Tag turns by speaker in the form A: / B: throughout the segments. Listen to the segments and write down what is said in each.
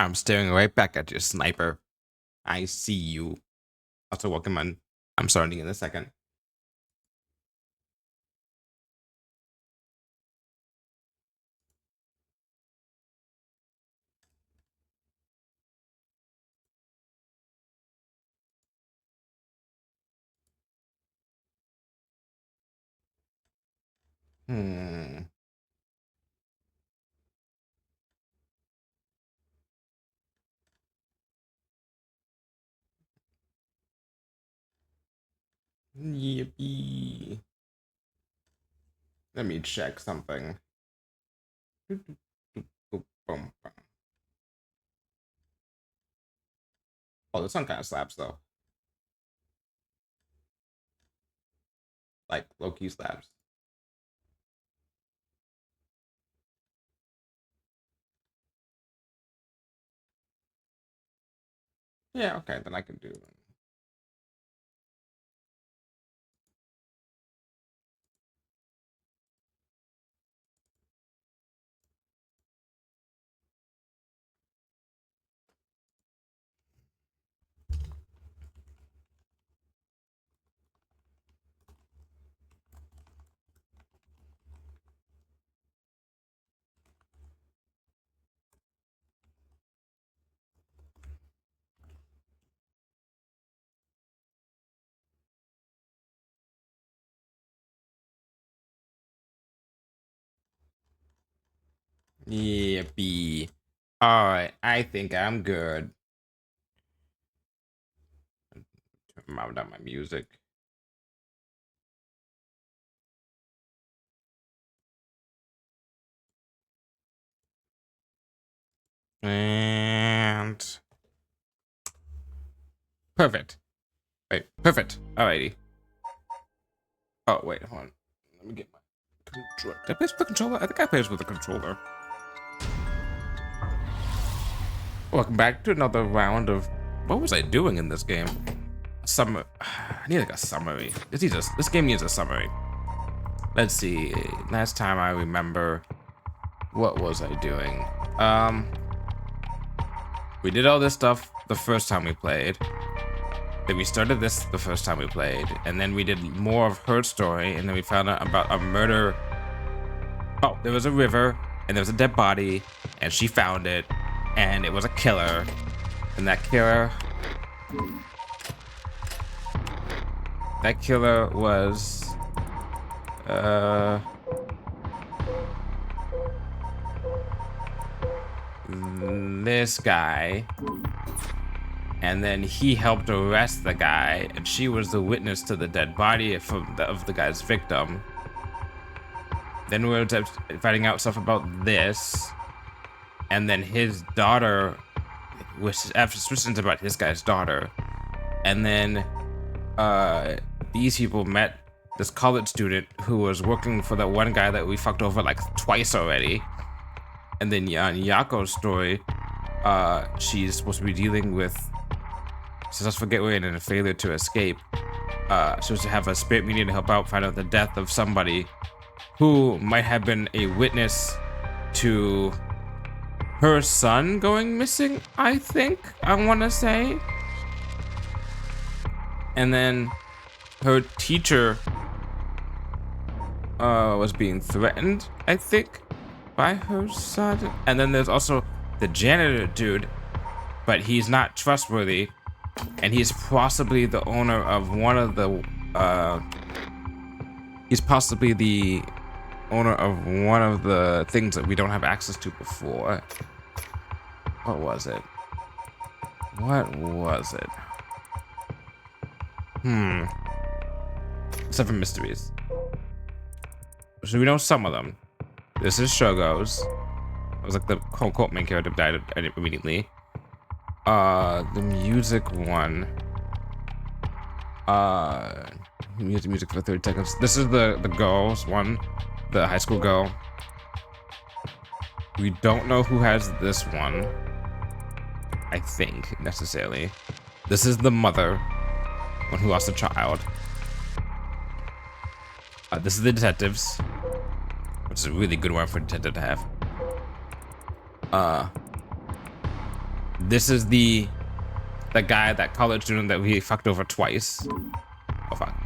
A: I'm staring right back at you, sniper. I see you. Also, welcome on. I'm starting in a second. Hmm. Yippee. Let me check something. Oh, this one kind of slaps though. Like low key slaps. Yeah, okay, then I can do. Yippee. All right, I think I'm good. Turn down my music. And perfect. Wait, perfect. Alrighty. Oh wait, hold on. Let me get my controller. Did I play with the controller? I think I played with the controller. Welcome back to another round of. What was I doing in this game? I need like a summary. This game needs a summary. Let's see. Last time I remember, what was I doing? We did all this stuff the first time we played. Then we started this the first time we played, and then we did more of her story, and then we found out about a murder. Oh, there was a river, and there was a dead body, and she found it, and it was a killer, and that killer was this guy, and then he helped arrest the guy, and she was the witness to the dead body of the guy's victim. Then we were finding out stuff about this, and then his daughter, which after switching about this guy's daughter, and then these people met this college student who was working for that one guy that we fucked over like twice already. And then on Yako's story, she's supposed to be dealing with successful getaway and a failure to escape. Supposed to have a spirit medium to help out find out the death of somebody who might have been a witness to her son going missing, I think, I want to say. And then her teacher was being threatened, I think, by her son. And then there's also the janitor dude, but he's not trustworthy, and he's possibly the owner of one of the things that we don't have access to before. What was it? Seven mysteries. So we know some of them. This is Shogo's. It was like the quote main character died immediately. The music one. Music for 30 seconds. This is the girls one, the high school girl. We don't know who has this one, I think, necessarily. This is the mother, one who lost a child. This is the detectives, which is a really good one for a detective to have. This is the guy, that college student that we fucked over twice. Oh fuck.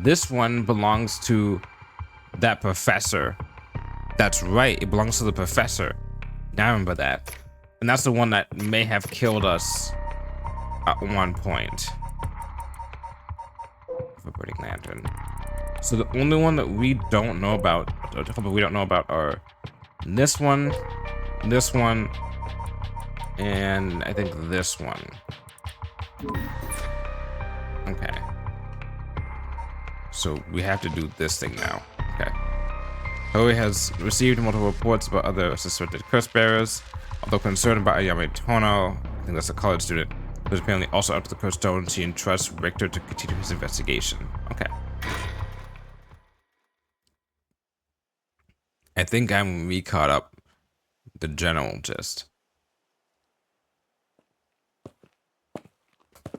A: This one belongs to that professor. That's right, it belongs to the professor. Now I remember that. And that's the one that may have killed us at one point. A burning lantern. So the only one that we don't know about, are this one, and I think this one. Okay. So we have to do this thing now. Okay. Harue has received multiple reports about other suspected curse bearers. Although concerned about Ayame Tono, I think that's a college student, who's apparently also up to the curse stone, she entrusts Richter to continue his investigation. Okay. I think I'm re-caught up the general gist.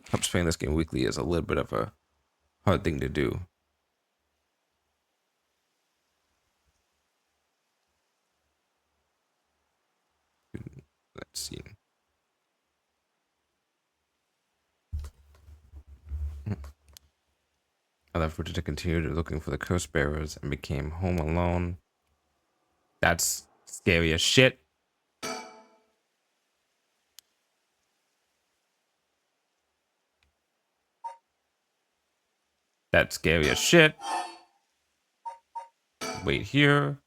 A: Perhaps playing this game weekly is a little bit of a hard thing to do. Let's see. I left Richard to continue looking for the curse bearers and became home alone. That's scary as shit. That's scary as shit. Wait here.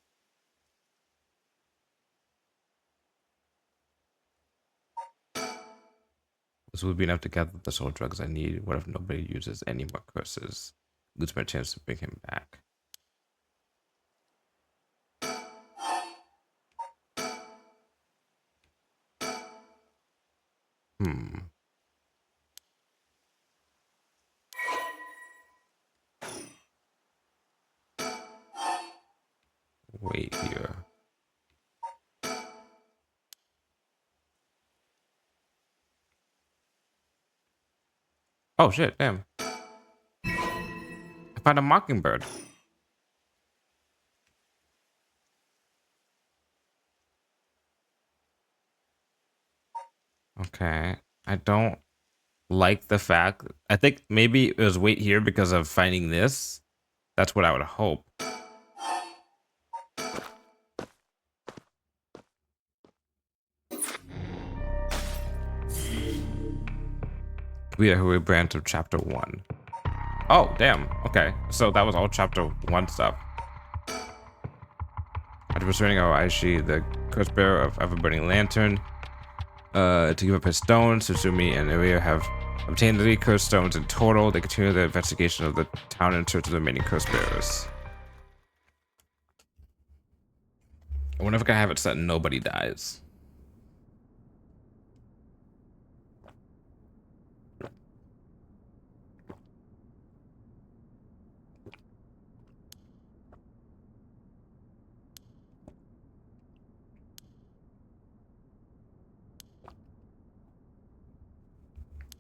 A: This would be enough to gather the soul drugs I need. What if nobody uses any more curses? Lose my chance to bring him back. Wait here. Oh shit, damn. I found a mockingbird. Okay. I don't like the fact. I think maybe it was wait here because of finding this. That's what I would hope. We are Harue branch of chapter 1. Oh, damn. Okay. So that was all chapter 1 stuff. After persuading our Aishi, the curse bearer of Ever Burning Lantern, to give up his stones, Susumi and Harue have obtained 3 curse stones in total. They continue the investigation of the town in search of the remaining curse bearers. I wonder if I can have it set nobody dies.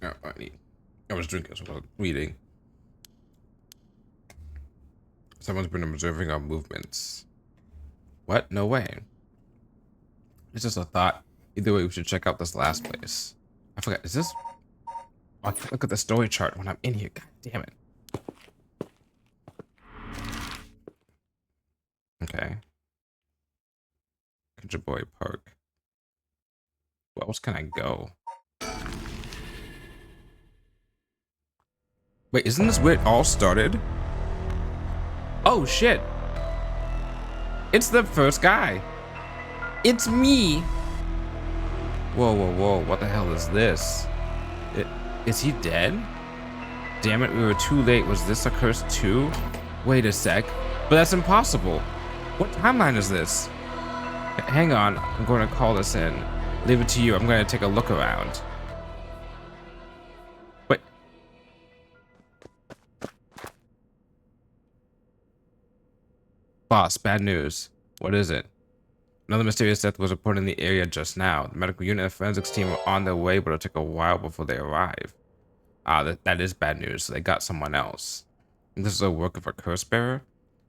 A: Oh, I was drinking, so I was reading. Someone's been observing our movements. What? No way. It's just a thought. Either way, we should check out this last place. I forgot. Is this? Oh, I can't look at the story chart when I'm in here. God damn it. Okay. Kajaboy Park. Where else can I go? Wait, isn't this where it all started? Oh shit. It's the first guy. It's me. Whoa, whoa, whoa. What the hell is this? Is he dead? Damn it, we were too late. Was this a curse too? Wait a sec. But that's impossible. What timeline is this? Hang on. I'm going to call this in. Leave it to you. I'm going to take a look around. Wait. Boss, bad news. What is it? Another mysterious death was reported in the area just now. The medical unit and forensics team are on their way, but it'll take a while before they arrive. That is bad news. So they got someone else. This is a work of a curse bearer.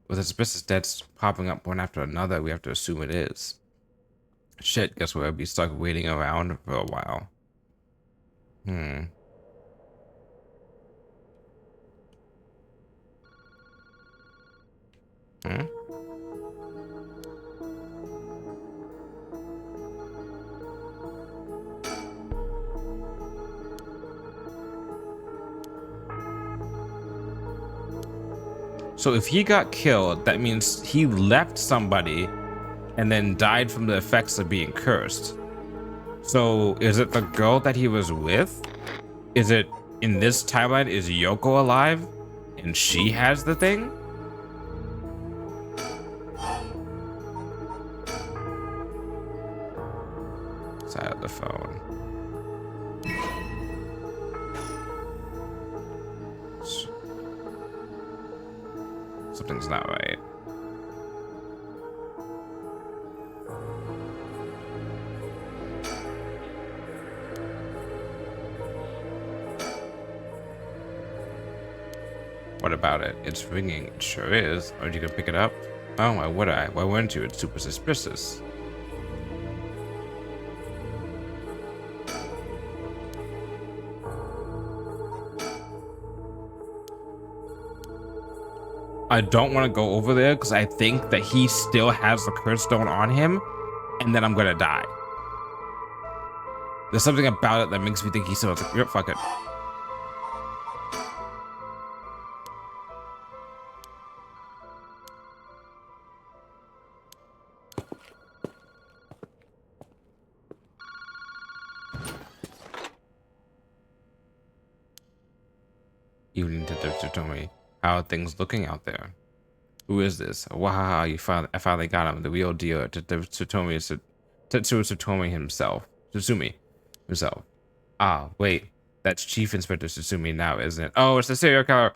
A: With suspicious deaths popping up one after another, we have to assume it is. Shit, guess we'll be stuck waiting around for a while. Hmm. So if he got killed, that means he left somebody and then died from the effects of being cursed. So is it the girl that he was with? Is it in this timeline, is Yoko alive and she has the thing? Side of the phone. Something's not right. What about it? It's ringing. It sure is. Aren't you gonna pick it up? Oh, why would I? Why wouldn't you? It's super suspicious. I don't want to go over there because I think that he still has the curse stone on him, and then I'm gonna die. There's something about it that makes me think he still has a... Fuck it. Evening detective told me. How are things looking out there? Who is this? Wow, I finally got him. The real deal. Tsutomi himself. Tsutsumi himself. Ah, wait. That's Chief Inspector Tsutsumi now, isn't it? Oh, it's the serial killer.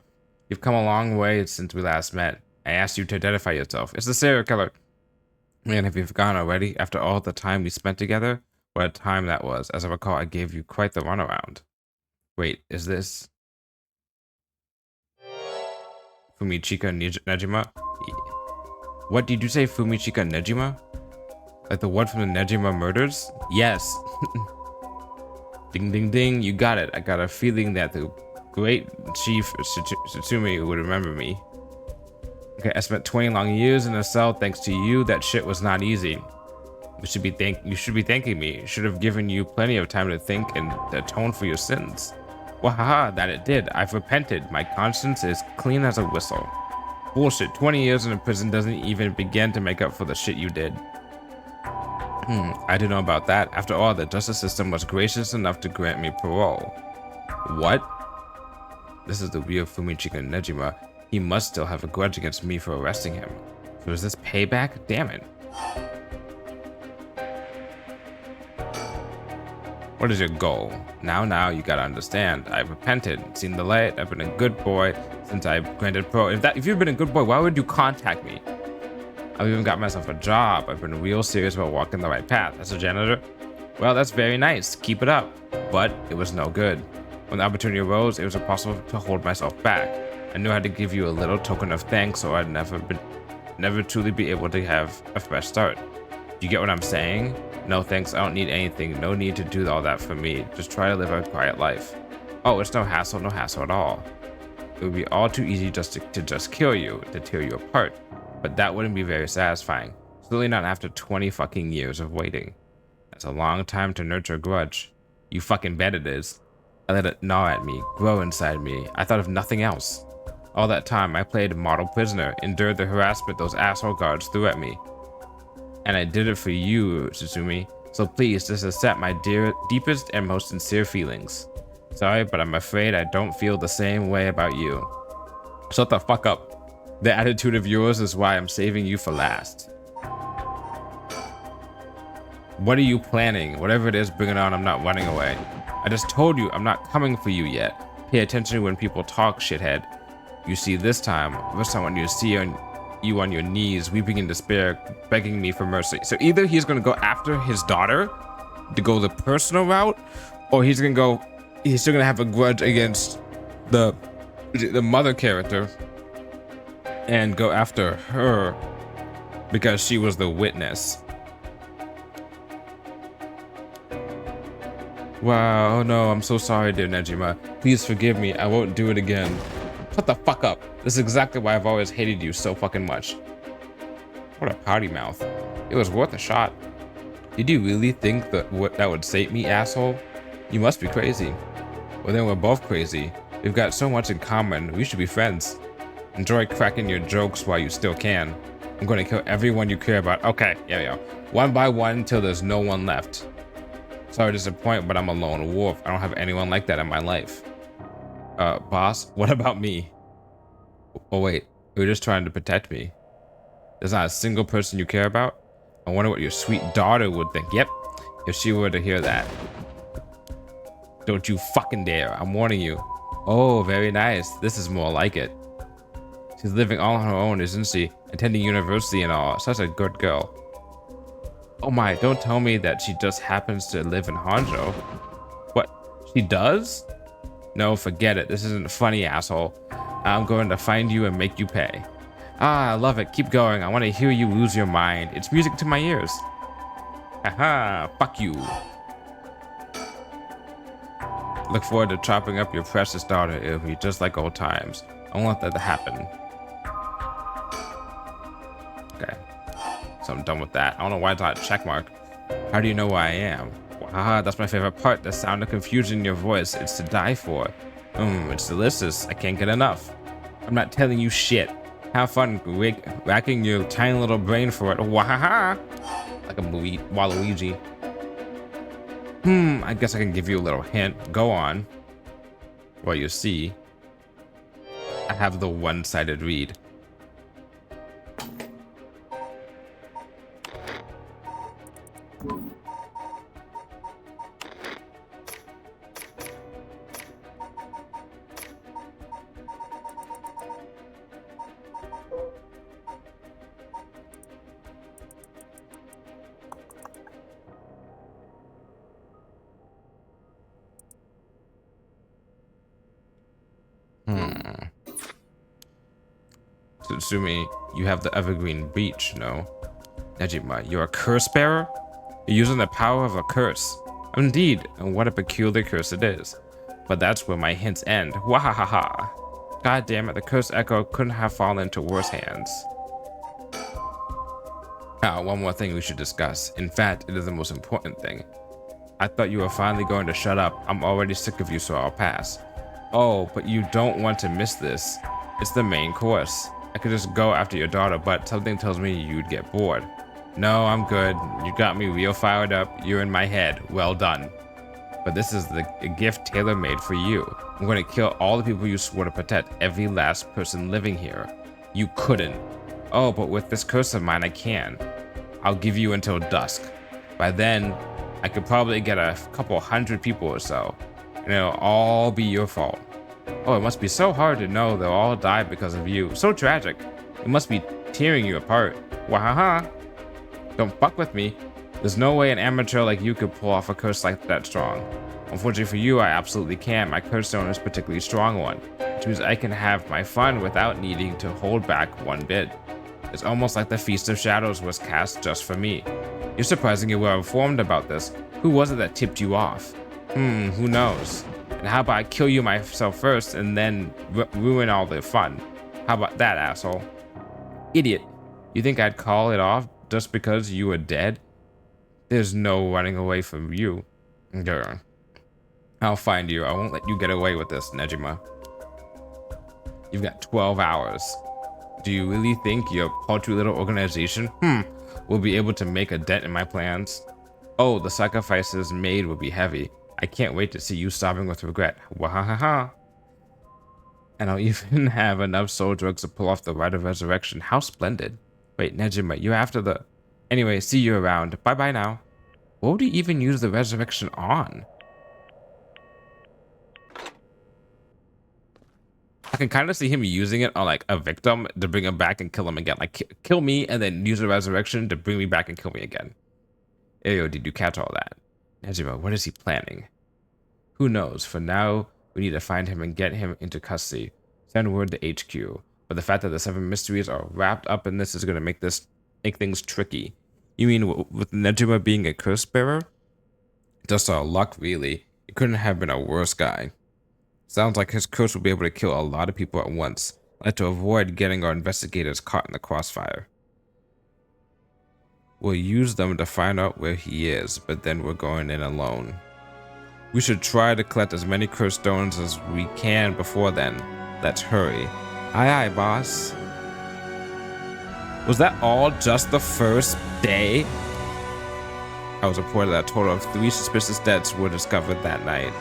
A: You've come a long way since we last met. I asked you to identify yourself. It's the serial killer. Man, have you forgotten already? After all the time we spent together? What a time that was. As I recall, I gave you quite the runaround. Wait, is this... Fumichika Nejima? What did you say, Fumichika Nejima? Like the one from the Nejima murders? Yes. Ding ding ding, you got it. I got a feeling that the great Chief Tsutsumi would remember me. Okay, I spent 20 long years in a cell thanks to you. That shit was not easy. You should be thanking me. Should have given you plenty of time to think and atone for your sins. Well, haha, that it did. I've repented. My conscience is clean as a whistle. Bullshit. 20 years in a prison doesn't even begin to make up for the shit you did. I didn't know about that. After all, the justice system was gracious enough to grant me parole. What? This is the real Fumichika Nejima. He must still have a grudge against me for arresting him. So is this payback? Damn it. What is your goal? Now, you gotta understand. I've repented, seen the light. I've been a good boy since I granted parole. If you've been a good boy, why would you contact me? I've even got myself a job. I've been real serious about walking the right path. As a janitor? Well, that's very nice. Keep it up. But it was no good. When the opportunity arose, it was impossible to hold myself back. I knew I had to give you a little token of thanks, or I'd never truly be able to have a fresh start. Do you get what I'm saying? No thanks, I don't need anything. No need to do all that for me. Just try to live a quiet life. Oh, it's no hassle at all. It would be all too easy to just kill you, to tear you apart. But that wouldn't be very satisfying. Certainly not after 20 fucking years of waiting. That's a long time to nurture a grudge. You fucking bet it is. I let it gnaw at me, grow inside me. I thought of nothing else. All that time, I played model prisoner, endured the harassment those asshole guards threw at me. And I did it for you, Tsutsumi. So please, just accept my deepest and most sincere feelings. Sorry, but I'm afraid I don't feel the same way about you. Shut the fuck up. The attitude of yours is why I'm saving you for last. What are you planning? Whatever it is, bring it on. I'm not running away. I just told you I'm not coming for you yet. Pay attention when people talk, shithead. You see, this time when you see you on your knees, weeping in despair, begging me for mercy. So either he's gonna go after his daughter to go the personal route, or he's gonna go he's still gonna have a grudge against the mother character and go after her because she was the witness. Wow, oh no, I'm so sorry, dear Nejima. Please forgive me, I won't do it again. Shut the fuck up. This is exactly why I've always hated you so fucking much. What a potty mouth. It was worth a shot. Did you really think that that would save me, asshole? You must be crazy. Well then we're both crazy. We've got so much in common, we should be friends. Enjoy cracking your jokes while you still can. I'm gonna kill everyone you care about. Okay, yeah. One by one until there's no one left. Sorry to disappoint, but I'm a lone wolf. I don't have anyone like that in my life. Boss, what about me? Oh wait, you're just trying to protect me. There's not a single person you care about? I wonder what your sweet daughter would think. Yep, if she were to hear that. Don't you fucking dare, I'm warning you. Oh, very nice. This is more like it. She's living all on her own, isn't she? Attending university and all. Such a good girl. Oh my, don't tell me that she just happens to live in Hanzhou. What? She does? No, forget it. This isn't funny, asshole. I'm going to find you and make you pay. Ah, I love it. Keep going. I want to hear you lose your mind. It's music to my ears. Haha, fuck you. Look forward to chopping up your precious daughter. It'll be just like old times. I won't let that happen. Okay. So I'm done with that. I don't know why it's not a check mark. How do you know where I am? Wow, that's my favorite part. The sound of confusion in your voice. It's to die for. It's delicious. I can't get enough. I'm not telling you shit. Have fun racking your tiny little brain for it. Wahaha! Like a Waluigi. I guess I can give you a little hint. Go on. Well, you see, I have the one-sided read. Assuming you have the Evergreen Beach, no? Nejima, you're a curse bearer? You're using the power of a curse. Indeed, and what a peculiar curse it is. But that's where my hints end. Wahahaha. God damn it, the curse echo couldn't have fallen into worse hands. Now, one more thing we should discuss. In fact, it is the most important thing. I thought you were finally going to shut up. I'm already sick of you, so I'll pass. Oh, but you don't want to miss this. It's the main course. I could just go after your daughter, but something tells me you'd get bored. No, I'm good. You got me real fired up. You're in my head. Well done. But this is a gift tailor-made for you. I'm going to kill all the people you swore to protect, every last person living here. You couldn't. Oh, but with this curse of mine, I can. I'll give you until dusk. By then, I could probably get a couple hundred people or so, and it'll all be your fault. Oh, it must be so hard to know they'll all die because of you. So tragic. It must be tearing you apart. Wahaha. Don't fuck with me. There's no way an amateur like you could pull off a curse like that strong. Unfortunately for you, I absolutely can. My curse stone is a particularly strong one, which means I can have my fun without needing to hold back one bit. It's almost like the Feast of Shadows was cast just for me. You're surprisingly well informed about this. Who was it that tipped you off? Who knows? And how about I kill you myself first and then ruin all the fun? How about that, asshole? Idiot. You think I'd call it off just because you were dead? There's no running away from you. I'll find you. I won't let you get away with this, Nejima. You've got 12 hours. Do you really think your paltry little organization, will be able to make a dent in my plans? Oh, the sacrifices made will be heavy. I can't wait to see you sobbing with regret. Wahahaha. And I'll even have enough soul drugs to pull off the rite of resurrection. How splendid. Wait, Nejima, you're after the... Anyway, see you around. Bye-bye now. What would he even use the resurrection on? I can kind of see him using it on like a victim to bring him back and kill him again. Like kill me and then use the resurrection to bring me back and kill me again. Ayo, did you catch all that? Nejima, what is he planning? Who knows? For now, we need to find him and get him into custody. Send word to HQ. But the fact that the 7 mysteries are wrapped up in this is going to make things tricky. You mean with Nejima being a curse bearer? Just our luck, really. It couldn't have been a worse guy. Sounds like his curse will be able to kill a lot of people at once. I like to avoid getting our investigators caught in the crossfire. We'll use them to find out where he is, but then we're going in alone. We should try to collect as many curse stones as we can before then. Let's hurry. Aye, aye, boss. Was that all just the first day? I was reported that a total of 3 suspicious deaths were discovered that night.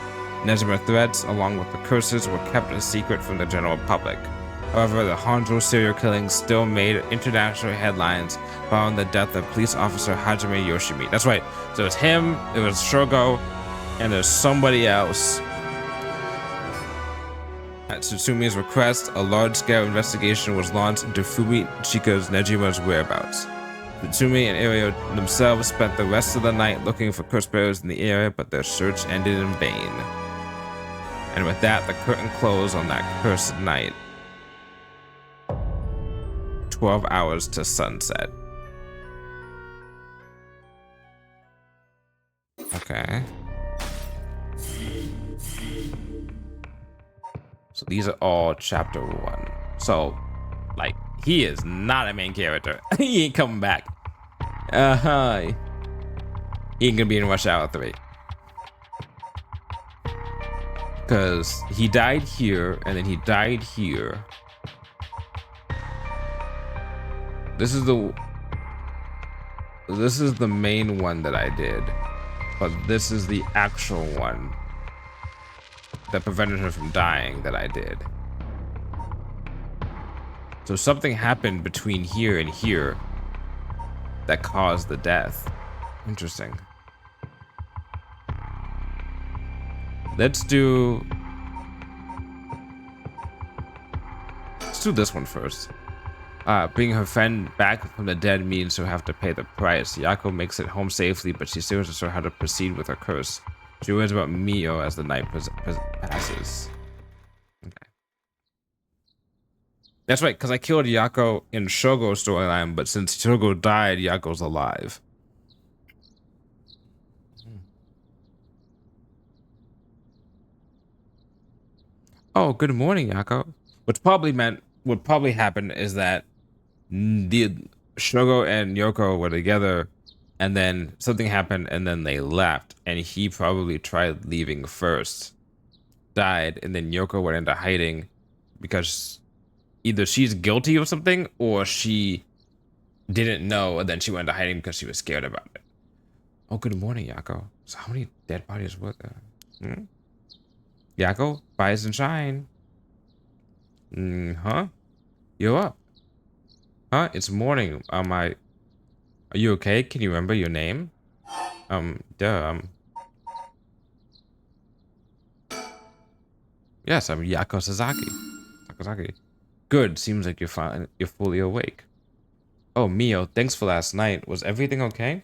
A: Nejima threats, along with the curses, were kept a secret from the general public. However, the Hanjo serial killings still made international headlines following the death of police officer Hajime Yoshimi. That's right. So it's him, it was Shogo, and there's somebody else. At Tsutsumie's request, a large-scale investigation was launched into Fumi Chika's Nejima's whereabouts. Tsutsumie and Ario themselves spent the rest of the night looking for curse bearers in the area, but their search ended in vain. And with that, the curtain closed on that cursed night. 12 hours to sunset. Okay. So these are all chapter 1. So, like, he is not a main character. He ain't coming back. He ain't gonna be in Rush Hour 3. Because he died here, and then he died here. This is the main one that I did. But this is the actual one that prevented her from dying that I did. So something happened between here and here that caused the death. Interesting. Let's do this one first. Bringing her friend back from the dead means she'll have to pay the price. Yako makes it home safely, but she still isn't sure how to proceed with her curse. She worries about Mio as the night passes. Okay. That's right, because I killed Yako in Shogo's storyline, but since Shogo died, Yako's alive. Oh, good morning, Yako. What probably happened is that the Shogo and Yoko were together, and then something happened, and then they left, and he probably tried leaving first, died, and then Yoko went into hiding because either she's guilty of something or she didn't know, and then she went into hiding because she was scared about it. Oh, good morning, Yako. So how many dead bodies were there? Yako, rise and shine. Huh? You're up. Huh? It's morning. Are you okay? Can you remember your name? Yes, I'm Yako Sasaki. Good. Seems like you're fully awake. Oh, Mio, thanks for last night. Was everything okay?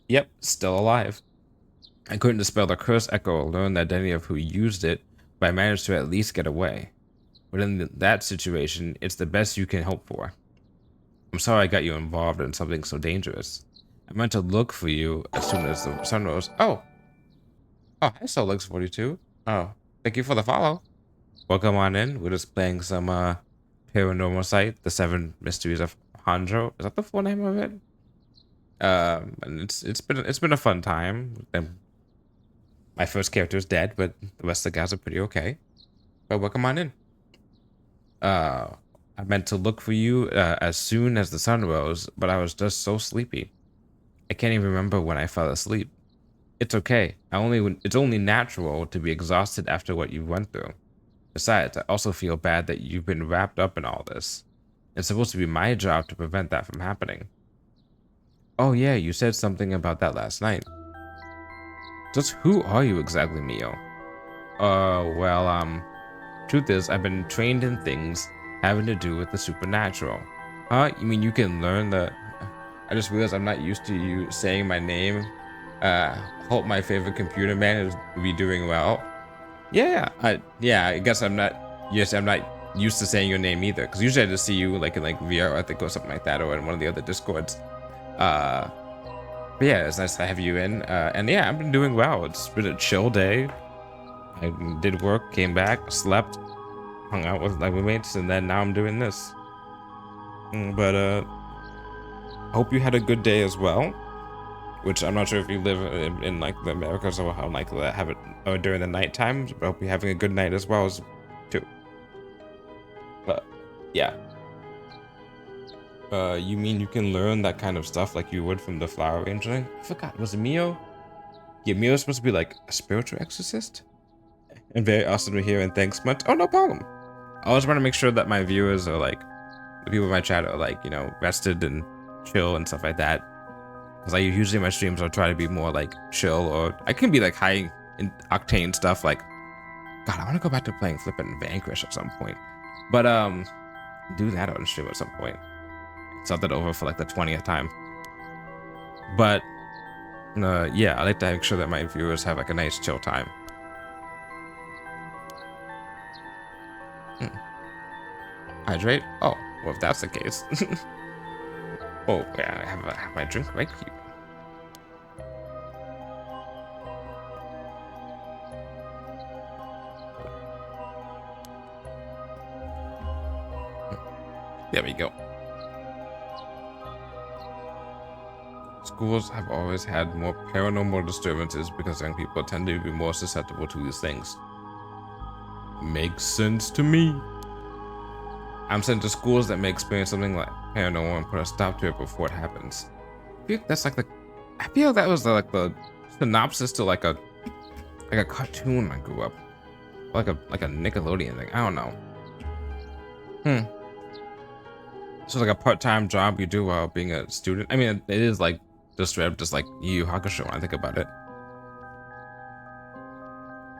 A: Yep, still alive. I couldn't dispel the curse echo or learn the identity of who used it, but I managed to at least get away. But in that situation, it's the best you can hope for. I'm sorry I got you involved in something so dangerous. I meant to look for you as soon as the sun rose. Oh, hi, Solix42. Oh, thank you for the follow. Welcome on in. We're just playing some Paranormasight, the 7 Mysteries of Hanjo. Is that the full name of it? And it's been a fun time. My first character is dead, but the rest of the guys are pretty okay. But welcome on in. I meant to look for you as soon as the sun rose, but I was just so sleepy. I can't even remember when I fell asleep. It's okay. It's only natural to be exhausted after what you went through. Besides, I also feel bad that you've been wrapped up in all this. It's supposed to be my job to prevent that from happening. Oh yeah, you said something about that last night. Just who are you exactly, Mio? Truth is, I've been trained in things having to do with the supernatural. Huh? You mean you can learn the... I just realized I'm not used to you saying my name Hope my favorite computer man is be doing well. Yeah, I guess I'm not. Yes, I'm not used to saying your name either, because usually I just see you like in like VR, I think, or something like that, or in one of the other discords. Uh, but yeah, it's nice to have you in. And yeah, I've been doing well. It's been a chill day. I did work, came back, slept, hung out with my roommates, and then now I'm doing this. But hope you had a good day as well. Which I'm not sure if you live in like the Americas or how like that have it during the night times, but I hope you're having a good night as well as too. But yeah. You mean you can learn that kind of stuff like you would from the flower arranging? I forgot, was it Mio? Yeah, Mio's supposed to be like a spiritual exorcist? And very awesome to hear, and thanks much. Oh, no problem. I always want to make sure that my viewers are like, the people in my chat are like, you know, rested and chill and stuff like that. Because I usually in my streams I'll try to be more like chill, or I can be like high in octane stuff. Like, God, I want to go back to playing flipping Vanquish at some point. But do that on stream at some point. Start that over for like the 20th time. But yeah, I like to make sure that my viewers have like a nice chill time. Hydrate? Oh, well, if that's the case. Oh, yeah, I have my drink right here. There we go. Schools have always had more paranormal disturbances because young people tend to be more susceptible to these things. Makes sense to me. I'm sent to schools that may experience something like paranormal and put a stop to it before it happens. I feel that's like the. I feel that was like the synopsis to like a cartoon I grew up, like a Nickelodeon thing. I don't know. So like a part-time job you do while being a student. I mean, it is like just straight up just like Yu Yu Hakusho when I think about it.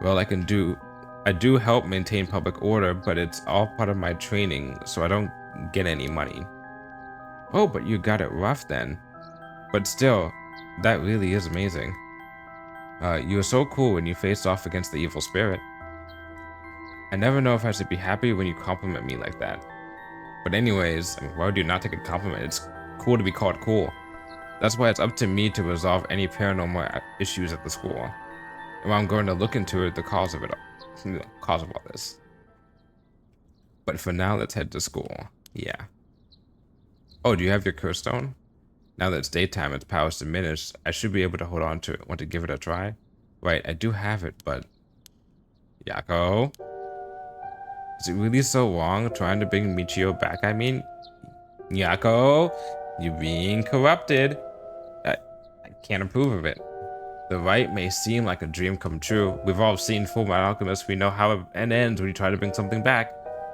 A: Well, I do help maintain public order, but it's all part of my training, so I don't get any money. Oh, but you got it rough then. But still, that really is amazing. You were so cool when you faced off against the evil spirit. I never know if I should be happy when you compliment me like that. But anyways, I mean, why would you not take a compliment? It's cool to be called cool. That's why it's up to me to resolve any paranormal issues at the school. And I'm going to look into it, the cause of it all. Cause of all this. But for now, let's head to school. Yeah. Oh, do you have your curse stone? Now that it's daytime, its power's diminished. I should be able to hold on to it. Want to give it a try? Right, I do have it, but... Yako? Is it really so wrong trying to bring Michio back? I mean... Yako? You're being corrupted. I can't approve of it. The right may seem like a dream come true. We've all seen Full Metal Alchemist. We know how it ends when you try to bring something back.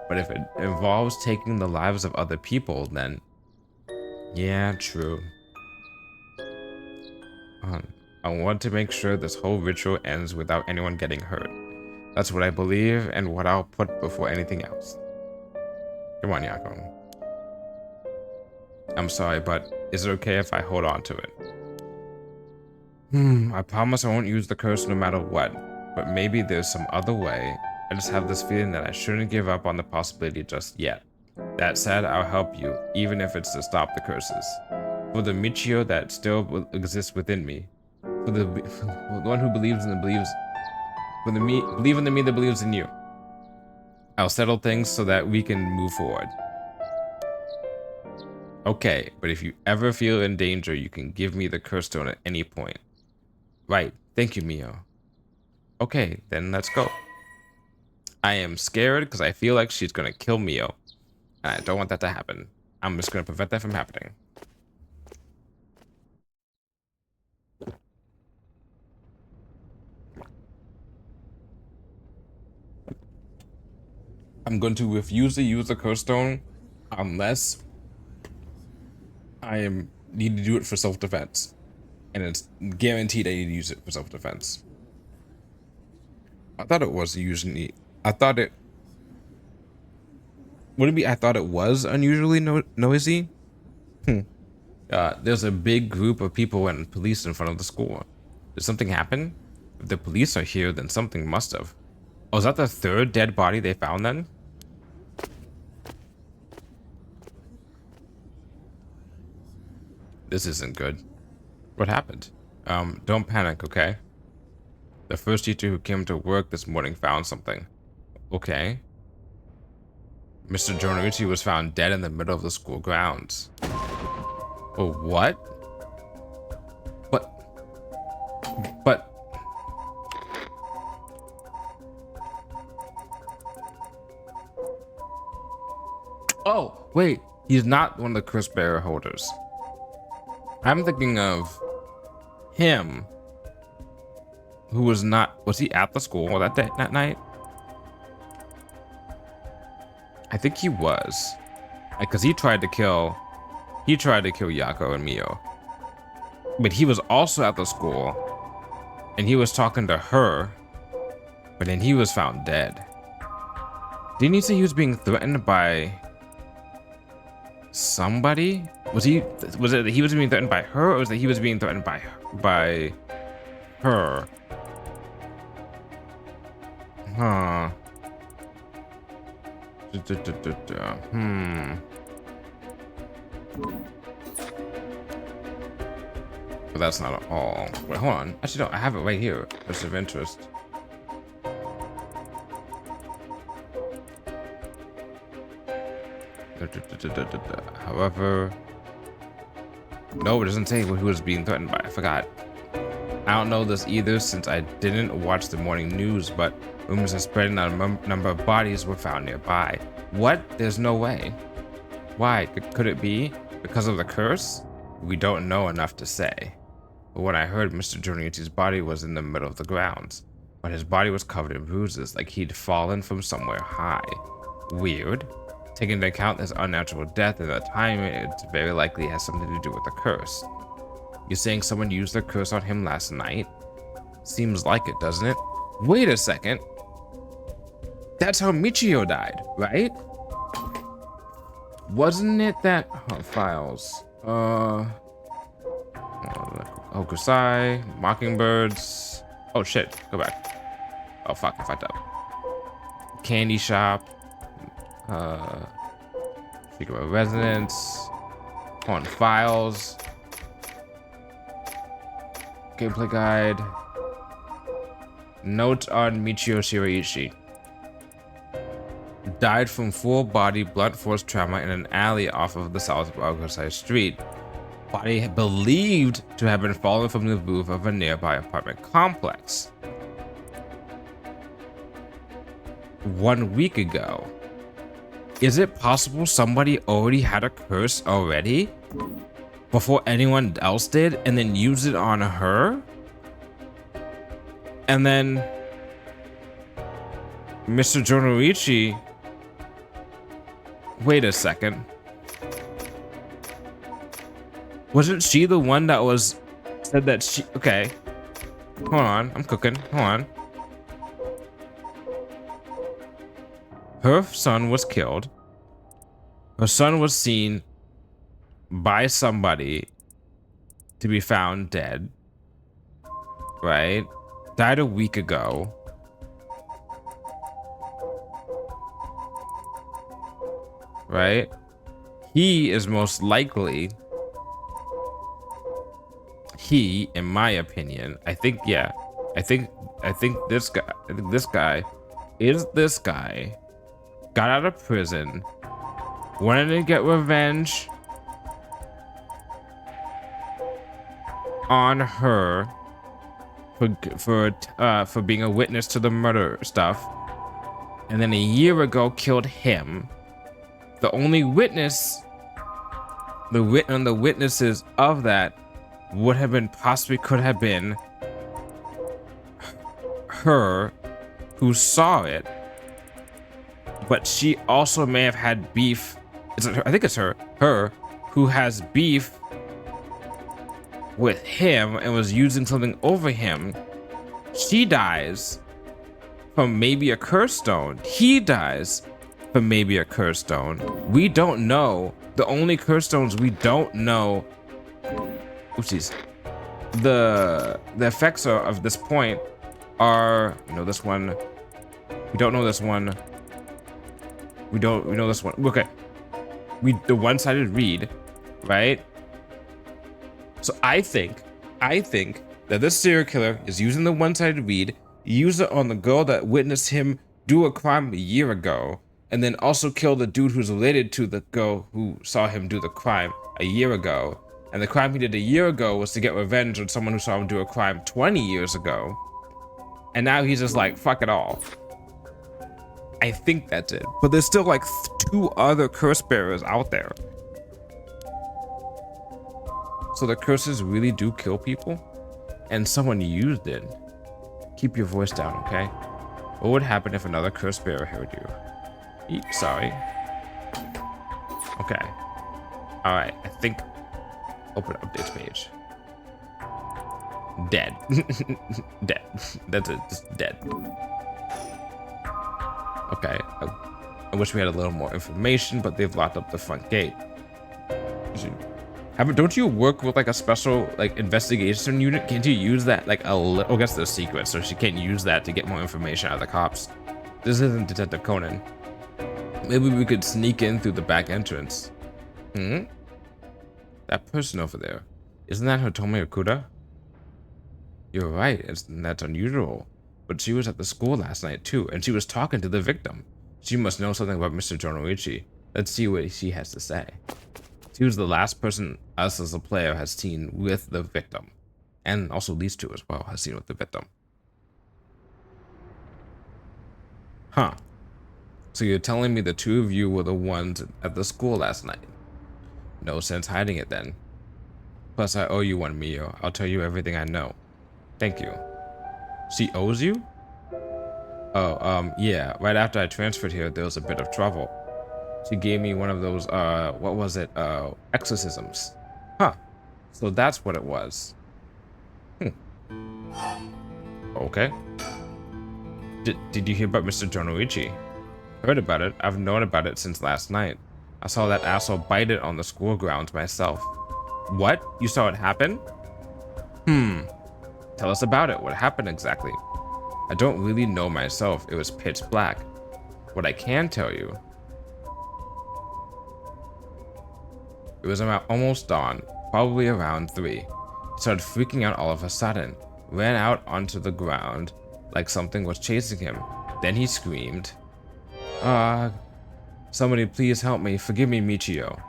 A: But if it involves taking the lives of other people, then... Yeah, true. I want to make sure this whole ritual ends without anyone getting hurt. That's what I believe and what I'll put before anything else. Come on, Yako. I'm sorry, but is it okay if I hold on to it? I promise I won't use the curse no matter what, but maybe there's some other way. I just have this feeling that I shouldn't give up on the possibility just yet. That said, I'll help you, even if it's to stop the curses. For the Michio that still exists within me. For the one who believes in the believes. For the me, believe in the me that believes in you. I'll settle things so that we can move forward. Okay, but if you ever feel in danger, you can give me the curse stone at any point. Right, thank you, Mio. Okay, then let's go. I am scared because I feel like she's gonna kill Mio. And I don't want that to happen. I'm just gonna prevent that from happening. I'm going to refuse to use the curse stone unless need to do it for self-defense. And it's guaranteed I need to use it for self-defense. I thought it was usually... I thought it... Would it be I thought it was unusually noisy? There's a big group of people and police in front of the school. Did something happen? If the police are here, then something must have. Oh, is that the third dead body they found then? This isn't good. What happened? Don't panic, okay? The first teacher who came to work this morning found something. Okay. Mr. Giornucci was found dead in the middle of the school grounds. Oh, what? But... Oh, wait. He's not one of the curse bearer holders. I'm thinking of him, who was not... Was he at the school that night? I think he was. Because he tried to kill... He tried to kill Yako and Mio. But he was also at the school. And he was talking to her. But then he was found dead. Didn't he say he was being threatened by... somebody? Was it that he was being threatened by her, or was it that he was being threatened by her? Huh. But that's not all. Wait, hold on. Actually, no, I have it right here. That's of interest. However, no, it doesn't say who was being threatened by. I forgot. I don't know this either since I didn't watch the morning news, but rumors are spreading that a number of bodies were found nearby. What? There's no way. Why? Could it be because of the curse? We don't know enough to say. But when I heard Mr. Giornucci's body was in the middle of the grounds, but his body was covered in bruises like he'd fallen from somewhere high. Weird. Taking into account his unnatural death at that time, it very likely has something to do with the curse. You're saying someone used the curse on him last night? Seems like it, doesn't it? Wait a second. That's how Michio died, right? Wasn't it that... Oh, files. Hokusai, Mockingbirds. Oh shit, go back. Oh fuck, I fucked up. Candy shop. Secret residence. On files. Gameplay guide. Note on Michio Shiraishi. Died from full-body blunt force trauma in an alley off of the South Hokusai Street. Body believed to have been fallen from the roof of a nearby apartment complex. 1 week ago. Is it possible somebody already had a curse already? Before anyone else did, and then used it on her? And then Mr. Giornucci... Wait a second. Wasn't she the one that was... said that she... Okay. Hold on, I'm cooking. Hold on. Her son was killed. Her son was seen by somebody to be found dead. Right? Died a week ago. Right? He is most likely... He, in my opinion, I think, yeah. I think this guy is this guy. Got out of prison, wanted to get revenge on her for being a witness to the murder stuff, and then a year ago killed him. The only witness, the witnesses of that would have been could have been her who saw it. But she also may have had beef. I think it's her who has beef with him and was using something over him. She dies from maybe a curse stone. He dies from maybe a curse stone. We don't know. The only curse stones we don't know. Oopsies. the effects of this point are, you know, this one. We don't know this one. We know this one. Okay. The one-sided read, right? So I think that this serial killer is using the one-sided read, use it on the girl that witnessed him do a crime a year ago, and then also kill the dude who's related to the girl who saw him do the crime a year ago. And the crime he did a year ago was to get revenge on someone who saw him do a crime 20 years ago. And now he's just like, fuck it all. I think that's it. But there's still like 2 other curse bearers out there. So the curses really do kill people? And someone used it. Keep your voice down, okay? What would happen if another curse bearer heard you? Sorry. Okay. Alright, I think... Open updates page. Dead. Dead. That's it, just dead. Okay. I wish we had a little more information, but they've locked up the front gate. Don't you work with like a special like investigation unit? Can't you use that like a little? I guess they're secret, so she can't use that to get more information out of the cops. This isn't Detective Conan. Maybe we could sneak in through the back entrance. That person over there, isn't that Hitomi Okuda? You're right, that's unusual. But she was at the school last night too, and she was talking to the victim. She must know something about Mr. Jonoichi. Let's see what she has to say. She was the last person us as a player has seen with the victim. And also these two as well has seen with the victim. Huh. So you're telling me the 2 of you were the ones at the school last night? No sense hiding it then. Plus I owe you one, Mio. I'll tell you everything I know. Thank you. She owes you? Oh, yeah. Right after I transferred here, there was a bit of trouble. She gave me one of those, what was it? Exorcisms. Huh. So that's what it was. Okay. Did you hear about Mr. Jonoichi? Heard about it. I've known about it since last night. I saw that asshole bite it on the school grounds myself. What? You saw it happen? Tell us about it. What happened exactly? I don't really know myself. It was pitch black. What I can tell you... It was about almost dawn, probably around 3. He started freaking out all of a sudden. Ran out onto the ground like something was chasing him. Then he screamed, somebody please help me, forgive me, Michio.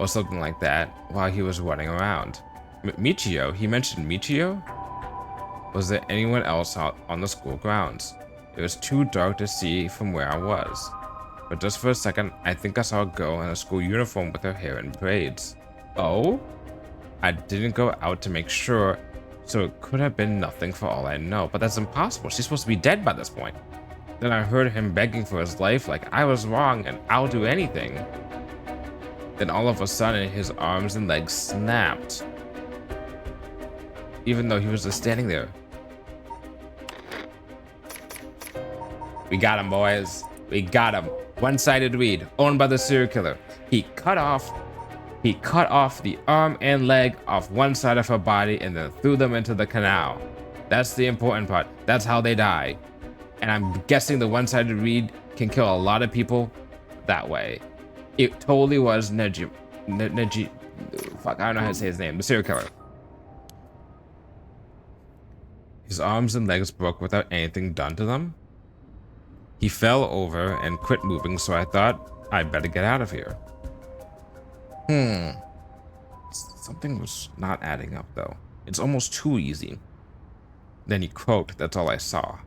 A: Or something like that while he was running around. Michio? He mentioned Michio? Was there anyone else out on the school grounds? It was too dark to see from where I was. But just for a second, I think I saw a girl in a school uniform with her hair in braids. Oh? I didn't go out to make sure, so it could have been nothing for all I know. But that's impossible. She's supposed to be dead by this point. Then I heard him begging for his life like I was wrong and I'll do anything. Then all of a sudden, his arms and legs snapped. Even though he was just standing there. We got him, boys. We got him. One-sided read, owned by the serial killer. He cut off the arm and leg off one side of her body and then threw them into the canal. That's the important part. That's how they die. And I'm guessing the one-sided read can kill a lot of people that way. It totally was Neji, fuck, I don't know how to say his name, the serial killer. His arms and legs broke without anything done to them. He fell over and quit moving, so I thought I'd better get out of here. Something was not adding up though. It's almost too easy. Then he croaked, that's all I saw.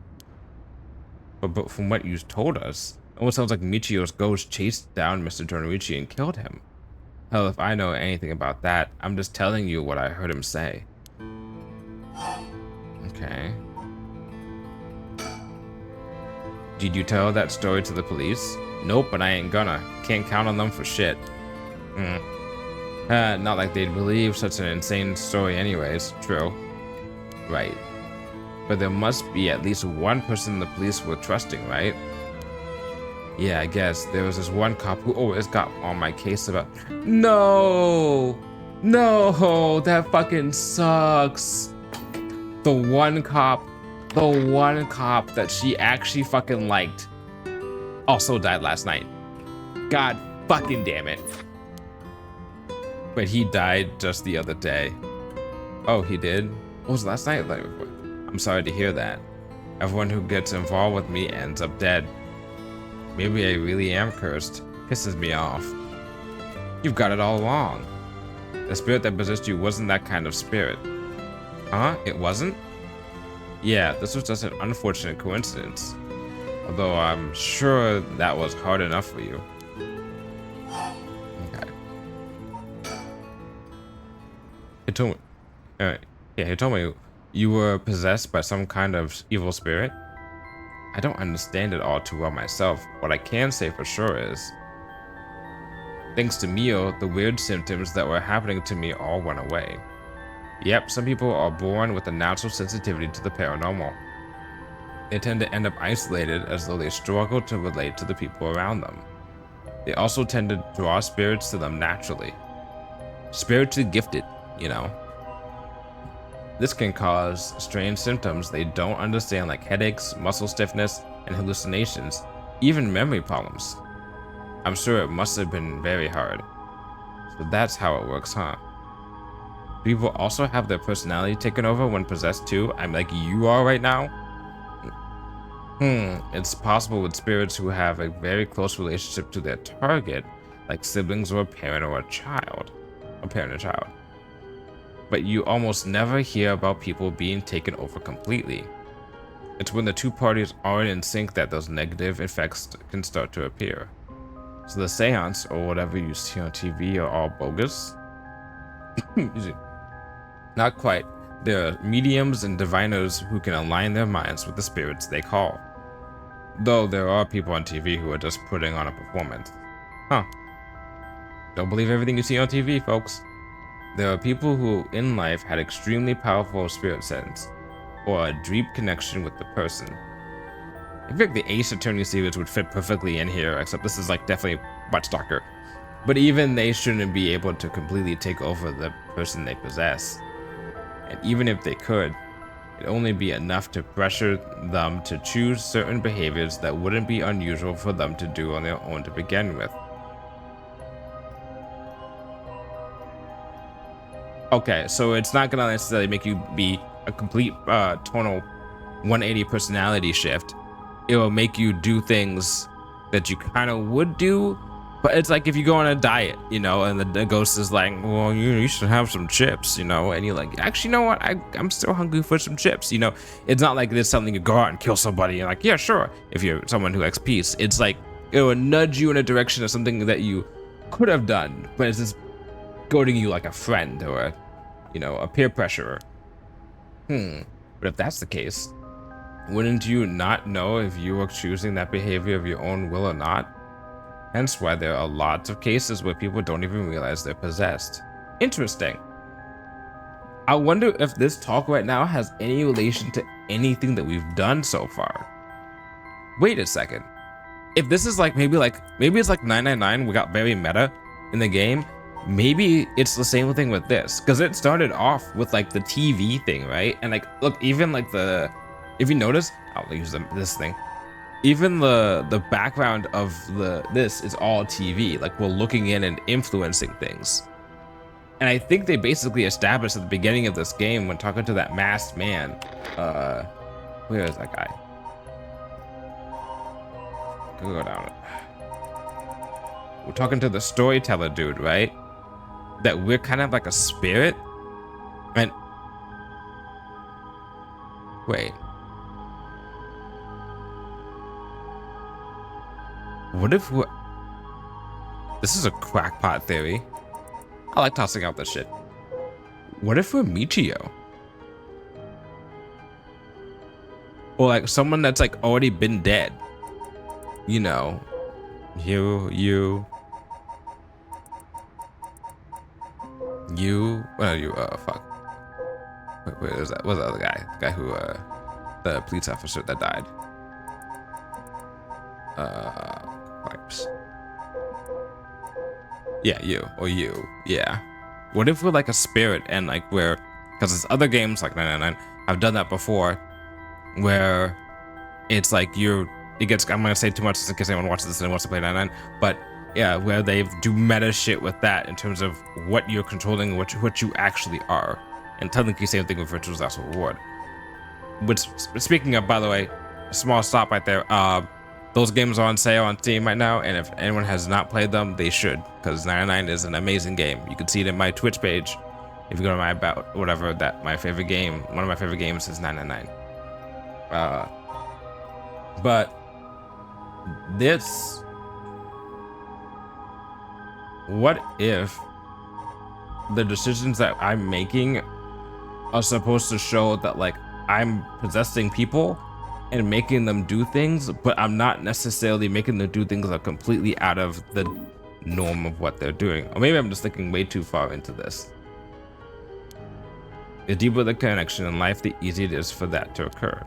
A: But from what you told us, it almost sounds like Michio's ghost chased down Mr. Jonoichi and killed him. Hell, if I know anything about that, I'm just telling you what I heard him say. Okay. Did you tell that story to the police? Nope, but I ain't gonna. Can't count on them for shit. Not like they'd believe such an insane story anyways. True. Right. But there must be at least one person the police were trusting, right? Yeah, I guess. There was this one cop who always got on my case about... No! No, that fucking sucks. The one cop that she actually fucking liked also died last night. God fucking damn it. But he died just the other day. Oh, he did? What was last night? Like, I'm sorry to hear that. Everyone who gets involved with me ends up dead. Maybe I really am cursed. Pisses me off. You've got it all wrong. The spirit that possessed you wasn't that kind of spirit. Huh? It wasn't? Yeah, this was just an unfortunate coincidence. Although I'm sure that was hard enough for you. Okay. He told me, he told me you were possessed by some kind of evil spirit. I don't understand it all too well myself. What I can say for sure is, thanks to Mio, the weird symptoms that were happening to me all went away. Yep, some people are born with a natural sensitivity to the paranormal. They tend to end up isolated as though they struggle to relate to the people around them. They also tend to draw spirits to them naturally. Spiritually gifted, you know. This can cause strange symptoms they don't understand, like headaches, muscle stiffness, and hallucinations, even memory problems. I'm sure it must have been very hard. So that's how it works, huh? People also have their personality taken over when possessed too. I'm like you are right now. It's possible with spirits who have a very close relationship to their target, like siblings or a parent or a child. A parent or child. But you almost never hear about people being taken over completely. It's when the two parties aren't in sync that those negative effects can start to appear. So the seance, or whatever you see on TV, are all bogus? Not quite. There are mediums and diviners who can align their minds with the spirits they call. Though there are people on TV who are just putting on a performance. Huh. Don't believe everything you see on TV, folks. There are people who in life had extremely powerful spirit sense, or a deep connection with the person. I feel like the Ace Attorney series would fit perfectly in here, except this is like definitely much darker. But even they shouldn't be able to completely take over the person they possess. And even if they could, it'd only be enough to pressure them to choose certain behaviors that wouldn't be unusual for them to do on their own to begin with. Okay, so it's not gonna necessarily make you be a complete tonal 180 personality shift. It will make you do things that you kind of would do, but it's like if you go on a diet, you know, and the ghost is like, well, you should have some chips, you know, and you're like, actually, you know what, I'm still hungry for some chips, you know. It's not like there's something you go out and kill somebody and like, yeah, sure, if you're someone who likes peace. It's like it will nudge you in a direction of something that you could have done, but it's just goading you like a friend or a, you know, a peer pressurer. But if that's the case, wouldn't you not know if you were choosing that behavior of your own will or not? Hence why there are lots of cases where people don't even realize they're possessed. Interesting. I wonder if this talk right now has any relation to anything that we've done so far. Wait a second. If this is like maybe it's like 999, we got very meta in the game. Maybe it's the same thing with this, because it started off with like the TV thing, right? And like, look, even like if you notice, I'll use this thing. Even the background of this is all TV. Like we're looking in and influencing things. And I think they basically established at the beginning of this game when talking to that masked man. Where is that guy? Go down. We're talking to the storyteller dude, right? That we're kind of like a spirit. And wait. What if we're... This is a crackpot theory. I like tossing out this shit. What if we're Michio? Or like someone that's like already been dead. You know. You, fuck. Wait, where's that? What's the other guy? The guy who, the police officer that died. Pipes. Yeah, you. Yeah. What if we're like a spirit and like we're, because there's other games like 999 have done that before, where it's like it gets, I'm gonna say too much in case anyone watches this and wants to play 999, but yeah, where they do meta shit with that in terms of what you're controlling, what you actually are, and technically same thing with Virtual Disaster Reward. Which, speaking of, by the way, a small stop right there. Those games are on sale on Steam right now, and if anyone has not played them, they should, because 99 is an amazing game. You can see it in my Twitch page. If you go to my about whatever, that my favorite game, one of my favorite games is 999. But this, what if the decisions that I'm making are supposed to show that like I'm possessing people and making them do things, but I'm not necessarily making them do things that are completely out of the norm of what they're doing. Or maybe I'm just thinking way too far into this. The deeper the connection in life, the easier it is for that to occur.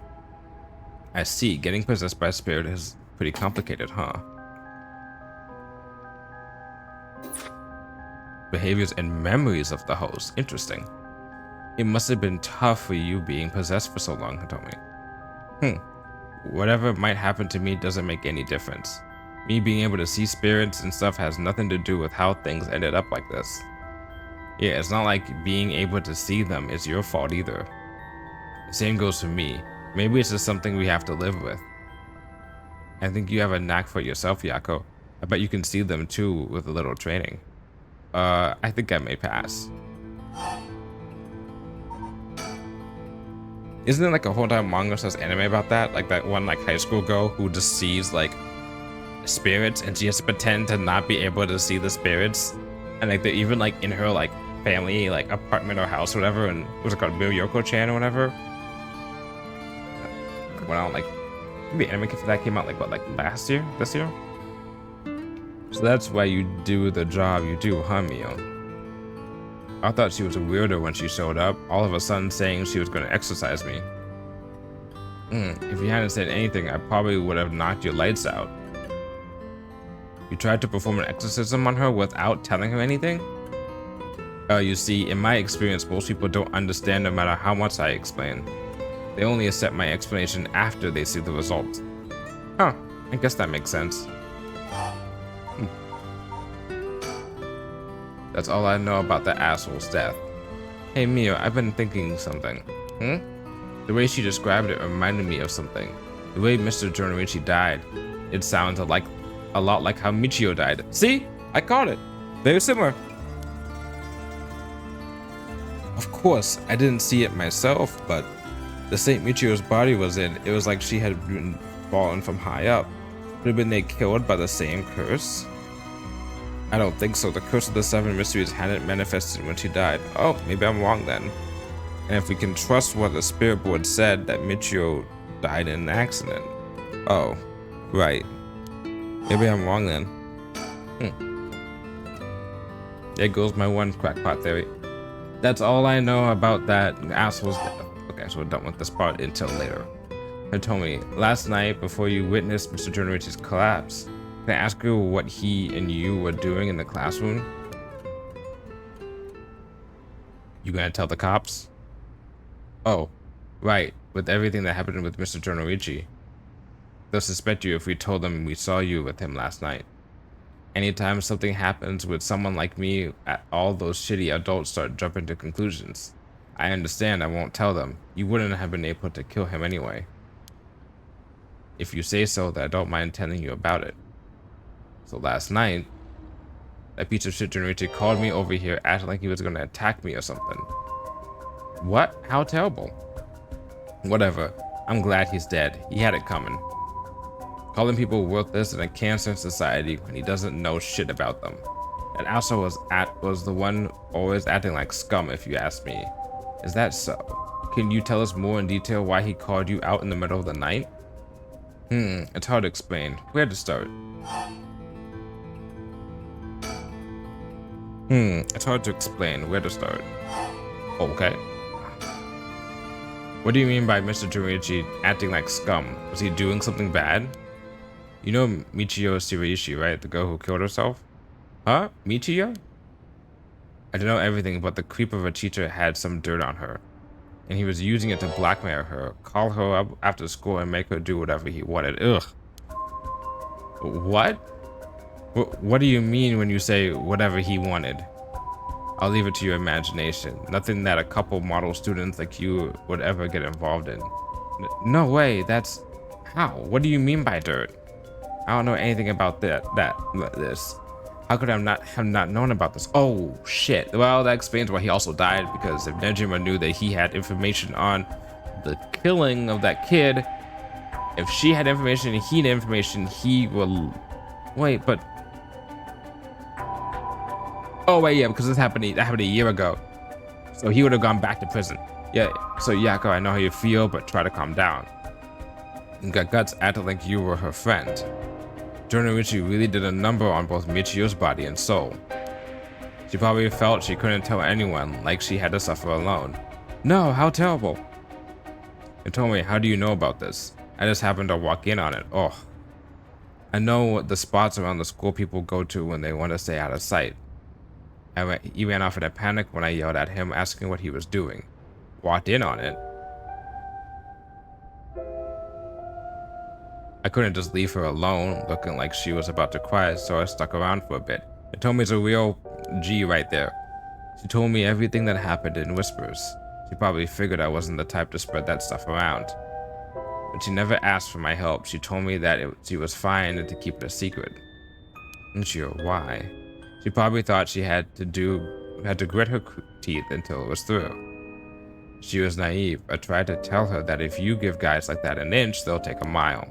A: I see, getting possessed by a spirit is pretty complicated, huh? Behaviors and memories of the host, interesting. It must have been tough for you being possessed for so long, Hitomi. Whatever might happen to me doesn't make any difference. Me being able to see spirits and stuff has nothing to do with how things ended up like this. Yeah, it's not like being able to see them is your fault either. Same goes for me. Maybe it's just something we have to live with. I think you have a knack for yourself, Yako. I bet you can see them too with a little training. I think I may pass. Isn't there like a whole time manga says anime about that? Like that one like high school girl who just sees like spirits and she has to pretend to not be able to see the spirits. And like they're even like in her like family like apartment or house or whatever, and what was it called, Myoko-chan or whatever? Went out like maybe anime for that came out like what, like last year? This year? So that's why you do the job you do, huh, Mio? I thought she was a weirdo when she showed up, all of a sudden saying she was going to exorcise me. If you hadn't said anything, I probably would have knocked your lights out. You tried to perform an exorcism on her without telling her anything? You see, in my experience, most people don't understand no matter how much I explain. They only accept my explanation after they see the results. Huh, I guess that makes sense. That's all I know about the asshole's death. Hey Mio, I've been thinking something. The way she described it reminded me of something. The way Mr. Jorinichi died, it sounds a lot like how Michio died. See? I caught it. Very similar. Of course, I didn't see it myself, but the state Michio's body was in, it was like she had been fallen from high up. Could have been they killed by the same curse? I don't think so. The curse of the 7 mysteries hadn't manifested when she died. Oh, maybe I'm wrong then. And if we can trust what the spirit board said, that Michio died in an accident. Oh, right. Maybe I'm wrong then. There goes my one crackpot theory. That's all I know about that asshole's death. Okay, so we're done with this part until later. Hitomi, last night before you witnessed Mr. Jorinichi's collapse, can I ask you what he and you were doing in the classroom? You gonna tell the cops? Oh, right. With everything that happened with Mr. Jorinichi, they'll suspect you if we told them we saw you with him last night. Anytime something happens with someone like me, all those shitty adults start jumping to conclusions. I understand I won't tell them. You wouldn't have been able to kill him anyway. If you say so, then I don't mind telling you about it. So last night, that piece of shit Jorinichi called me over here acting like he was going to attack me or something. What? How terrible. Whatever. I'm glad he's dead. He had it coming. Calling people worthless and a cancer in society when he doesn't know shit about them. And also was the one always acting like scum, if you ask me. Is that so? Can you tell us more in detail why he called you out in the middle of the night? It's hard to explain. Where to start? It's hard to explain. Where to start? Okay. What do you mean by Mr. Jorinichi acting like scum? Was he doing something bad? You know Michio Shiraishi, right? The girl who killed herself? Huh? Michio? I don't know everything, but the creep of a teacher had some dirt on her, and he was using it to blackmail her, call her up after school, and make her do whatever he wanted. Ugh. What? What do you mean when you say whatever he wanted? I'll leave it to your imagination. Nothing that a couple model students like you would ever get involved in. No way, that's... How? What do you mean by dirt? I don't know anything about this. How could I have not known about this? Oh, shit. Well, that explains why he also died, because if Nejima knew that he had information on the killing of that kid, if she had information and he had information, he will... Wait, but... Oh, wait, yeah, because that happened a year ago. So he would have gone back to prison. Yeah, so Yako, I know how you feel, but try to calm down. You got guts acting like you were her friend. Junichi really did a number on both Michio's body and soul. She probably felt she couldn't tell anyone, like she had to suffer alone. No, how terrible. And told me, how do you know about this? I just happened to walk in on it. Oh. I know the spots around the school people go to when they want to stay out of sight. He ran off in a panic when I yelled at him, asking what he was doing. Walked in on it. I couldn't just leave her alone, looking like she was about to cry, so I stuck around for a bit. It told me it's a real G right there. She told me everything that happened in whispers. She probably figured I wasn't the type to spread that stuff around. But she never asked for my help. She told me that she was fine and to keep it a secret. And why? She probably thought she had to grit her teeth until it was through. She was naive. I tried to tell her that if you give guys like that an inch, they'll take a mile.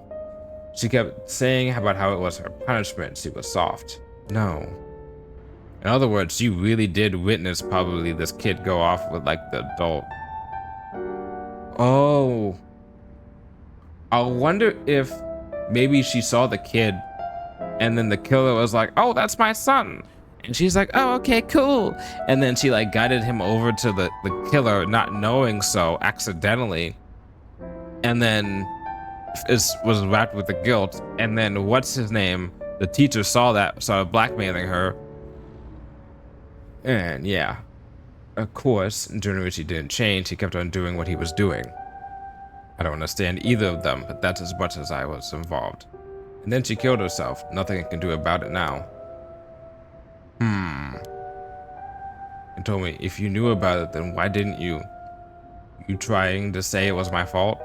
A: She kept saying about how it was her punishment. She was soft. No. In other words, she really did witness probably this kid go off with like the adult. Oh. I wonder if maybe she saw the kid and then the killer was like, oh, that's my son. And she's like, oh, okay, cool. And then she like guided him over to the killer, not knowing so, accidentally. And then was wrapped with the guilt. And then what's his name? The teacher saw that, started blackmailing her. And yeah, of course, Junichi didn't change. He kept on doing what he was doing. I don't understand either of them, but that's as much as I was involved. And then she killed herself. Nothing I can do about it now. And told me, if you knew about it, then why didn't you? You trying to say it was my fault?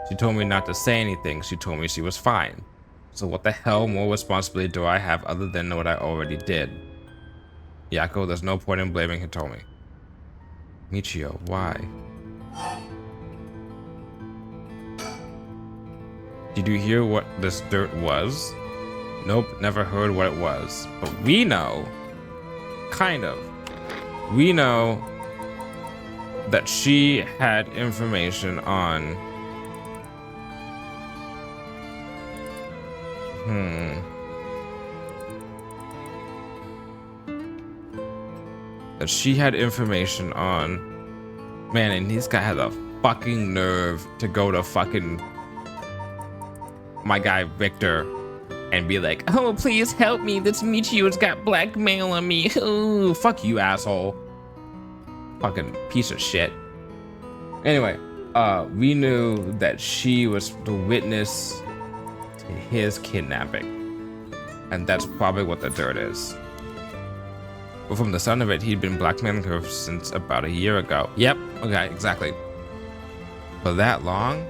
A: She told me not to say anything. She told me she was fine. So what the hell more responsibility do I have other than what I already did? Yako, there's no point in blaming Hitomi. Michio, why? Did you hear what this dirt was? Nope, never heard what it was. But we know, kind of. We know that she had information on... That she had information on... Man, and this guy has a fucking nerve to go to fucking... my guy Victor and be like, oh, please help me. This Michio's got blackmail on me. Ooh, fuck you, asshole. Fucking piece of shit. Anyway, we knew that she was the witness to his kidnapping. And that's probably what the dirt is. But from the sound of it, he'd been blackmailing her since about a year ago. Yep, okay, exactly. For that long?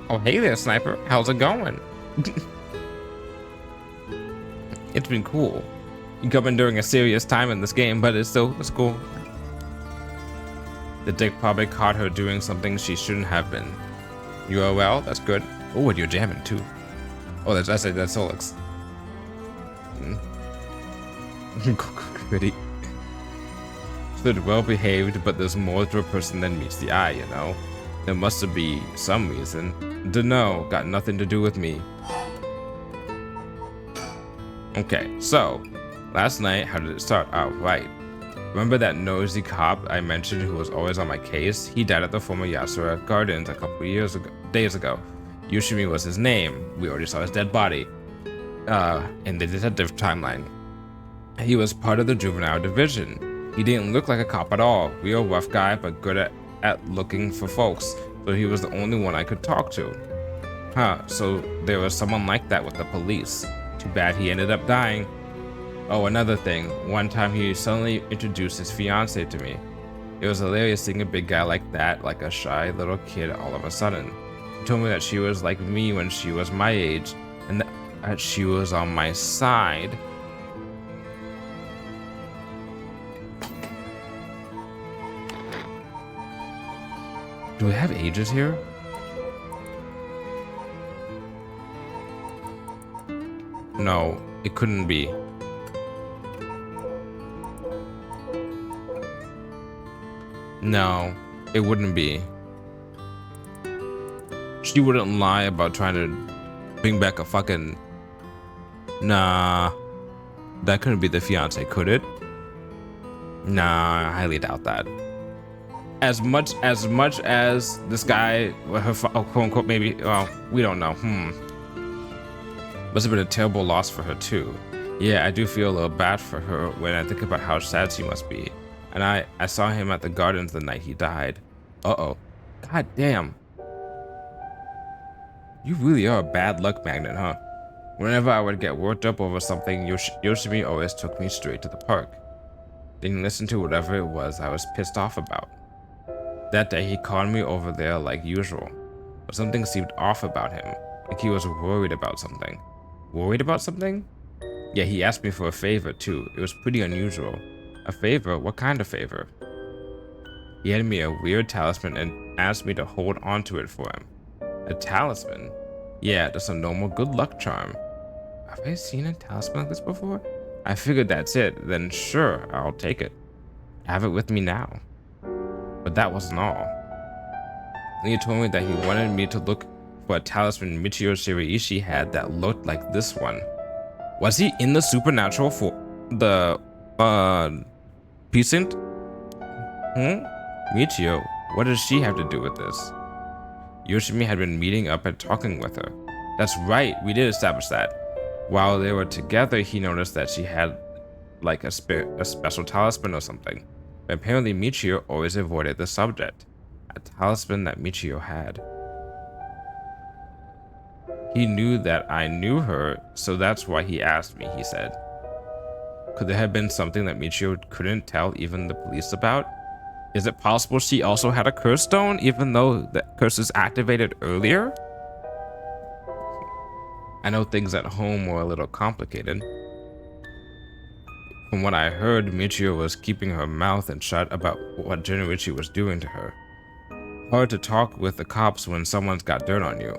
A: Oh, hey there, Sniper. How's it going? It's been cool. You come in during a serious time in this game, but it's cool. The dick probably caught her doing something she shouldn't have been. You are well? That's good. Oh, and you're jamming too. Oh, that's Solix. Pretty. Stood well behaved, but there's more to a person than meets the eye, you know? There must be some reason. Dunno, got nothing to do with me. Okay, so, last night, how did it start? Oh, right. Remember that nosy cop I mentioned who was always on my case? He died at the former Yasura Gardens a couple days ago. Yushimi was his name. We already saw his dead body. In the detective timeline. He was part of the juvenile division. He didn't look like a cop at all. Real rough guy, but good at looking for folks. So he was the only one I could talk to. Huh, so there was someone like that with the police. Too bad he ended up dying. Oh, another thing. One time he suddenly introduced his fiancée to me. It was hilarious seeing a big guy like that, like a shy little kid all of a sudden. He told me that she was like me when she was my age, and that she was on my side. Do we have ages here? No, it couldn't be. No, it wouldn't be. She wouldn't lie about trying to bring back a fucking... Nah. That couldn't be the fiance, could it? Nah, I highly doubt that. As much as this guy, her quote unquote, maybe, well, we don't know. Must have been a terrible loss for her too. Yeah, I do feel a little bad for her when I think about how sad she must be. And I saw him at the gardens the night he died. Uh-oh. God damn. You really are a bad luck magnet, huh? Whenever I would get worked up over something, Yoshimi always took me straight to the park. Didn't listen to whatever it was I was pissed off about. That day he called me over there like usual, but something seemed off about him, like he was worried about something. Worried about something? Yeah, he asked me for a favor too. It was pretty unusual. A favor? What kind of favor? He handed me a weird talisman and asked me to hold on to it for him. A talisman? Yeah, just a normal good luck charm. Have I seen a talisman like this before? I figured that's it, then sure, I'll take it. I have it with me now. But that wasn't all. Then he told me that he wanted me to look for a talisman Michio Shiraishi had that looked like this one. Was he in the supernatural for the precinct? Michio, what does she have to do with this? Yoshimi had been meeting up and talking with her. That's right, we did establish that. While they were together, he noticed that she had like a special talisman or something. But apparently Michio always avoided the subject. A talisman that Michio had. He knew that I knew her, so that's why he asked me, he said. Could there have been something that Michio couldn't tell even the police about? Is it possible she also had a curse stone, even though the curse is activated earlier? I know things at home were a little complicated. From what I heard, Michio was keeping her mouth shut about what Junichi was doing to her. Hard to talk with the cops when someone's got dirt on you.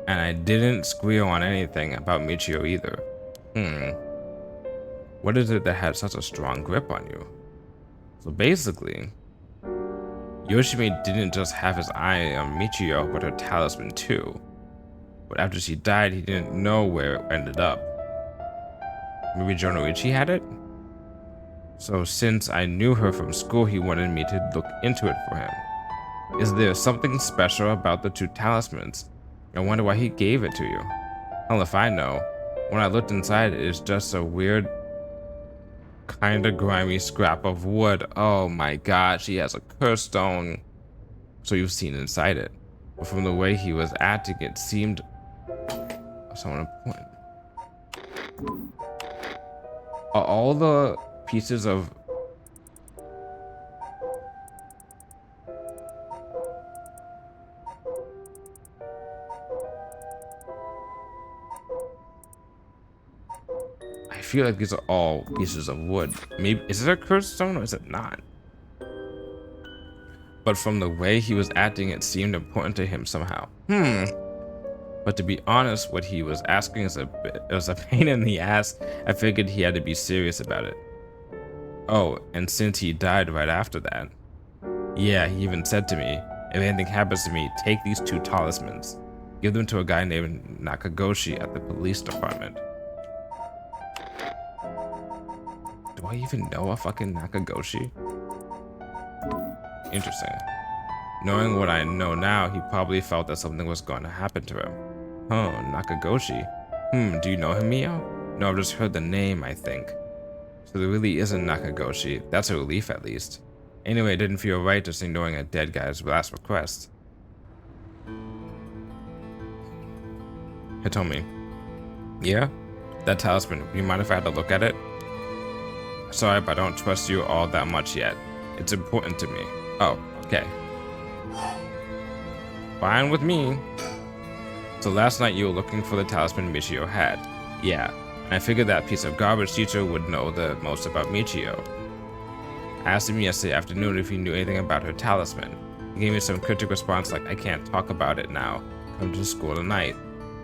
A: And I didn't squeal on anything about Michio either. What is it that had such a strong grip on you? So basically, Yoshimi didn't just have his eye on Michio, but her talisman too. But after she died, he didn't know where it ended up. Maybe Junichi had it? So since I knew her from school, he wanted me to look into it for him. Is there something special about the two talismans? I wonder why he gave it to you. Hell if I know. When I looked inside, it's just a weird, kinda grimy scrap of wood. Oh my god, she has a curse stone. So you've seen inside it. But from the way he was acting, it seemed somewhat important. Are all the pieces of I feel like these are all pieces of wood. Maybe is it a curse stone or is it not? But from the way he was acting, it seemed important to him somehow. But to be honest, what he was asking was a pain in the ass. I figured he had to be serious about it. Oh, and since he died right after that. Yeah, he even said to me, if anything happens to me, take these two talismans. Give them to a guy named Nakagoshi at the police department. Do I even know a fucking Nakagoshi? Interesting. Knowing what I know now, he probably felt that something was going to happen to him. Oh, Nakagoshi. Do you know him, Mio? No, I've just heard the name, I think. So there really isn't Nakagoshi. That's a relief at least. Anyway, it didn't feel right just ignoring a dead guy's last request. Hitomi. Yeah? That talisman, you mind if I had a look at it? Sorry, but I don't trust you all that much yet. It's important to me. Oh, okay. Fine with me. So last night you were looking for the talisman Michio had. Yeah, and I figured that piece of garbage teacher would know the most about Michio. I asked him yesterday afternoon if he knew anything about her talisman. He gave me some cryptic response like, I can't talk about it now. Come to school tonight.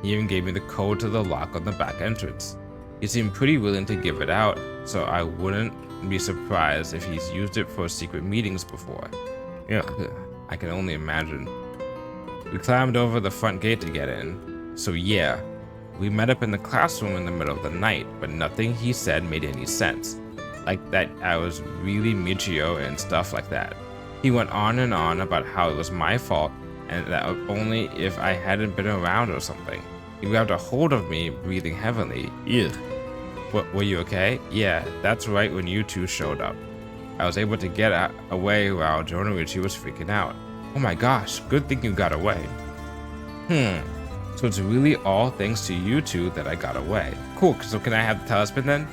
A: He even gave me the code to the lock on the back entrance. He seemed pretty willing to give it out, so I wouldn't be surprised if he's used it for secret meetings before. Ugh, I can only imagine. We climbed over the front gate to get in. So yeah, we met up in the classroom in the middle of the night, but nothing he said made any sense. Like that I was really Michio and stuff like that. He went on and on about how it was my fault and that only if I hadn't been around or something. He grabbed a hold of me, breathing heavily. Ugh. What, were you okay? Yeah, that's right when you two showed up. I was able to get away while Jonorichi was freaking out. Oh my gosh, good thing you got away. So it's really all thanks to you two that I got away. Cool, so can I have the talisman then?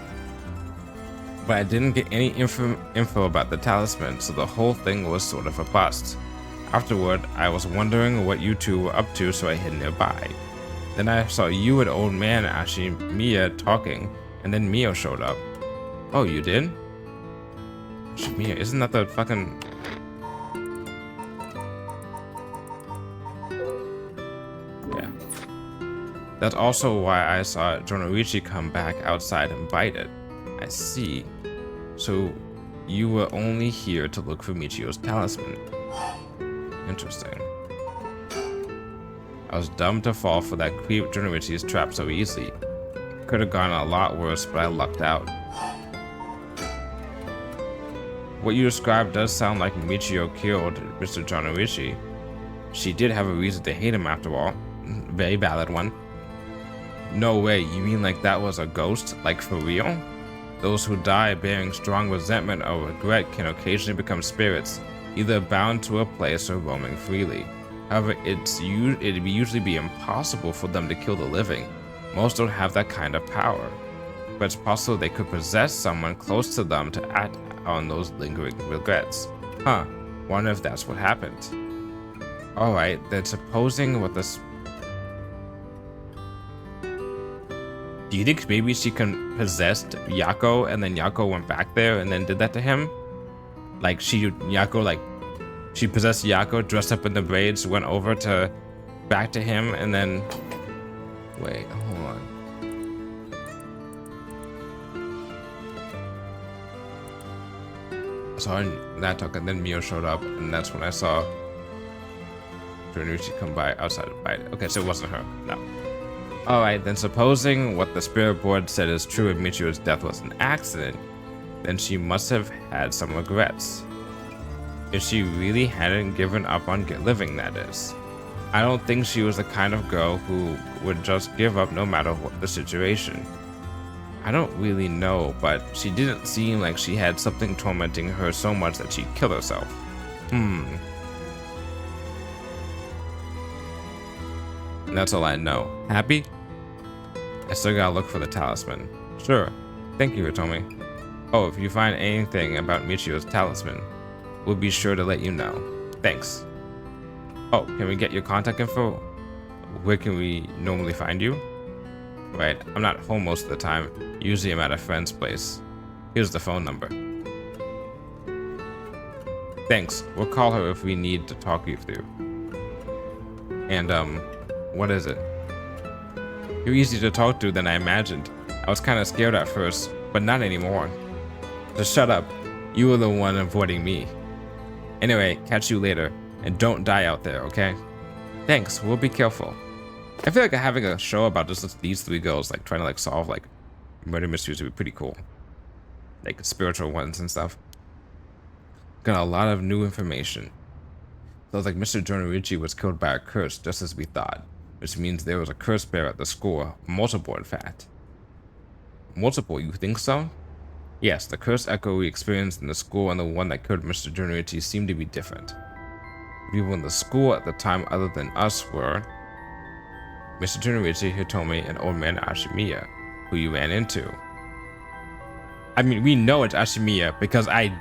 A: But I didn't get any info about the talisman, so the whole thing was sort of a bust. Afterward, I was wondering what you two were up to, so I hid nearby. Then I saw you and old man Ashimiya talking, and then Mio showed up. Oh, you did? Ashimiya, isn't that the fucking... Yeah. That's also why I saw Jonorichi come back outside and bite it. I see. So, you were only here to look for Michio's talisman. Interesting. I was dumb to fall for that creep Jonorichi's trap so easily. Could have gone a lot worse, but I lucked out. What you described does sound like Michio killed Mr. Jonorichi. She did have a reason to hate him after all. Very valid one. No way, you mean like that was a ghost? Like for real? Those who die bearing strong resentment or regret can occasionally become spirits, either bound to a place or roaming freely. However, it'd usually be impossible for them to kill the living. Most don't have that kind of power. But it's possible they could possess someone close to them to act on those lingering regrets. Huh, wonder if that's what happened. Alright, then supposing what this... Do you think maybe she possessed Yako and then Yako went back there and then did that to him? Like she possessed Yako, dressed up in the braids, went over to back to him and then... Wait, hold on. I saw that talk and then Mio showed up and that's when I saw Jonorichi come by outside to bite. Okay, so it wasn't her. No. Alright, then supposing what the spirit board said is true and Michio's death was an accident, then she must have had some regrets. If she really hadn't given up on living, that is. I don't think she was the kind of girl who would just give up no matter what the situation. I don't really know, but she didn't seem like she had something tormenting her so much that she'd kill herself. And that's all I know. Happy? I still gotta look for the talisman. Sure. Thank you, Hitomi. Oh, if you find anything about Michio's talisman, we'll be sure to let you know. Thanks. Oh, can we get your contact info? Where can we normally find you? Right, I'm not home most of the time. Usually I'm at a friend's place. Here's the phone number. Thanks. We'll call her if we need to talk you through. And, what is it? You're easier to talk to than I imagined. I was kind of scared at first, but not anymore. Just shut up. You were the one avoiding me. Anyway, catch you later. And don't die out there, okay? Thanks, we'll be careful. I feel like having a show about just these three girls, like, trying to, like, solve, like, murder mysteries would be pretty cool. Like, spiritual ones and stuff. Got a lot of new information. So it's like Mr. Jonorichi was killed by a curse, just as we thought. Which means there was a curse bear at the school. Multiple, in fact. Multiple, you think so? Yes, the cursed echo we experienced in the school and the one that killed Mr. Junichi seemed to be different. People in the school at the time other than us were Mr. Junichi, Hitomi, and old man Ashimiya, who you ran into. I mean, we know it's Ashimiya because I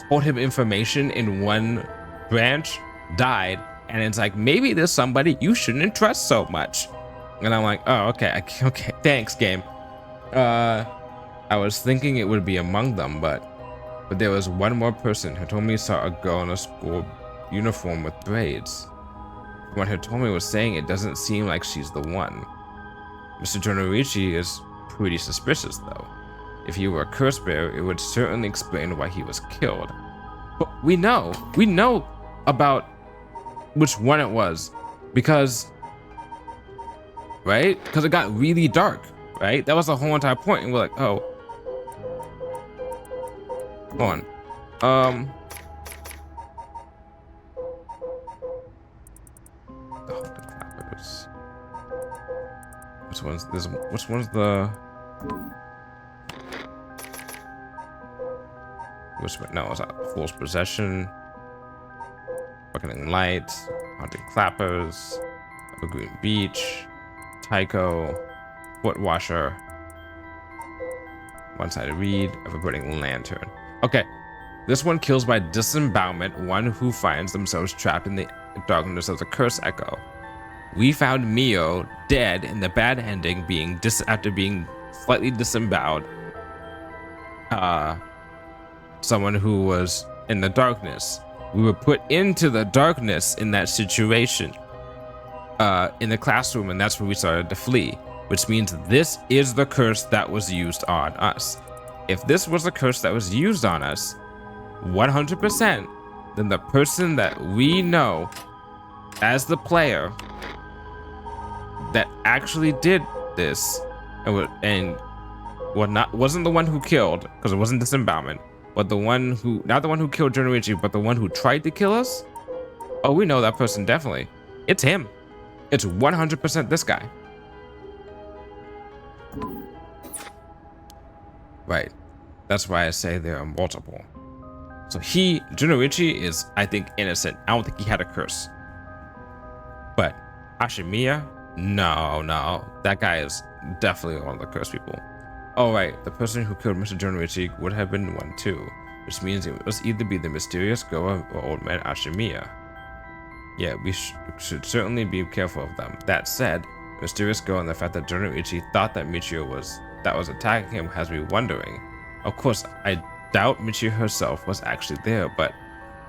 A: told him information in one branch, died, and it's like, maybe there's somebody you shouldn't trust so much. And I'm like, oh, okay, okay, thanks, game. I was thinking it would be among them, but there was one more person who told me he saw a girl in a school uniform with braids. What Hitomi was saying, it doesn't seem like she's the one. Mr. Jonorichi is pretty suspicious, though. If he were a curse bearer, it would certainly explain why he was killed. But we know about which one it was, because, right? Because it got really dark, right? That was the whole entire point, and we're like, oh, hold on, which one's the no, it's not Fool's Possession, Beckoning Light, Haunted Clappers, Evergreen Beach, Tycho, Foot Washer, One-Sided Reed, Ever-Burning Lantern. Okay, this one kills by disembowelment one who finds themselves trapped in the darkness of the curse echo. We found Mio dead in the bad ending, after being slightly disemboweled. Someone who was in the darkness. We were put into the darkness in that situation, in the classroom, and that's where we started to flee, which means this is the curse that was used on us. If this was the curse that was used on us, 100%, then the person that we know as the player that actually did this wasn't the one who killed, because it wasn't disembowelment, but the one who, not the one who killed Junichi, but the one who tried to kill us. Oh, we know that person definitely. It's him. It's 100% this guy. Right. That's why I say there are multiple. So Junichi is, I think, innocent. I don't think he had a curse. But Ashimiya, no. That guy is definitely one of the cursed people. Oh, right. The person who killed Mr. Junichi would have been one too, which means it must either be the mysterious girl or old man Ashimiya. Yeah, we should certainly be careful of them. That said, the mysterious girl and the fact that Junichi thought that Michio was attacking him has me wondering. Of course, I doubt Michio herself was actually there, but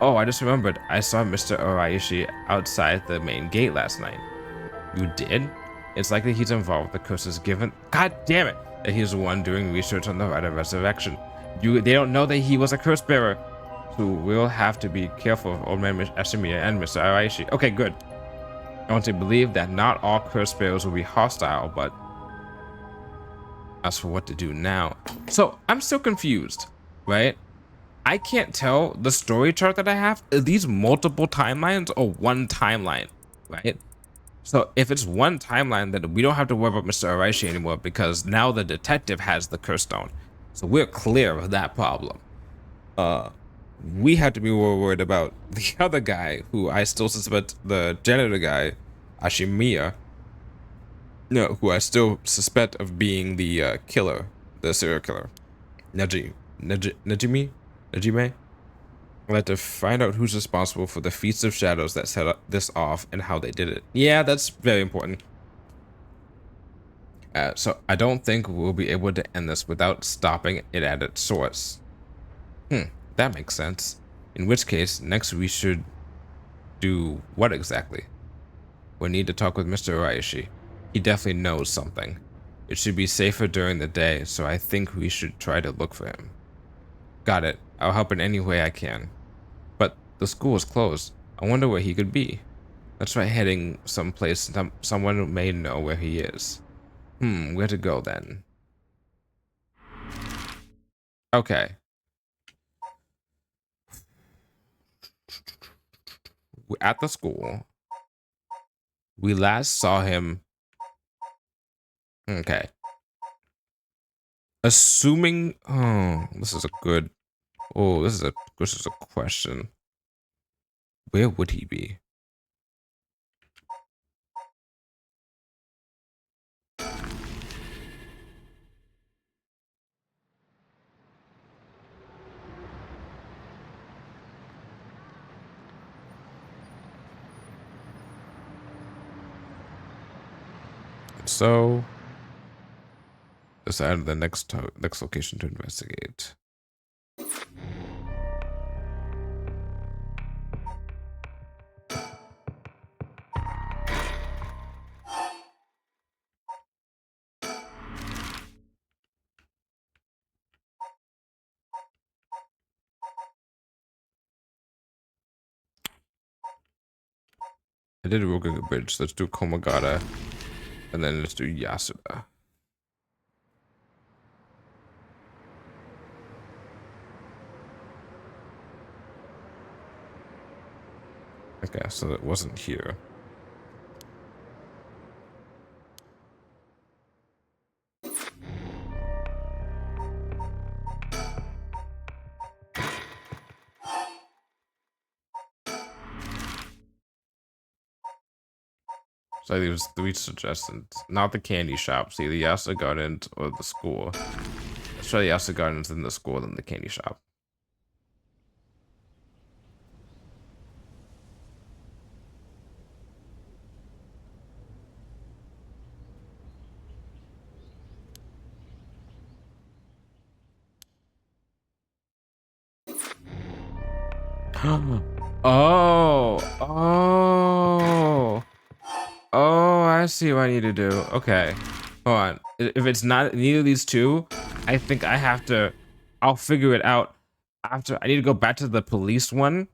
A: oh, I just remembered. I saw Mr. Araishi outside the main gate last night. You did? It's likely he's involved with the curses given. God damn it! That he's the one doing research on the rite of resurrection. They don't know that he was a curse bearer. So we'll have to be careful of old man Ashimiya and Mr. Araishi. Okay, good. I want to believe that not all curse bearers will be hostile, but as for what to do now. So I'm still confused, right? I can't tell the story chart that I have. Are these multiple timelines or one timeline, right? So if it's one timeline, then we don't have to worry about Mr. Araishi anymore, because now the detective has the curse stone. So we're clear of that problem. We have to be more worried about the other guy, who I still suspect, the janitor guy, Ashimiya. No, who I still suspect of being the killer, the serial killer. Najime? I'd like to find out who's responsible for the Feast of Shadows that set this off and how they did it. Yeah, that's very important. So I don't think we'll be able to end this without stopping it at its source. That makes sense. In which case, next we should do what exactly? We need to talk with Mr. Araishi. He definitely knows something. It should be safer during the day, so I think we should try to look for him. Got it. I'll help in any way I can. But the school is closed. I wonder where he could be. Let's try heading someplace someone may know where he is. Where to go then? Okay. We're at the school. We last saw him. Okay. Assuming, oh, this is a good. Oh, this is a question. Where would he be? So, decide the next location to investigate. I did Rogan Bridge. Let's do Komagata, and then let's do Yasuda. Okay, so it wasn't here. So I think it was 3 suggestions. Not the candy shops, either Yasuda Gardens or the school. Let's try the Yasuda Gardens, then the school, then the candy shop. Oh, oh, oh, I see what I need to do. Okay, hold on. If it's not neither of these two, I think I have to, I'll figure it out after. I need to go back to the police one,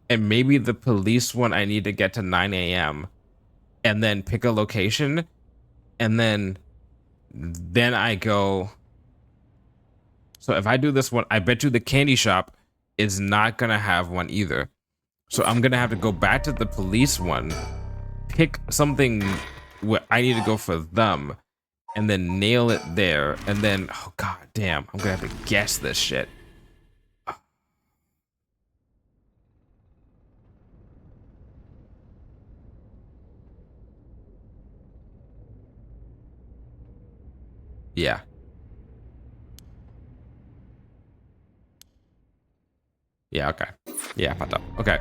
A: and maybe the police one I need to get to 9 a.m. and then pick a location, and then I go. So if I do this one, I bet you the candy shop is not gonna have one either. So I'm gonna have to go back to the police one, pick something where I need to go for them, and then nail it there. And then, oh god damn, I'm gonna have to guess this shit. Yeah. Yeah, okay. Yeah, fucked up. Okay.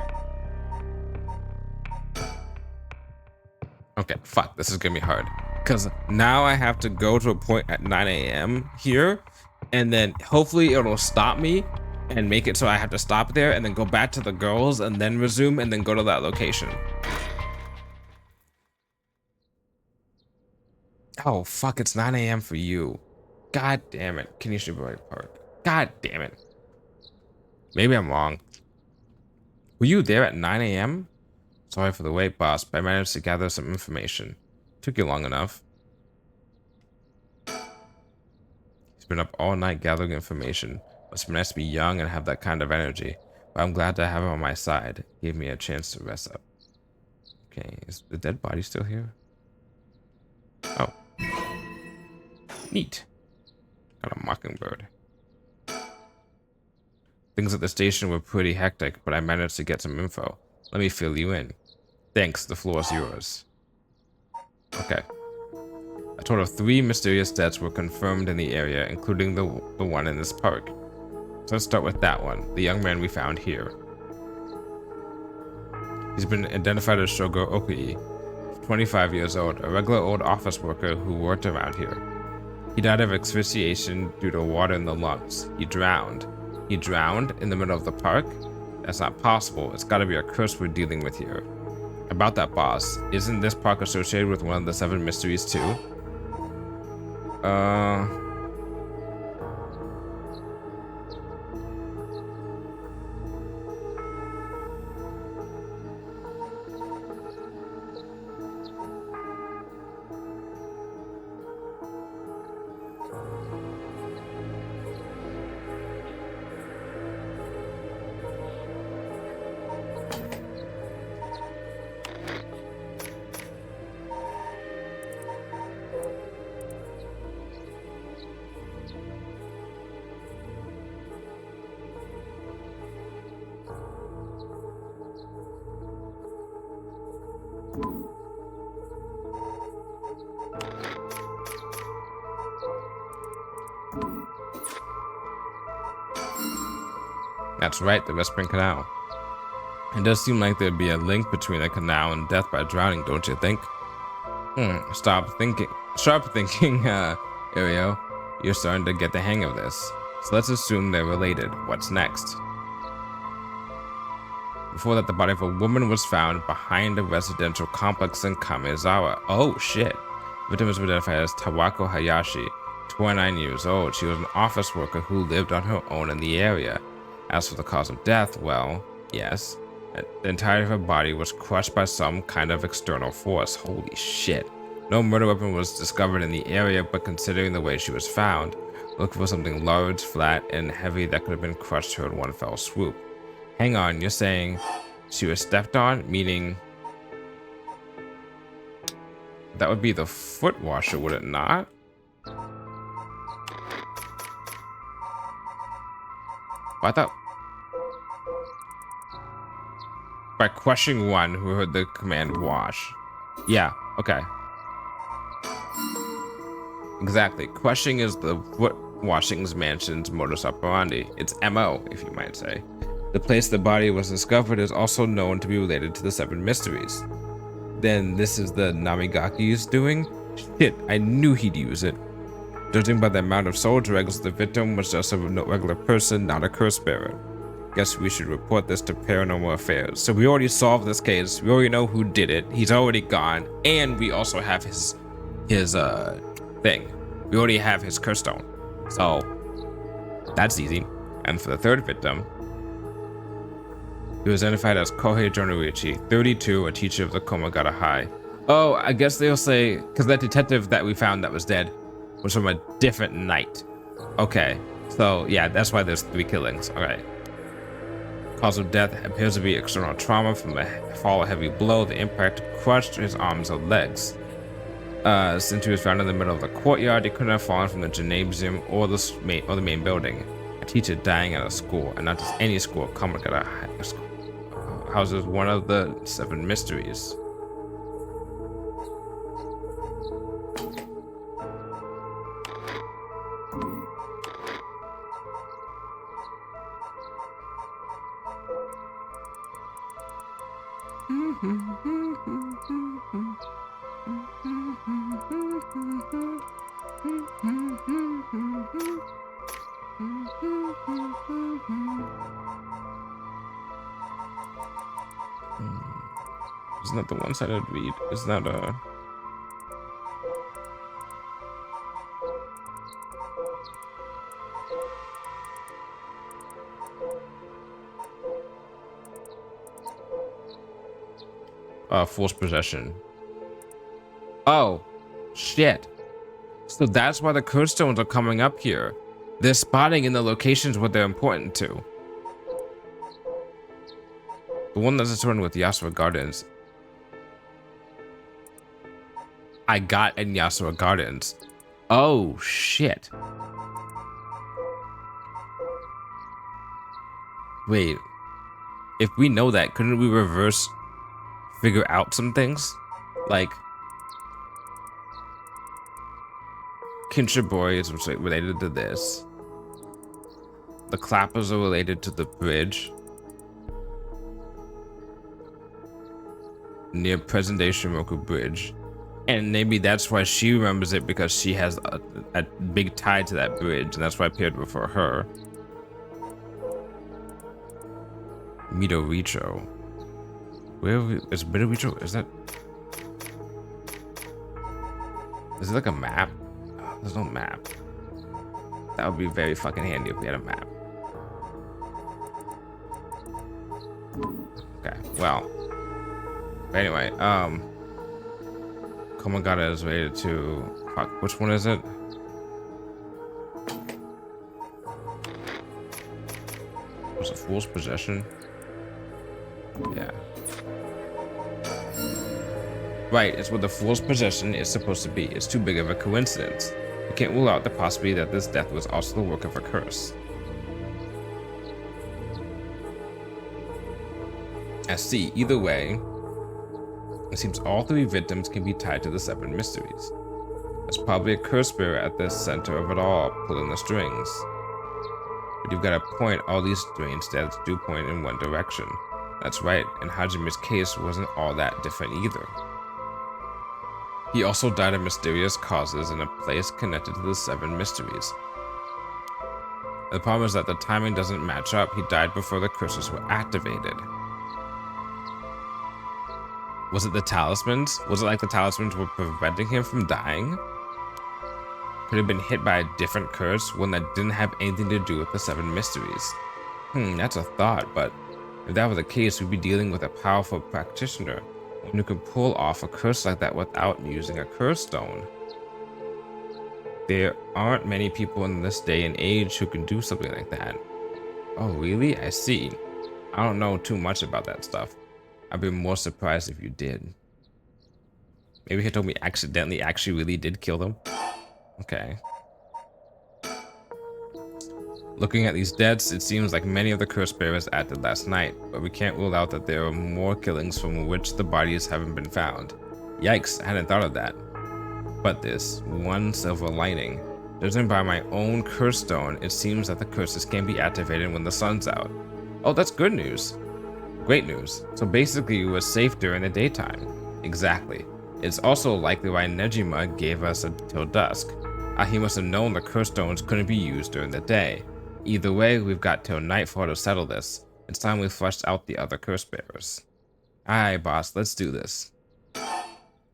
A: Okay, fuck, this is gonna be hard. Because now I have to go to a point at 9 a.m. here, and then hopefully it'll stop me and make it so I have to stop there and then go back to the girls and then resume and then go to that location. Oh, fuck, it's 9 a.m. for you. God damn it. Kanishibai Park. God damn it. Maybe I'm wrong. Were you there at 9 a.m.? Sorry for the wait, boss, but I managed to gather some information. Took you long enough. He's been up all night gathering information. Must be nice to be young and have that kind of energy. But I'm glad to have him on my side. Gave me a chance to rest up. Okay, is the dead body still here? Oh. Neat. Got a mockingbird. Things at the station were pretty hectic, but I managed to get some info. Let me fill you in. Thanks, the floor is yours. Okay. A total of 3 mysterious deaths were confirmed in the area, including the one in this park. So let's start with that one, the young man we found here. He's been identified as Shogo Okui, 25 years old, a regular old office worker who worked around here. He died of asphyxiation due to water in the lungs. He drowned. He drowned in the middle of the park? That's not possible. It's gotta be a curse we're dealing with here. About that, boss, isn't this park associated with one of the 7 mysteries too? That's right, the Vespering Canal. It does seem like there'd be a link between the canal and death by drowning, don't you think? Stop thinking, Ario. You're starting to get the hang of this. So let's assume they're related. What's next? Before that, the body of a woman was found behind a residential complex in Kamezawa. Oh, shit. Victim was identified as Tawako Hayashi, 29 years old. She was an office worker who lived on her own in the area. As for the cause of death, well, yes. The entirety of her body was crushed by some kind of external force. Holy shit. No murder weapon was discovered in the area, but considering the way she was found, looking for something large, flat, and heavy that could have been crushed to her in one fell swoop. Hang on, you're saying she was stepped on? Meaning that would be the foot washer, would it not? I thought by crushing one who heard the command wash. Yeah, okay. Exactly. Crushing is the foot washing's mansion's modus operandi. It's MO, if you might say. The place the body was discovered is also known to be related to the Seven Mysteries. Then this is the Namigaki's doing? Shit, I knew he'd use it. Judging by the amount of soul dregs, the victim was just a regular person, not a curse bearer. Guess we should report this to Paranormal Affairs. So we already solved this case. We already know who did it. He's already gone. And we also have his thing. We already have his curse stone. So that's easy. And for the third victim, he was identified as Kohei Jonorichi, 32, a teacher of the Komagata High. Oh, I guess they'll say, because that detective that we found that was dead was from a different night. Okay, so yeah, that's why there's 3 killings. All right. Cause of death appears to be external trauma from the fall of a heavy blow. The impact crushed his arms and legs. Since he was found in the middle of the courtyard, he couldn't have fallen from the gymnasium or the main building. A teacher dying at a school, and not just any school, Komagata High School, houses one of the 7 mysteries. Isn't that the one-sided read? Is that forced possession? Oh, shit. So that's why the curse stones are coming up here. They're spotting in the locations what they're important to. The one that's determined with Yasura Gardens. I got in Yasura Gardens. Oh, shit. Wait. If we know that, couldn't we reverse figure out some things? Like, Kinshibori is related to this. The clappers are related to the bridge near present-day Shimoku Bridge. And maybe that's why she remembers it, because she has a big tie to that bridge, and that's why I appeared before her. Midoricho. Where is Midoricho? Is it like a map? Oh, there's no map. That would be very fucking handy if we had a map. Okay, well. Anyway, Komagata is related to, fuck, which one is it? Was it Fool's Possession? Yeah. Right, it's what the Fool's Possession is supposed to be. It's too big of a coincidence. We can't rule out the possibility that this death was also the work of a curse. I see, either way, it seems all 3 victims can be tied to the 7 mysteries. There's probably a curse bearer at the center of it all, pulling the strings. But you've got a point, all these strange deaths do point in one direction. That's right, and Hajime's case wasn't all that different either. He also died of mysterious causes in a place connected to the 7 mysteries. The problem is that the timing doesn't match up. He died before the curses were activated. Was it the talismans? Was it like the talismans were preventing him from dying? Could have been hit by a different curse, one that didn't have anything to do with the 7 mysteries. That's a thought, but if that were the case, we'd be dealing with a powerful practitioner, one who can pull off a curse like that without using a curse stone. There aren't many people in this day and age who can do something like that. Oh, really? I see. I don't know too much about that stuff. I'd be more surprised if you did. Maybe Hitomi accidentally actually really did kill them. Okay. Looking at these deaths, it seems like many of the curse bearers acted last night, but we can't rule out that there are more killings from which the bodies haven't been found. Yikes, I hadn't thought of that. But this one silver lining. Judging by my own curse stone, it seems that the curses can be activated when the sun's out. Oh, that's good news. Great news. So basically, we were safe during the daytime. Exactly. It's also likely why Nejima gave us until dusk. He must have known the curse stones couldn't be used during the day. Either way, we've got till nightfall to settle this. It's time we flushed out the other curse bearers. Alright, boss, let's do this.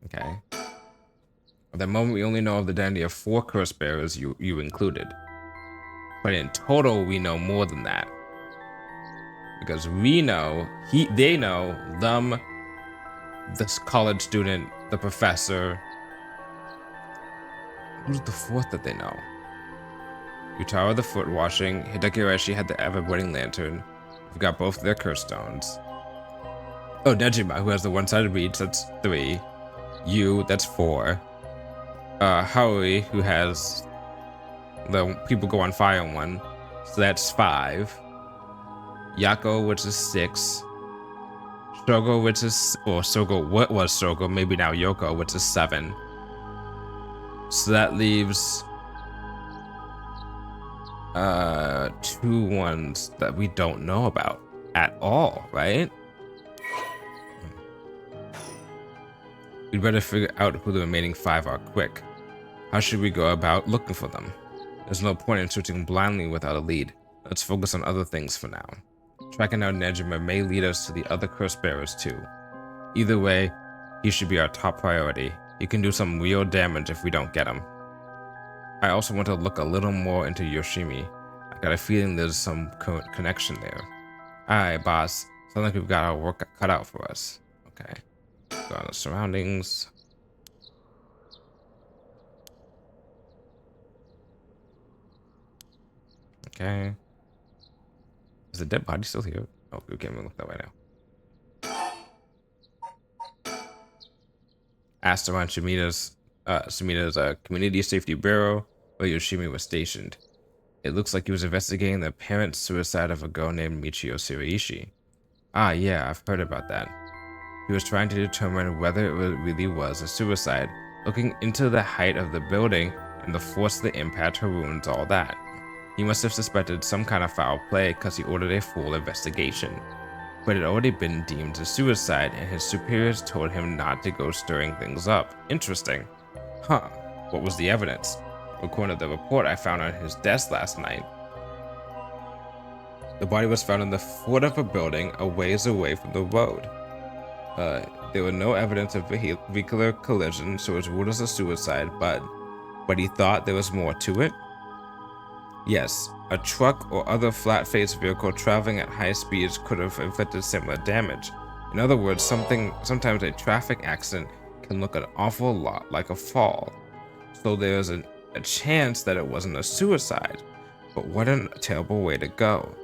A: Okay. At the moment, we only know of the identity of 4 curse bearers, you included. But in total, we know more than that. Because we know, they know, them, this college student, the professor. Who's the 4th that they know? Utara the foot washing, Hideki Reshi had the ever-burning lantern. We've got both their curse stones. Oh, Nejima, who has the one-sided reach, that's 3. You, that's 4. Harue, who has the people go on fire one, so that's 5. Yako, which is 6. Shogo, which is, or Sogo, what was Sogo, maybe now Yoko, which is 7. So that leaves 2 ones that we don't know about at all, right? We'd better figure out who the remaining 5 are quick. How should we go about looking for them? There's no point in searching blindly without a lead. Let's focus on other things for now. Tracking down Nejima may lead us to the other curse bearers too. Either way, he should be our top priority. He can do some real damage if we don't get him. I also want to look a little more into Yoshimi. I got a feeling there's some connection there. Alright, boss. Sounds like we've got our work cut out for us. Okay. Go on the surroundings. Okay. Is the dead body still here? Oh, we can't even look that way now. Asked around Sumida's community safety bureau where Yoshimi was stationed. It looks like he was investigating the apparent suicide of a girl named Michio Shiraishi. Ah, yeah, I've heard about that. He was trying to determine whether it really was a suicide, looking into the height of the building and the force of the impact, her wounds, all that. He must have suspected some kind of foul play because he ordered a full investigation. But it had already been deemed a suicide and his superiors told him not to go stirring things up. Interesting. Huh, what was the evidence? According to the report I found on his desk last night, the body was found in the foot of a building a ways away from the road. There were no evidence of vehicular collision, so it was ruled as a suicide, but he thought there was more to it? Yes, a truck or other flat-faced vehicle traveling at high speeds could have inflicted similar damage. In other words, sometimes a traffic accident can look an awful lot like a fall. So there's a chance that it wasn't a suicide, but what a terrible way to go.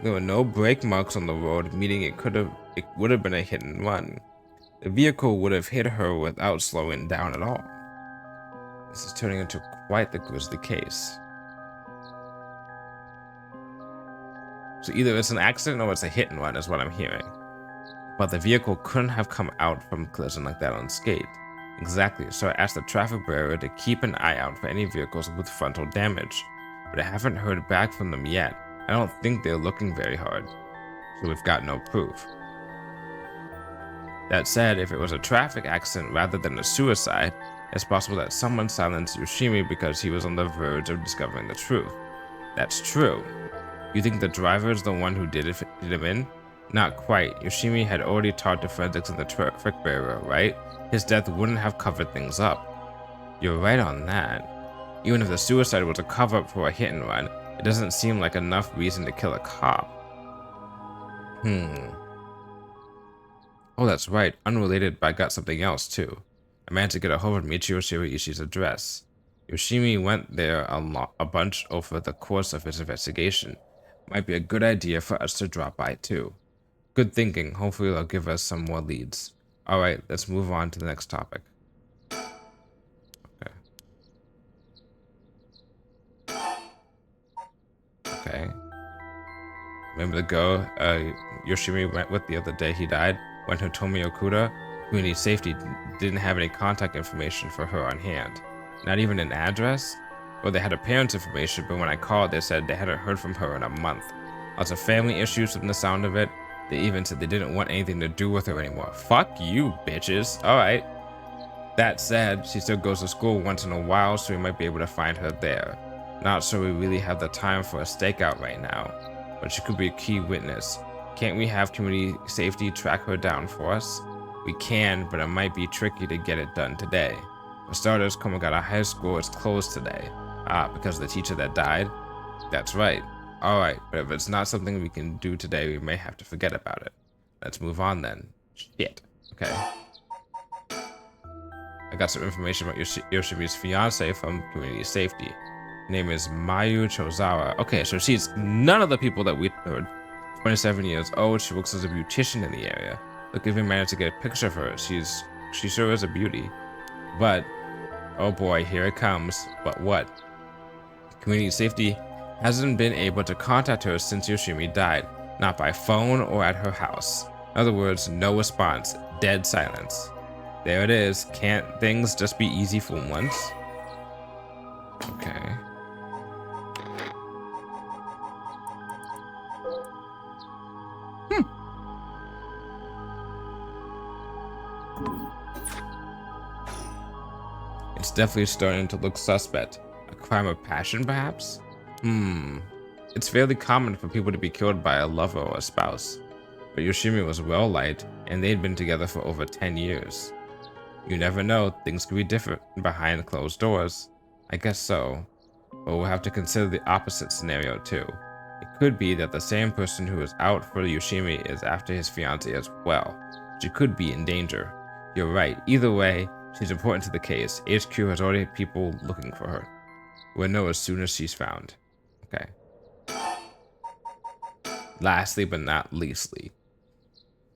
A: There were no brake marks on the road, meaning it would have been a hit and run. The vehicle would have hit her without slowing down at all. This is turning into quite the grisly case. So either it's an accident or it's a hit and run is what I'm hearing. But the vehicle couldn't have come out from a collision like that unscathed. Exactly, so I asked the traffic barrier to keep an eye out for any vehicles with frontal damage. but I haven't heard back from them yet. I don't think they're looking very hard, so we've got no proof. That said, if it was a traffic accident rather than a suicide, it's possible that someone silenced Yoshimi because he was on the verge of discovering the truth. That's true. You think the driver is the one who did him in? Not quite. Yoshimi had already talked to forensics in the traffic barrier, right? His death wouldn't have covered things up. You're right on that. Even if the suicide was a cover-up for a hit and run, it doesn't seem like enough reason to kill a cop. Oh, that's right. Unrelated, but I got something else too. I managed to get a hold of Michio Shiraishi's address. Yoshimi went there a bunch over the course of his investigation. Might be a good idea for us to drop by too. Good thinking. Hopefully they'll give us some more leads. Alright, let's move on to the next topic. Okay. Remember the girl Yoshimi went with the other day he died? Went to Tomi Okuda? Community safety didn't have any contact information for her on hand. Not even an address? Well, they had her parents' information, but when I called, they said they hadn't heard from her in a month. Lots of family issues from the sound of it. They even said they didn't want anything to do with her anymore. Fuck you, bitches. Alright. That said, she still goes to school once in a while, so we might be able to find her there. Not sure we really have the time for a stakeout right now, but she could be a key witness. Can't we have community safety track her down for us? We can, but it might be tricky to get it done today. For starters, Komagata High School is closed today. Ah, because of the teacher that died? That's right. Alright, but if it's not something we can do today, we may have to forget about it. Let's move on then. Shit. Okay. I got some information about Yoshimi's fiance from community safety. Her name is Mayu Chozawa. Okay, so she's none of the people that we heard. 27 years old, she works as a beautician in the area. Look, if we managed to get a picture of her, she sure is a beauty. But, oh boy, here it comes. But what? Community safety hasn't been able to contact her since Yoshimi died. Not by phone or at her house. In other words, no response. Dead silence. There it is. Can't things just be easy for once? Okay. It's definitely starting to look suspect. A crime of passion, perhaps? It's fairly common for people to be killed by a lover or a spouse. But Yoshimi was well liked, and they'd been together for over 10 years. You never know, things could be different behind closed doors. I guess so. But we'll have to consider the opposite scenario too. It could be that the same person who is out for Yoshimi is after his fiancée as well. She could be in danger. You're right, either way, she's important to the case. HQ has already people looking for her. We'll know as soon as she's found. Okay. Lastly but not leastly,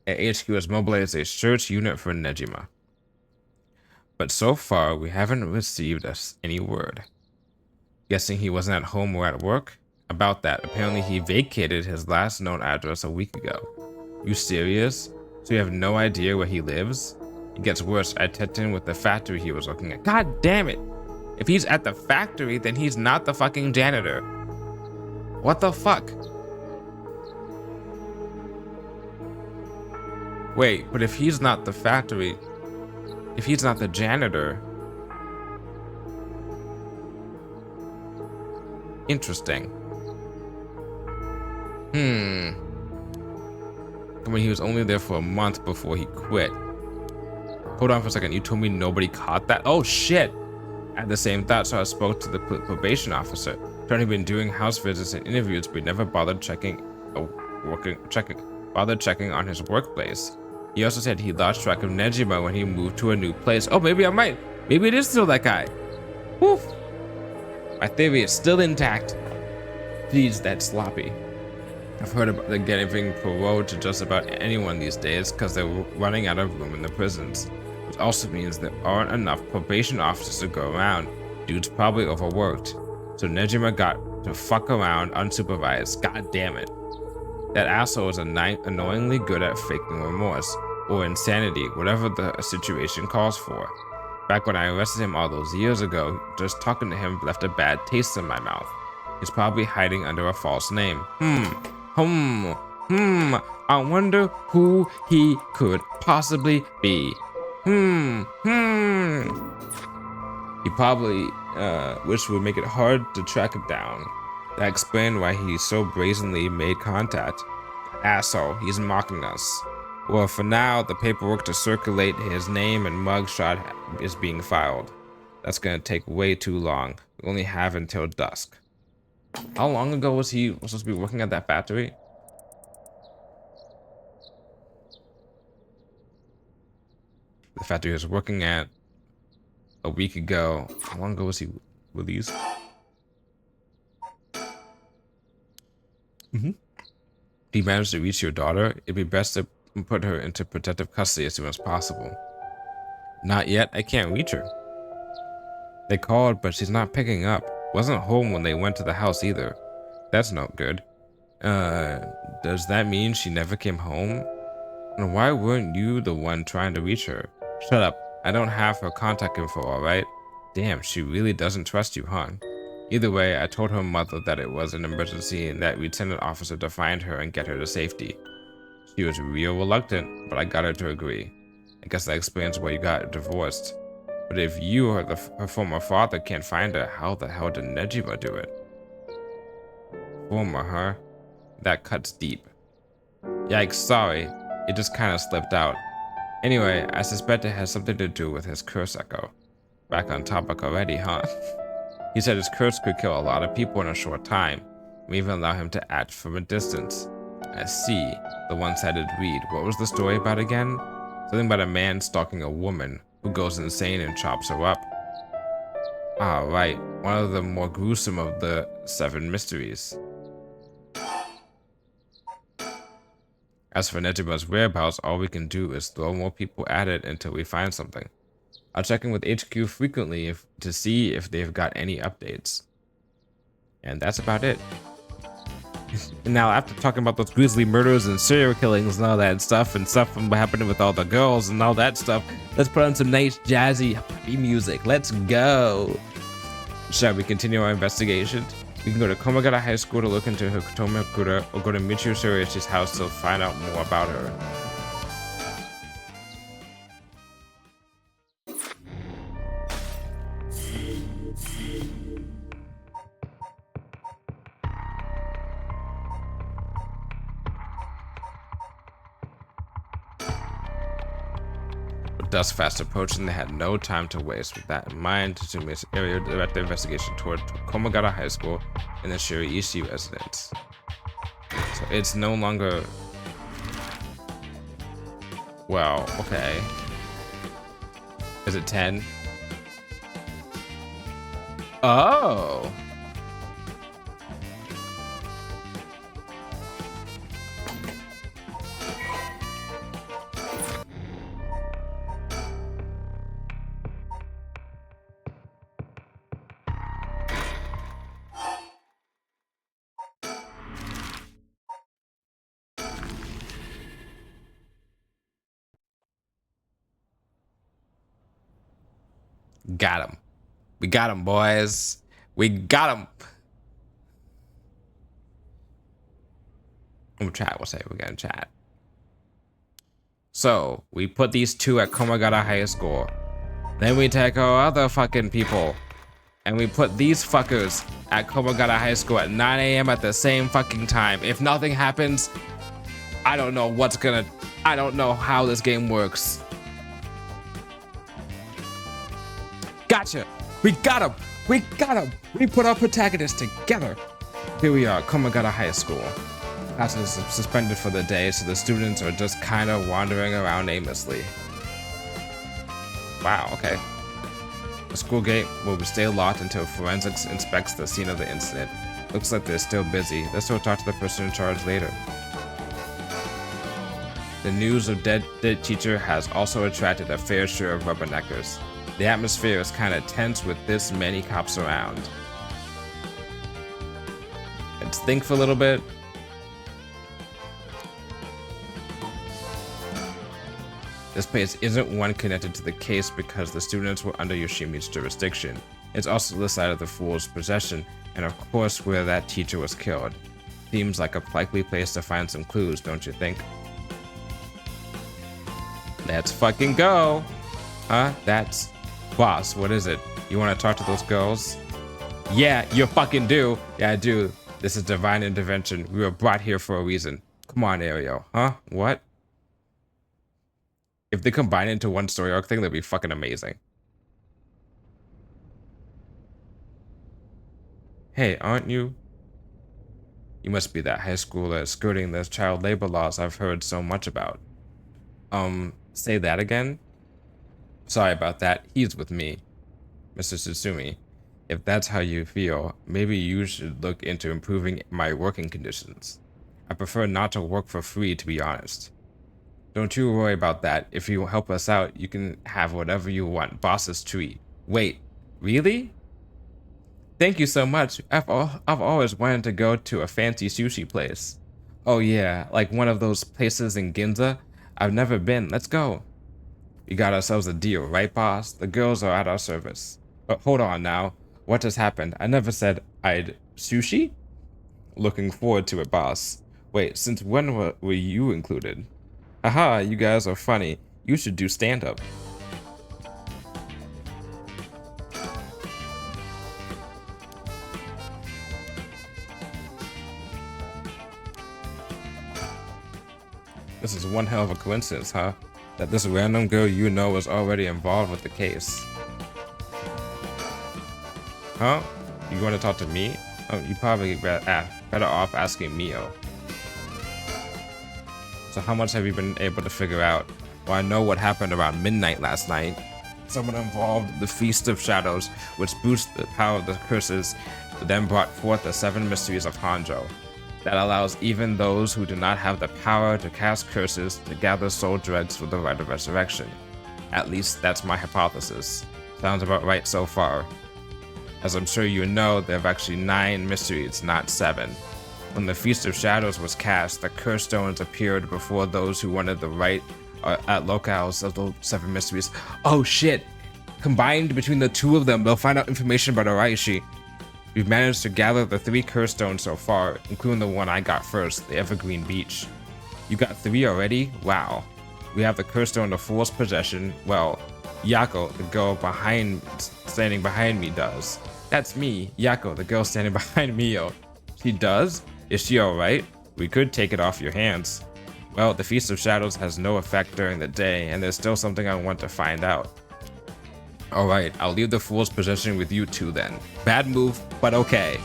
A: HQ has mobilized a search unit for Nejima. But so far, we haven't received any word. Guessing he wasn't at home or at work? About that, apparently he vacated his last known address a week ago. You serious? So you have no idea where he lives? It gets worse. I checked in with the factory he was working at. God damn it! If he's at the factory, then he's not the fucking janitor. What the fuck? Wait, but if he's not the factory, if he's not the janitor... Interesting. I mean, he was only there for a month before he quit. Hold on for a second, you told me nobody caught that? Oh shit! I had the same thought, so I spoke to the probation officer. Tony had been doing house visits and interviews, but never bothered checking on his workplace. He also said he lost track of Nejima when he moved to a new place. Oh, maybe I'm right. Maybe it is still that guy. Woof. My theory is still intact. Please, that's sloppy. I've heard about them giving parole to just about anyone these days because they're running out of room in the prisons. Which also means there aren't enough probation officers to go around. Dude's probably overworked. So Nejima got to fuck around unsupervised. God damn it. That asshole is annoyingly good at faking remorse, or insanity, whatever the situation calls for. Back when I arrested him all those years ago, just talking to him left a bad taste in my mouth. He's probably hiding under a false name. I wonder who he could possibly be. He probably wished would make it hard to track him down. That explained why he so brazenly made contact. Asshole, he's mocking us. Well, for now, the paperwork to circulate his name and mugshot is being filed. That's gonna take way too long. We only have until dusk. How long ago was he supposed to be working at that factory? The factory he was working at a week ago. How long ago was he released? If you manage to reach your daughter, it'd be best to put her into protective custody as soon as possible. Not yet, I can't reach her. They called, but she's not picking up. Wasn't home when they went to the house either. That's not good. Does that mean she never came home? And why weren't you the one trying to reach her? Shut up. I don't have her contact info, alright? Damn, she really doesn't trust you, huh? Either way, I told her mother that it was an emergency and that we'd send an officer to find her and get her to safety. She was real reluctant, but I got her to agree. I guess that explains why you got divorced. But if you or her former father can't find her, how the hell did Nejima do it? Former, huh? That cuts deep. Yikes, sorry. It just kind of slipped out. Anyway, I suspect it has something to do with his curse echo. Back on topic already, huh? He said his curse could kill a lot of people in a short time, and even allow him to act from a distance. I see. The one-sided read. What was the story about again? Something about a man stalking a woman who goes insane and chops her up. Ah, right. One of the more gruesome of the 7 mysteries. As for Nejima's whereabouts, all we can do is throw more people at it until we find something. I'll check in with HQ frequently to see if they've got any updates. And that's about it. And now, after talking about those grisly murders and serial killings and all that stuff from what happened with all the girls and all that stuff, let's put on some nice jazzy happy music. Let's go. Shall we continue our investigation? We can go to Komagata High School to look into Hitomi Kura, or go to Michiru Shiraichi's house to find out more about her. With dusk fast approaching, they had no time to waste. With that in mind, Tsumi's area direct their investigation toward Komagata High School and the Shiraishi residence. So it's no longer... Well, okay. Is it 10? Oh! Got him. We got him, boys. We got him. We'll chat. We'll say we're gonna chat. So we put these 2 at Komagata High School. Then we take our other fucking people and we put these fuckers at Komagata High School at 9 a.m. at the same fucking time. If nothing happens, I don't know what's gonna... I don't know how this game works. Gotcha. We got him. We got him. We put our protagonists together. Here we are, Komagata High School. Classes is suspended for the day, so the students are just kind of wandering around aimlessly. Wow, okay. The school gate will stay locked until forensics inspects the scene of the incident. Looks like they're still busy. Let's go talk to the person in charge later. The news of dead teacher has also attracted a fair share of rubberneckers. The atmosphere is kind of tense with this many cops around. Let's think for a little bit. This place isn't one connected to the case because the students were under Yoshimi's jurisdiction. It's also the site of the fool's possession, and of course where that teacher was killed. Seems like a likely place to find some clues, don't you think? Let's fucking go! Huh? That's... Boss, what is it? You want to talk to those girls? Yeah, you fucking do! Yeah, I do. This is divine intervention. We were brought here for a reason. Come on, Ariel. Huh? What? If they combine it into one story arc thing, that'd be fucking amazing. Hey, aren't you? You must be that high schooler skirting the child labor laws I've heard so much about. Say that again? Sorry about that. He's with me, Mr. Tsutsumi. If that's how you feel, maybe you should look into improving my working conditions. I prefer not to work for free, to be honest. Don't you worry about that. If you help us out, you can have whatever you want. Boss's treat. Wait, really? Thank you so much. I've always wanted to go to a fancy sushi place. Oh yeah, like one of those places in Ginza? I've never been. Let's go. We got ourselves a deal, right, boss? The girls are at our service. But hold on now. What just happened? I never said I'd... Sushi? Looking forward to it, boss. Wait, since when were you included? Haha, you guys are funny. You should do stand-up. This is one hell of a coincidence, huh? That this random girl you know is already involved with the case. Huh? You want to talk to me? Oh, you probably better off asking Mio. So how much have you been able to figure out? Well, I know what happened around midnight last night. Someone involved the Feast of Shadows, which boosted the power of the curses, then brought forth the 7 mysteries of Hanjo. That allows even those who do not have the power to cast curses to gather soul dregs for the rite of resurrection. At least that's my hypothesis. Sounds about right so far. As I'm sure you know, there are actually 9 mysteries, not 7. When the Feast of Shadows was cast, the curse stones appeared before those who wanted the rite at locales of the 7 mysteries. Oh shit! Combined between the 2 of them, they'll find out information about Araishi. We've managed to gather the 3 curse stones so far, including the one I got first, the Evergreen Beach. You got 3 already? Wow. We have the curse stone of Fool's Possession. Well, Yako, the girl standing behind me, does. That's me, Yako, the girl standing behind Mio. She does? Is she alright? We could take it off your hands. Well, the Feast of Shadows has no effect during the day, and there's still something I want to find out. Alright, I'll leave the Fool's Possession with you 2 then. Bad move, but okay.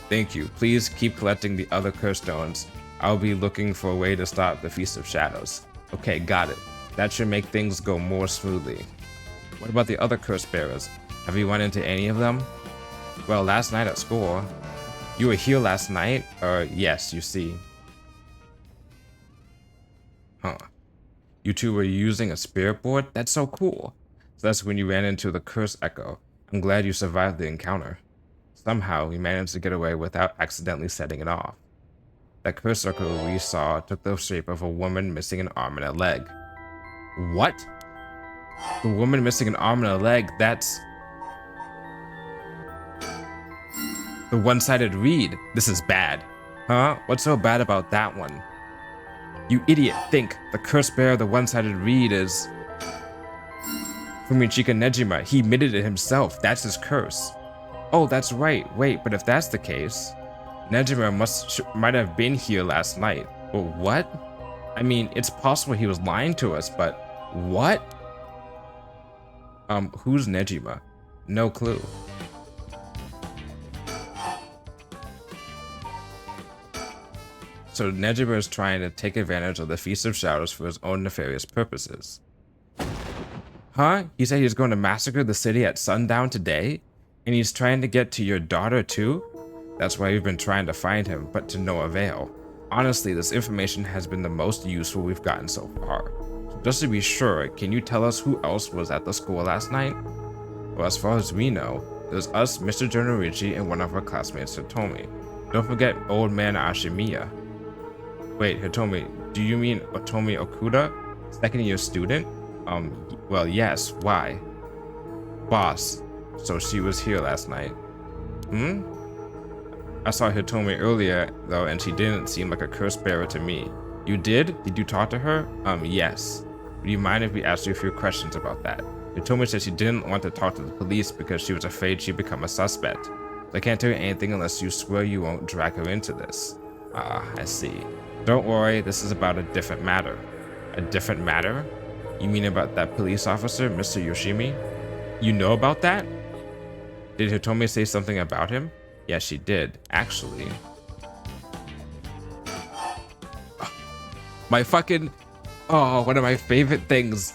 A: Thank you. Please keep collecting the other curse stones. I'll be looking for a way to stop the Feast of Shadows. Okay, got it. That should make things go more smoothly. What about the other curse bearers? Have you run into any of them? Well, last night at school. You were here last night? Yes, you see. Huh. You 2 were using a spirit board? That's so cool. So that's when you ran into the curse echo. I'm glad you survived the encounter. Somehow, we managed to get away without accidentally setting it off. That curse echo we saw took the shape of a woman missing an arm and a leg. What? The woman missing an arm and a leg, that's... the one-sided reed. This is bad. Huh? What's so bad about that one? You idiot, think. The curse bearer of the one-sided reed is... Fumichika Nejima. He admitted it himself. That's his curse. Oh, that's right. Wait, but if that's the case, Nejima might have been here last night. But what? I mean, it's possible he was lying to us, but what? Who's Nejima? No clue. So Nejima is trying to take advantage of the Feast of Shadows for his own nefarious purposes. Huh? He said he's going to massacre the city at sundown today? And he's trying to get to your daughter too? That's why we've been trying to find him, but to no avail. Honestly, this information has been the most useful we've gotten so far. So just to be sure, can you tell us who else was at the school last night? Well, as far as we know, there's us, Mr. Jonorichi, and one of our classmates, Hitomi. Don't forget old man Ashimiya. Wait, Hitomi, do you mean Otomi Okuda? Second year student? Well, yes. Why? Boss. So she was here last night. Hmm? I saw Hitomi earlier, though, and she didn't seem like a curse bearer to me. You did? Did you talk to her? Yes. Would you mind if we asked you a few questions about that? Hitomi said she didn't want to talk to the police because she was afraid she'd become a suspect. So I can't tell you anything unless you swear you won't drag her into this. Ah, I see. Don't worry, this is about a different matter. A different matter? You mean about that police officer, Mr. Yoshimi? You know about that? Did Hitomi say something about him? Yes, she did, actually. My fucking... Oh, one of my favorite things.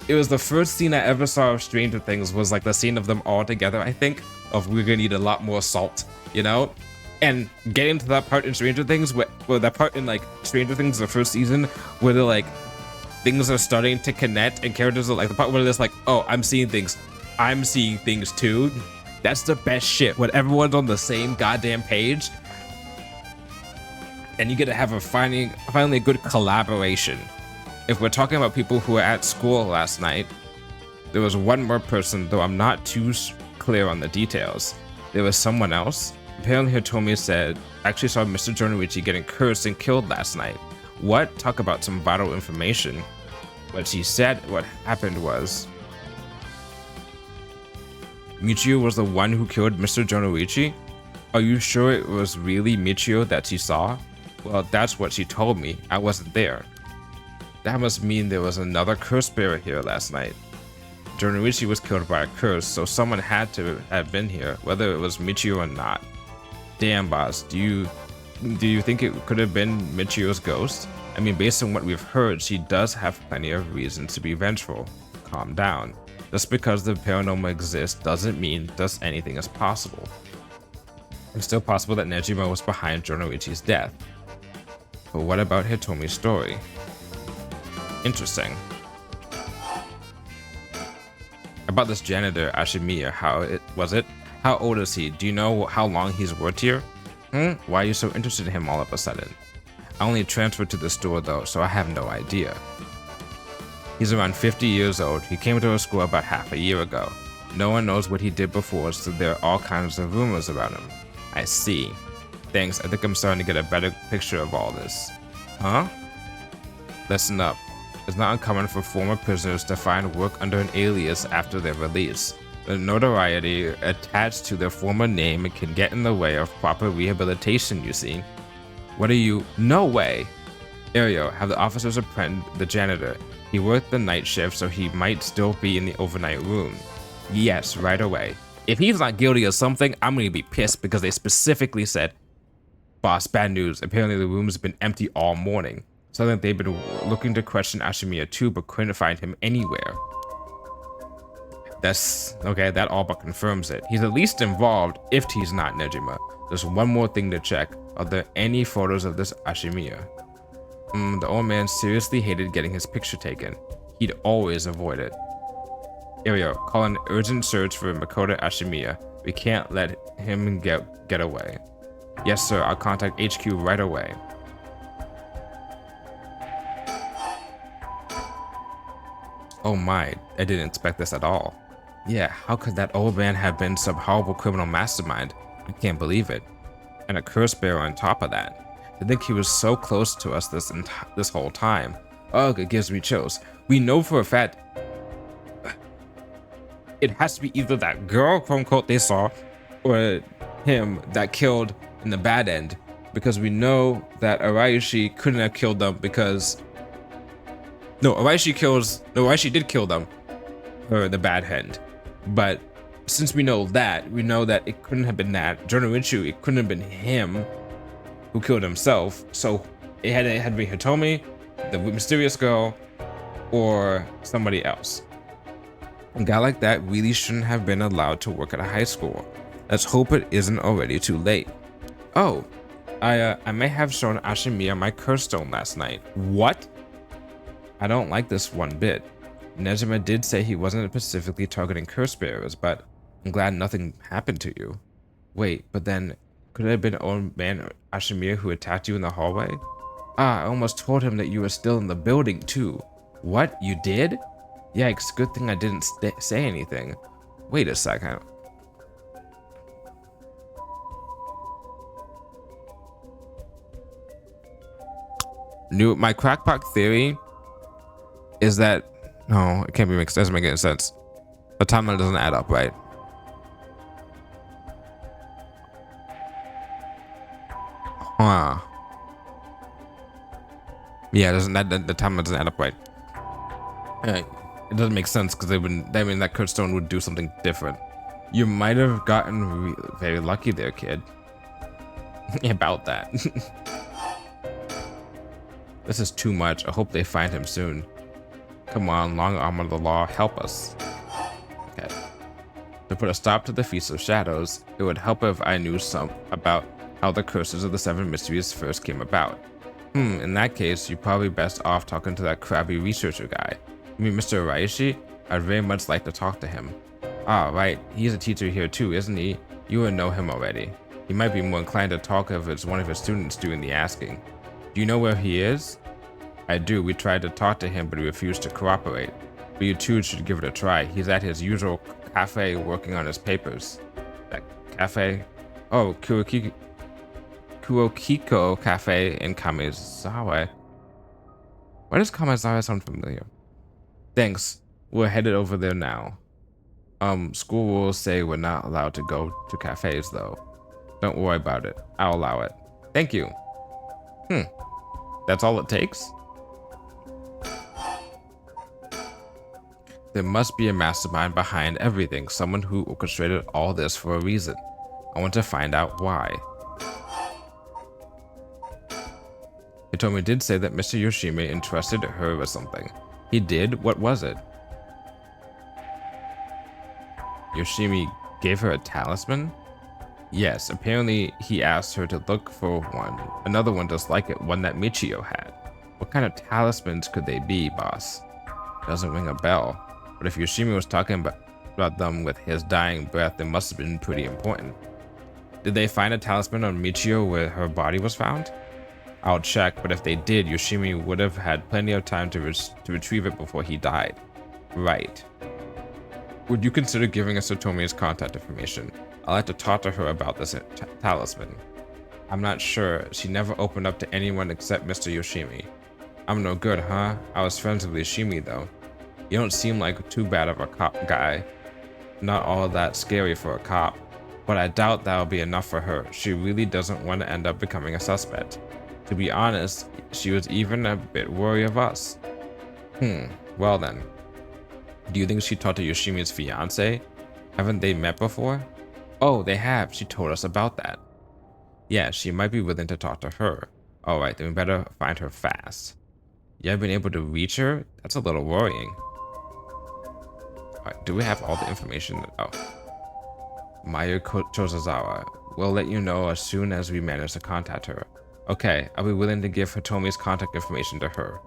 A: It was the first scene I ever saw of Stranger Things was like the scene of them all together, I think. Of we're gonna need a lot more salt, you know? And getting to that part in Stranger Things, where that part in like Stranger Things, the first season, where they're like, things are starting to connect and characters are like, the part where it's like, oh, I'm seeing things too. That's the best shit, when everyone's on the same goddamn page. And you get to have finally a good collaboration. If we're talking about people who were at school last night, there was one more person, though I'm not too clear on the details. There was someone else. Apparently Hitomi said, actually saw Mr. Jonoichi getting cursed and killed last night. What? Talk about some vital information. What she said, what happened was, Michio was the one who killed Mr. Jonoichi? Are you sure it was really Michio that she saw? Well, that's what she told me. I wasn't there. That must mean there was another curse bearer here last night. Jonoichi was killed by a curse, so someone had to have been here, whether it was Michio or not. Damn, boss, do you think it could have been Michio's ghost? I mean, based on what we've heard, she does have plenty of reasons to be vengeful. Calm down. Just because the paranormal exists doesn't mean just anything is possible. It's still possible that Nejima was behind Jonoichi's death. But what about Hitomi's story? Interesting. About this janitor, Ashimiya, how old is he? Do you know how long he's worked here? Why are you so interested in him all of a sudden? I only transferred to the store though, so I have no idea. He's around 50 years old. He came to our school about half a year ago. No one knows what he did before, so there are all kinds of rumors about him. I see. Thanks, I think I'm starting to get a better picture of all this. Huh? Listen up. It's not uncommon for former prisoners to find work under an alias after their release. The notoriety attached to their former name can get in the way of proper rehabilitation, you see. What are you? No way! Ario, have the officers apprehend the janitor. He worked the night shift, so he might still be in the overnight room. Yes, right away. If he's not guilty of something, I'm gonna be pissed because they specifically said, boss, bad news. Apparently the room's been empty all morning. So that they've been looking to question Ashimiya too, but couldn't find him anywhere. That's okay, that all but confirms it. He's at least involved if he's not Nejima. There's one more thing to check. Are there any photos of this Ashimiya? The old man seriously hated getting his picture taken. He'd always avoid it. Ario, call an urgent search for Makoto Ashimiya. We can't let him get away. Yes, sir, I'll contact HQ right away. Oh my, I didn't expect this at all. Yeah, how could that old man have been some horrible criminal mastermind? I can't believe it. And a curse bearer on top of that. To think he was so close to us this whole time. Ugh, it gives me chills. We know for a fact it has to be either that girl, quote unquote, they saw, or him that killed in the bad end. Because we know that Araishi couldn't have killed them because... No, Araishi did kill them, or the bad end. But since we know that it couldn't have been that. Jonoichi, it couldn't have been him who killed himself. So it had to be Hitomi, the mysterious girl, or somebody else. A guy like that really shouldn't have been allowed to work at a high school. Let's hope it isn't already too late. Oh, I may have shown Ashimiya my curse stone last night. What? I don't like this one bit. Nejima did say he wasn't specifically targeting curse bearers, but I'm glad nothing happened to you. Wait, but then could it have been old man Ashimiya who attacked you in the hallway? Ah, I almost told him that you were still in the building too. What? You did? Yikes, good thing I didn't say anything. Wait a second. My crackpot theory is that no, it can't be mixed. Doesn't make any sense. The timeline doesn't add up, right? Huh. Yeah, it doesn't the timeline doesn't add up, right? It doesn't make sense because that Kurt Stone would do something different. You might have gotten very lucky there, kid. About that. This is too much. I hope they find him soon. Come on, long arm of the law, help us. Okay. To put a stop to the Feast of Shadows, it would help if I knew some about how the curses of the Seven Mysteries first came about. In that case, you're probably best off talking to that crabby researcher guy. You mean Mr. Raishi? I'd very much like to talk to him. Ah, right. He's a teacher here too, isn't he? You would know him already. He might be more inclined to talk if it's one of his students doing the asking. Do you know where he is? I do. We tried to talk to him, but he refused to cooperate. But you two should give it a try. He's at his usual cafe working on his papers. That cafe? Oh, Kurokiko Cafe in Kamizawa. Why does Kamizawa sound familiar? Thanks. We're headed over there now. School rules say we're not allowed to go to cafes, though. Don't worry about it. I'll allow it. Thank you. That's all it takes? There must be a mastermind behind everything, someone who orchestrated all this for a reason. I want to find out why. Hitomi did say that Mr. Yoshimi entrusted her with something. He did? What was it? Yoshimi gave her a talisman? Yes, apparently he asked her to look for one. Another one just like it, one that Michio had. What kind of talismans could they be, boss? Doesn't ring a bell. But if Yoshimi was talking about them with his dying breath, it must have been pretty important. Did they find a talisman on Michio where her body was found? I'll check, but if they did, Yoshimi would have had plenty of time to retrieve it before he died. Right. Would you consider giving us Satomi's contact information? I'd like to talk to her about this talisman. I'm not sure. She never opened up to anyone except Mr. Yoshimi. I'm no good, huh? I was friends with Yoshimi, though. You don't seem like too bad of a cop guy. Not all that scary for a cop. But I doubt that'll be enough for her. She really doesn't want to end up becoming a suspect. To be honest, she was even a bit worried of us. Well then. Do you think she talked to Yoshimi's fiance? Haven't they met before? Oh, they have. She told us about that. Yeah, she might be willing to talk to her. Alright, then we better find her fast. You haven't been able to reach her? That's a little worrying. Alright, do we have all the information? Oh. Mayu Chozazawa. We'll let you know as soon as we manage to contact her. Okay, I'll be willing to give Hitomi's contact information to her.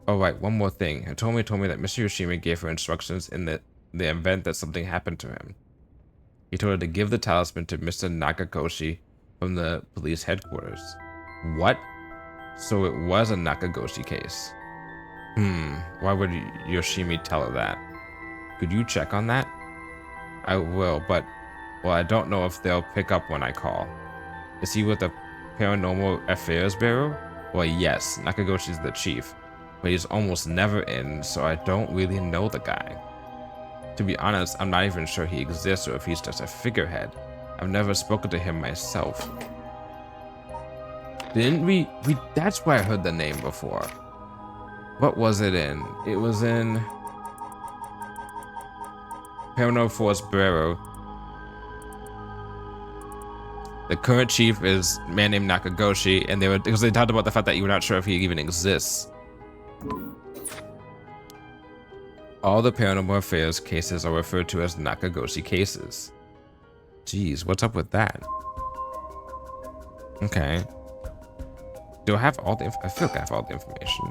A: Alright, one more thing. Hitomi told me that Mr. Yoshimi gave her instructions in the event that something happened to him. He told her to give the talisman to Mr. Nakagoshi from the police headquarters. What? So it was a Nakagoshi case. Why would Yoshimi tell her that? Could you check on that? I will, but, well, I don't know if they'll pick up when I call. Is he with the Paranormal Affairs Bureau? Well, yes, Nakagoshi's the chief, but he's almost never in, so I don't really know the guy. To be honest, I'm not even sure he exists or if he's just a figurehead. I've never spoken to him myself. Didn't we that's why I heard the name before. What was it in? It was in Paranormal Force Bureau. The current chief is a man named Nakagoshi, and because they talked about the fact that you were not sure if he even exists. All the Paranormal Affairs cases are referred to as Nakagoshi cases. Jeez, what's up with that? Okay. Do I have all the I feel like I have all the information.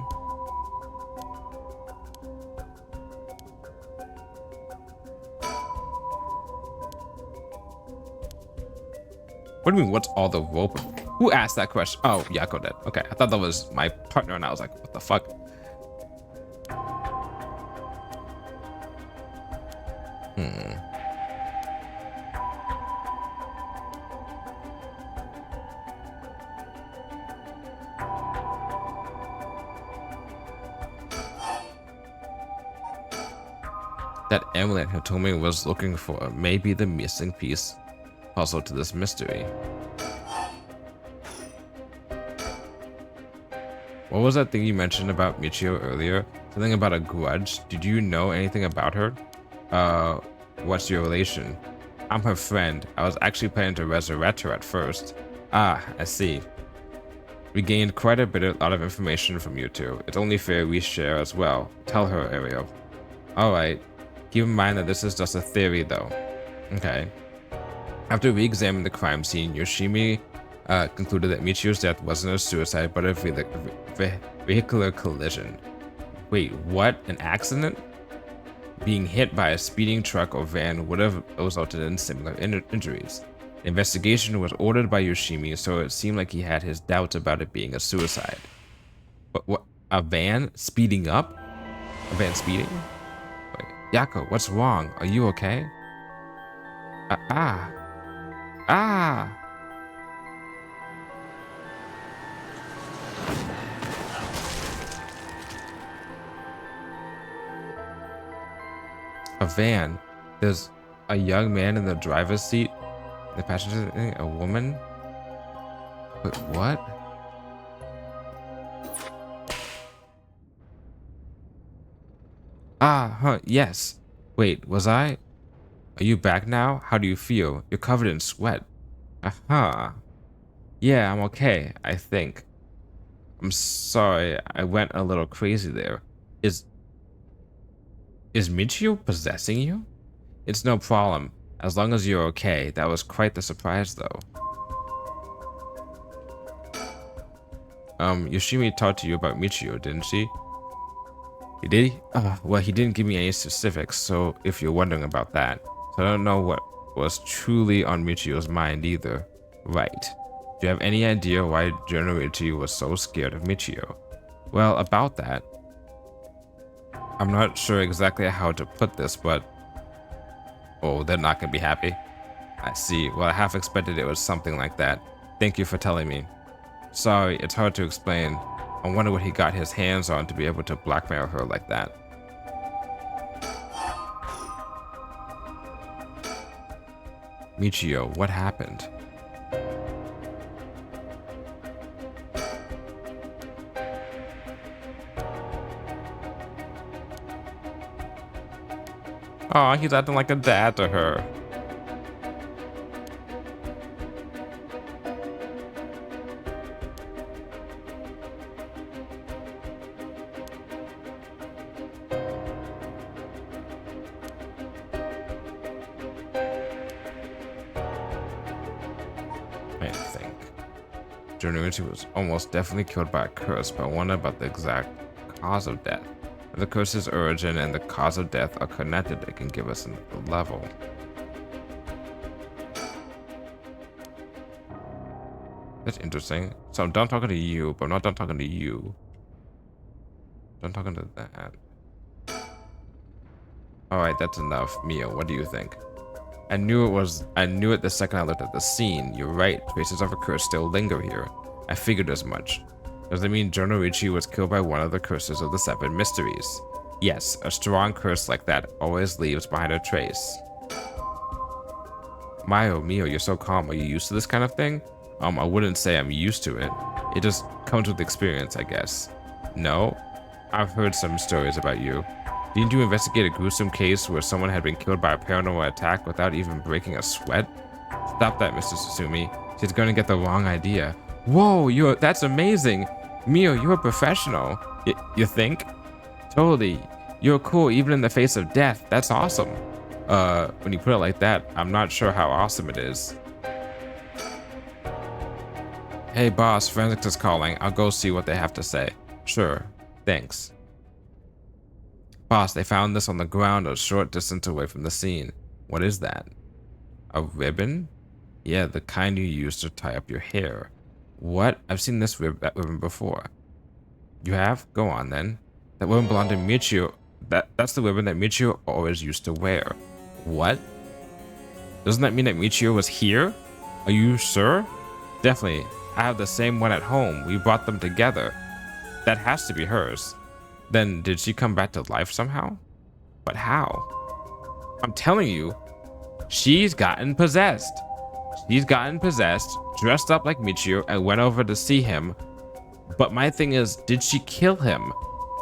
A: What do you mean, what's all the rope? Who asked that question? Oh, Yako did. Okay, I thought that was my partner, and I was like, what the fuck? That amulet Hitomi was looking for may be the missing piece puzzle to this mystery. What was that thing you mentioned about Michio earlier? Something about a grudge? Did you know anything about her? What's your relation? I'm her friend. I was actually planning to resurrect her at first. Ah, I see. We gained quite a lot of information from you two. It's only fair we share as well. Tell her, Ariel. Alright. Keep in mind that this is just a theory, though. Okay. After re-examining the crime scene, Yoshimi concluded that Michio's death wasn't a suicide, but a vehicular collision. Wait, what? An accident? Being hit by a speeding truck or van would have resulted in similar injuries. The investigation was ordered by Yoshimi, so it seemed like he had his doubts about it being a suicide. But what? A van speeding up? A van speeding? Wait, Yako, what's wrong? Are you okay? Ah. A van. There's a young man in the driver's seat. The passenger thing, a woman. Wait, what? Yes. Wait, was I? Are you back now? How do you feel? You're covered in sweat. Yeah, I'm okay, I think. I'm sorry, I went a little crazy there. Is Michio possessing you? It's no problem, as long as you're okay. That was quite the surprise, though. Yoshimi talked to you about Michio, didn't she? He did? Well, he didn't give me any specifics, so if you're wondering about that. So I don't know what was truly on Michio's mind either. Right. Do you have any idea why Genorichi was so scared of Michio? Well, about that, I'm not sure exactly how to put this, but... Oh, they're not gonna be happy. I see. Well, I half expected it was something like that. Thank you for telling me. Sorry, it's hard to explain. I wonder what he got his hands on to be able to blackmail her like that. Michio, what happened? Oh, he's acting like a dad to her. I think Genorichi was almost definitely killed by a curse, but I wonder about the exact cause of death. If the curse's origin and the cause of death are connected, it can give us another level. That's interesting. So I'm done talking to you, but I'm not done talking to you. I'm done talking to that. Alright, that's enough. Mio, what do you think? I knew it the second I looked at the scene. You're right, traces of a curse still linger here. I figured as much. Does that mean Genorichi was killed by one of the curses of the 7 mysteries? Yes, a strong curse like that always leaves behind a trace. Mio, you're so calm. Are you used to this kind of thing? I wouldn't say I'm used to it. It just comes with experience, I guess. No? I've heard some stories about you. Didn't you investigate a gruesome case where someone had been killed by a paranormal attack without even breaking a sweat? Stop that, Mr. Susumi. She's going to get the wrong idea. Whoa, that's amazing. Mio, you're a professional. You think? Totally. You're cool even in the face of death. That's awesome. When you put it like that, I'm not sure how awesome it is. Hey boss, Forensics is calling. I'll go see what they have to say. Sure. Thanks. Boss, they found this on the ground a short distance away from the scene. What is that? A ribbon? Yeah, the kind you use to tie up your hair. What? I've seen that ribbon before. You have? Go on then. That ribbon belonged to Michio. That's the ribbon that Michio always used to wear. What? Doesn't that mean that Michio was here? Are you sure? Definitely. I have the same one at home. We brought them together. That has to be hers. Then did she come back to life somehow? But how? I'm telling you, she's gotten possessed. She's gotten possessed, dressed up like Michio, and went over to see him. But my thing is, did she kill him?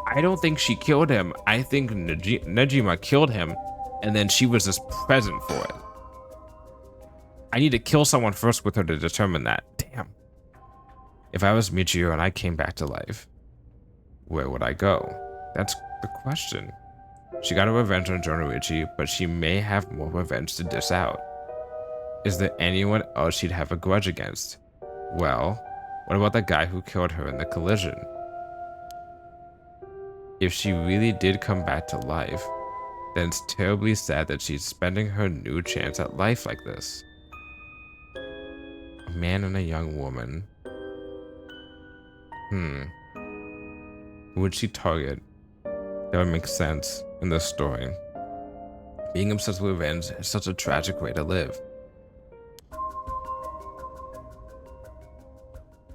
A: I don't think she killed him. I think Najima killed him, and then she was just present for it. I need to kill someone first with her to determine that. Damn. If I was Michio and I came back to life, where would I go? That's the question. She got her revenge on Jonoichi, but she may have more revenge to dish out. Is there anyone else she'd have a grudge against? Well, what about the guy who killed her in the collision? If she really did come back to life, then it's terribly sad that she's spending her new chance at life like this. A man and a young woman. Who would she target? That would make sense in this story. Being obsessed with revenge is such a tragic way to live.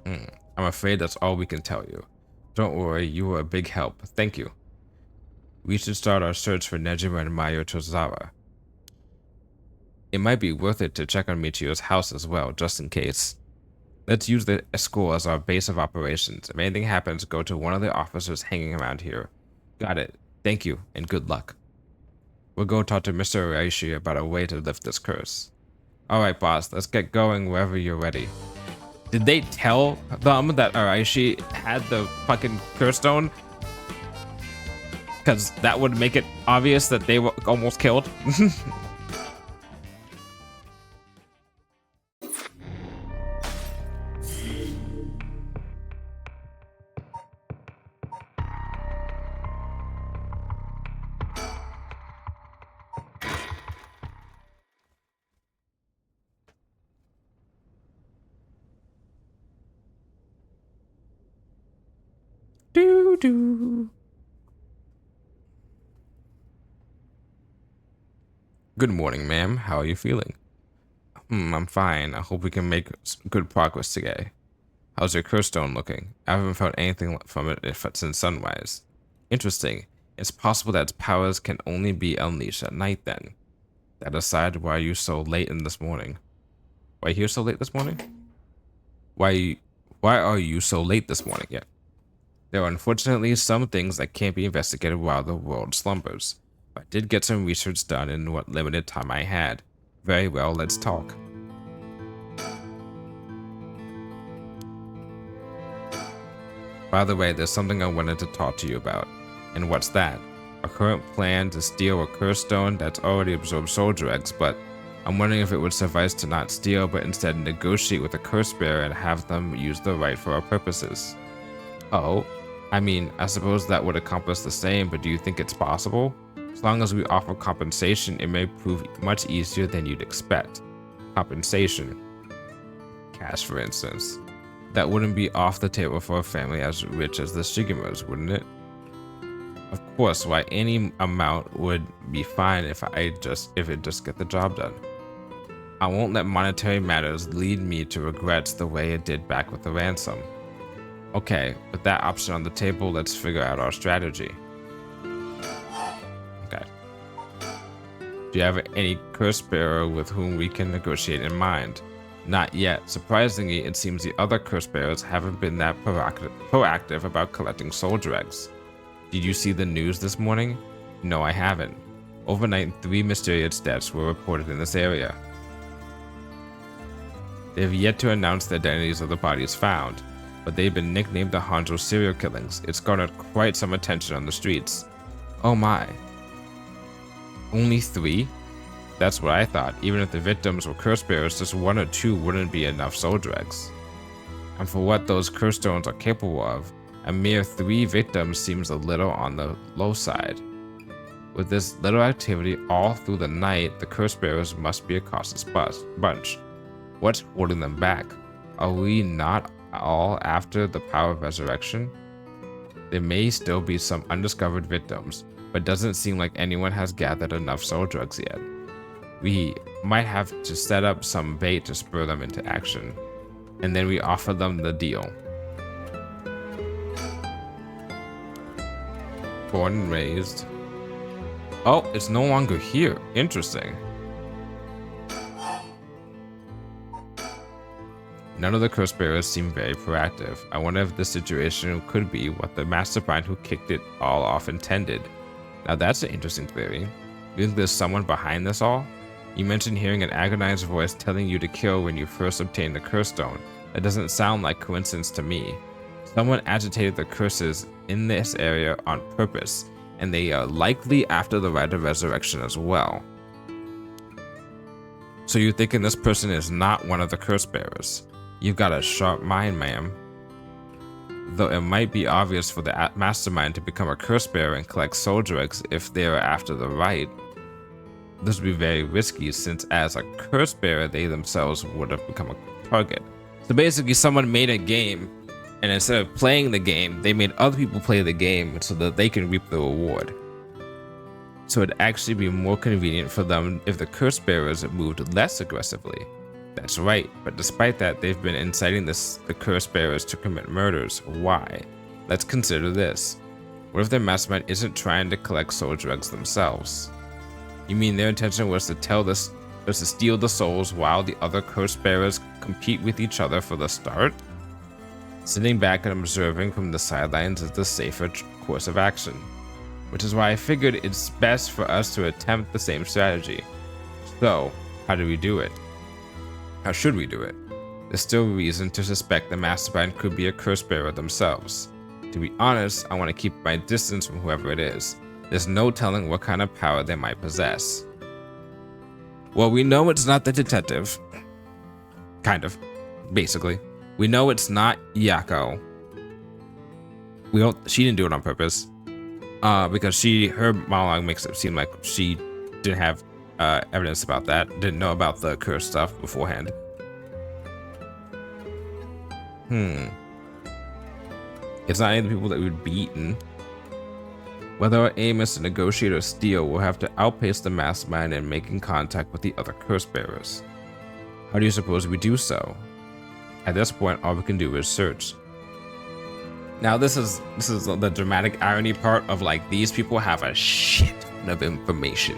A: I'm afraid that's all we can tell you. Don't worry, you were a big help. Thank you. We should start our search for Nejima and Mayo Tozawa. It might be worth it to check on Michio's house as well, just in case. Let's use the school as our base of operations. If anything happens, go to one of the officers hanging around here. Got it. Thank you, and good luck. We'll go talk to Mr. Uraishi about a way to lift this curse. Alright, boss, let's get going wherever you're ready. Did they tell them that Uraishi had the fucking curse stone? Because that would make it obvious that they were almost killed. Good morning, ma'am. How are you feeling? I'm fine. I hope we can make good progress today. How's your curse stone looking? I haven't found anything from it since sunrise. Interesting. It's possible that its powers can only be unleashed at night then. That aside, why are you so late in this morning? Why are you here so late this morning? Why are you so late this morning yet? There are unfortunately some things that can't be investigated while the world slumbers. I did get some research done in what limited time I had. Very well, let's talk. By the way, there's something I wanted to talk to you about. And what's that? A current plan to steal a curse stone that's already absorbed soldier eggs, but I'm wondering if it would suffice to not steal, but instead negotiate with the curse bearer and have them use the right for our purposes. Oh, I mean, I suppose that would accomplish the same, but do you think it's possible? As long as we offer compensation, it may prove much easier than you'd expect. Compensation. Cash, for instance. That wouldn't be off the table for a family as rich as the Shigemas, wouldn't it? Of course, why any amount would be fine if it just get the job done. I won't let monetary matters lead me to regrets the way it did back with the ransom. Okay, with that option on the table, let's figure out our strategy. Okay. Do you have any curse bearer with whom we can negotiate in mind? Not yet. Surprisingly, it seems the other curse bearers haven't been that proactive about collecting soldier eggs. Did you see the news this morning? No, I haven't. Overnight, 3 mysterious deaths were reported in this area. They have yet to announce the identities of the bodies found, but they've been nicknamed the Hanzo serial killings. It's garnered quite some attention on the streets. Oh my. Only 3? That's what I thought. Even if the victims were curse bearers, just 1 or 2 wouldn't be enough soldier eggs. And for what those curse stones are capable of, a mere 3 victims seems a little on the low side. With this little activity all through the night, the curse bearers must be a cautious bunch. What's holding them back? Are we not all after the power of resurrection? There may still be some undiscovered victims, but doesn't seem like anyone has gathered enough soul drugs yet. We might have to set up some bait to spur them into action, and then we offer them the deal. Born and raised. Oh, it's no longer here. Interesting. None of the curse bearers seem very proactive. I wonder if this situation could be what the mastermind who kicked it all off intended. Now that's an interesting theory. You think there's someone behind this all? You mentioned hearing an agonized voice telling you to kill when you first obtained the curse stone. That doesn't sound like coincidence to me. Someone agitated the curses in this area on purpose, and they are likely after the rite of resurrection as well. So you're thinking this person is not one of the curse bearers? You've got a sharp mind, ma'am. Though it might be obvious for the mastermind to become a curse bearer and collect soul dregs if they are after the rite, this would be very risky since as a curse bearer, they themselves would have become a target. So basically someone made a game, and instead of playing the game, they made other people play the game so that they can reap the reward. So it'd actually be more convenient for them if the curse bearers moved less aggressively. That's right, but despite that, they've been inciting the curse bearers to commit murders. Why? Let's consider this. What if their mastermind isn't trying to collect soul dregs themselves? You mean their intention was to steal the souls while the other curse bearers compete with each other for the start? Sitting back and observing from the sidelines is the safer course of action, which is why I figured it's best for us to attempt the same strategy. So, how do we do it? How should we do it? There's still reason to suspect the mastermind could be a curse bearer themselves. To be honest, I want to keep my distance from whoever it is. There's no telling what kind of power they might possess. Well, we know it's not the detective. Kind of. Basically. We know it's not Yako. She didn't do it on purpose. Because her monologue makes it seem like she didn't have evidence about that. Didn't know about the curse stuff beforehand. It's not any of the people that we've beaten. Whether our aim is to negotiate or steal, we'll have to outpace the mastermind in making contact with the other curse bearers. How do you suppose we do so? At this point, all we can do is search. Now, this is the dramatic irony part of like these people have a shit ton of information,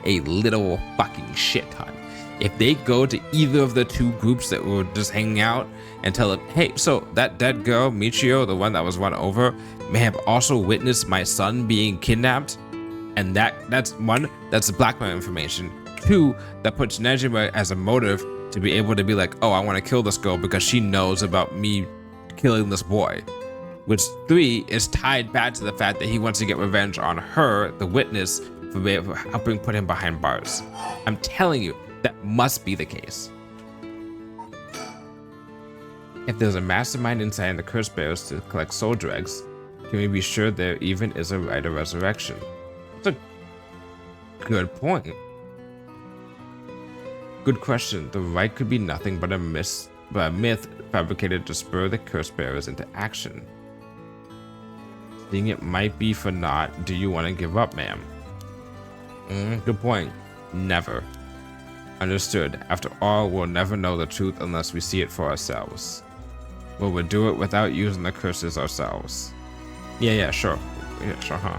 A: a little fucking shit ton. If they go to either of the two groups that were just hanging out and tell them, hey, so that dead girl, Michio, the one that was run over, may have also witnessed my son being kidnapped, and that's one, that's blackmail information. Two, that puts Nejima as a motive to be able to be like, oh, I want to kill this girl because she knows about me killing this boy. Which three is tied back to the fact that he wants to get revenge on her, the witness, for helping put him behind bars. I'm telling you, that must be the case. If there's a mastermind inside the curse bearers to collect soul dregs, can we be sure there even is a rite of resurrection? That's a good point. Good question. The rite could be nothing but a myth fabricated to spur the curse bearers into action. Seeing it might be for naught, do you want to give up, ma'am? Good point. Never. Understood. After all, we'll never know the truth unless we see it for ourselves. Well, we'll do it without using the curses ourselves. Yeah, sure. Yeah, sure, huh?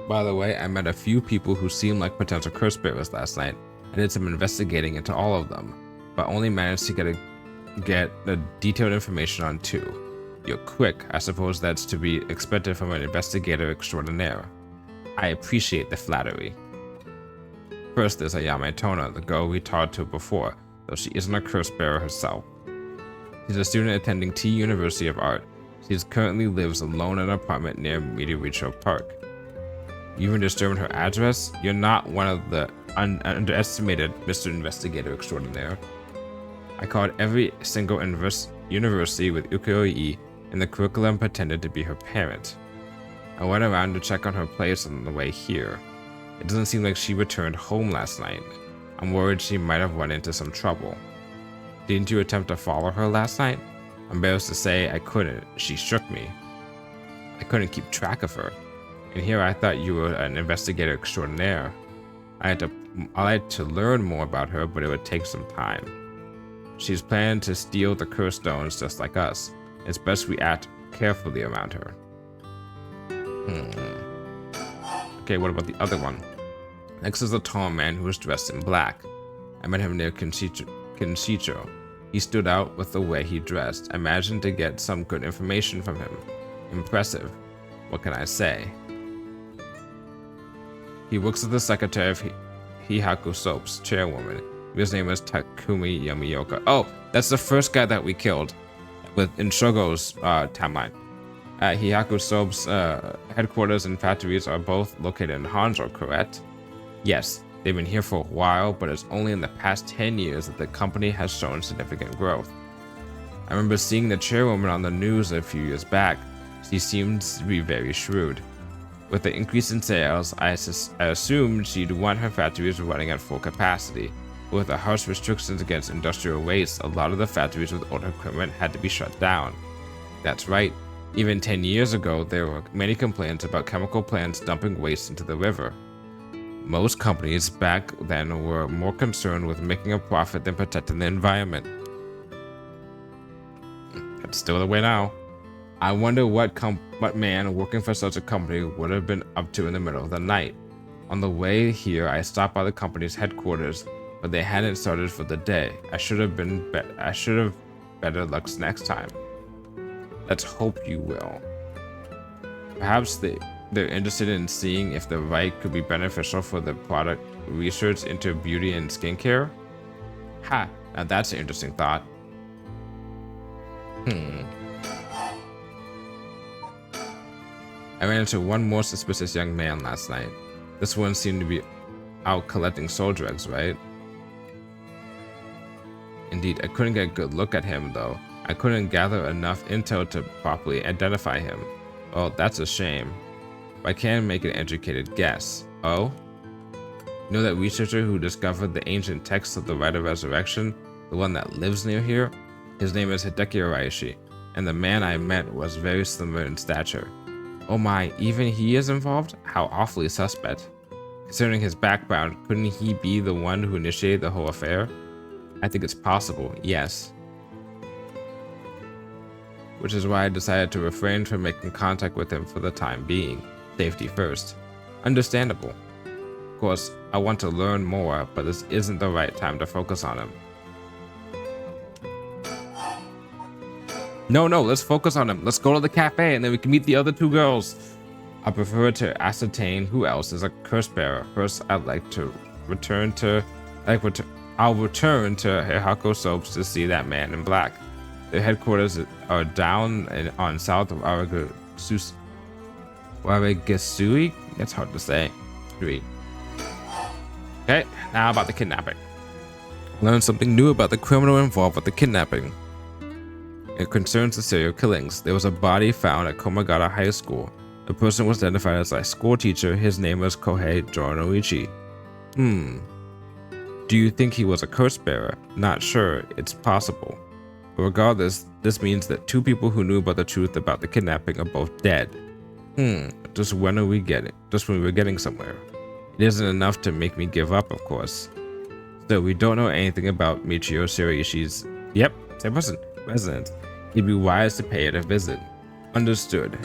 A: By the way, I met a few people who seemed like potential curse bearers last night. I did some investigating into all of them, but only managed to get the detailed information on two. You're quick. I suppose that's to be expected from an investigator extraordinaire. I appreciate the flattery. First, there's Ayame Tona, the girl we talked to before, though she isn't a curse bearer herself. She's a student attending T University of Art. She currently lives alone in an apartment near Midoricho Park. You even determined her address? You're not one of the underestimated Mr. Investigator Extraordinaire. I called every single university with ukiyo-e, and the curriculum pretended to be her parent. I went around to check on her place on the way here. It doesn't seem like she returned home last night. I'm worried she might have run into some trouble. Didn't you attempt to follow her last night? I'm embarrassed to say I couldn't. She shook me. I couldn't keep track of her. And here I thought you were an investigator extraordinaire. I had to learn more about her, but it would take some time. She's planning to steal the curse stones just like us. It's best we act carefully around her. Okay, what about the other one? Next is a tall man who was dressed in black. I met him near Kinchicho. He stood out with the way he dressed. I imagined to get some good information from him. Impressive. What can I say? He works as the secretary of Hihaku Soap's chairwoman. His name is Takumi Yamioka. Oh, that's the first guy that we killed in Shogo's timeline. Hihaku Soap's headquarters and factories are both located in Hanzo, correct? Yes, they've been here for a while, but it's only in the past 10 years that the company has shown significant growth. I remember seeing the chairwoman on the news a few years back. She seems to be very shrewd. With the increase in sales, I assumed she'd want her factories running at full capacity. With the harsh restrictions against industrial waste, a lot of the factories with old equipment had to be shut down. That's right. Even 10 years ago, there were many complaints about chemical plants dumping waste into the river. Most companies back then were more concerned with making a profit than protecting the environment. That's still the way now. I wonder what man working for such a company would have been up to in the middle of the night. On the way here, I stopped by the company's headquarters, but they hadn't started for the day. I should have better luck next time. Let's hope you will. Perhaps they're interested in seeing if the right could be beneficial for the product research into beauty and skincare. Ha! Now that's an interesting thought. I ran into one more suspicious young man last night. This one seemed to be out collecting soul drugs, right? Indeed, I couldn't get a good look at him though. I couldn't gather enough intel to properly identify him. Well, that's a shame. But I can make an educated guess. Oh? You know that researcher who discovered the ancient text of the Rite of Resurrection? The one that lives near here? His name is Hideki Araishi, and the man I met was very similar in stature. Oh my, even he is involved? How awfully suspect. Considering his background, couldn't he be the one who initiated the whole affair? I think it's possible, yes. Which is why I decided to refrain from making contact with him for the time being. Safety first. Understandable. Of course, I want to learn more, but this isn't the right time to focus on him. No, let's focus on him. Let's go to the cafe and then we can meet the other two girls. I prefer to ascertain who else is a curse bearer. First, I'd like to I'll return to Hihaku Soaps to see that man in black. Their headquarters are down on south of Waragasui. It's hard to say. Street. Okay, now about the kidnapping. Learn something new about the criminal involved with the kidnapping. It concerns the serial killings. There was a body found at Komagata High School. The person was identified as a school teacher. His name was Kohei Jorinoichi. Do you think he was a curse bearer? Not sure. It's possible. But regardless, this means that two people who knew about the truth about the kidnapping are both dead. Just when are we getting? Just when we're getting somewhere. It isn't enough to make me give up, of course. Still, we don't know anything about Michio Shiraishi's. Yep, same person. Residence. It'd be wise to pay it a visit. Understood.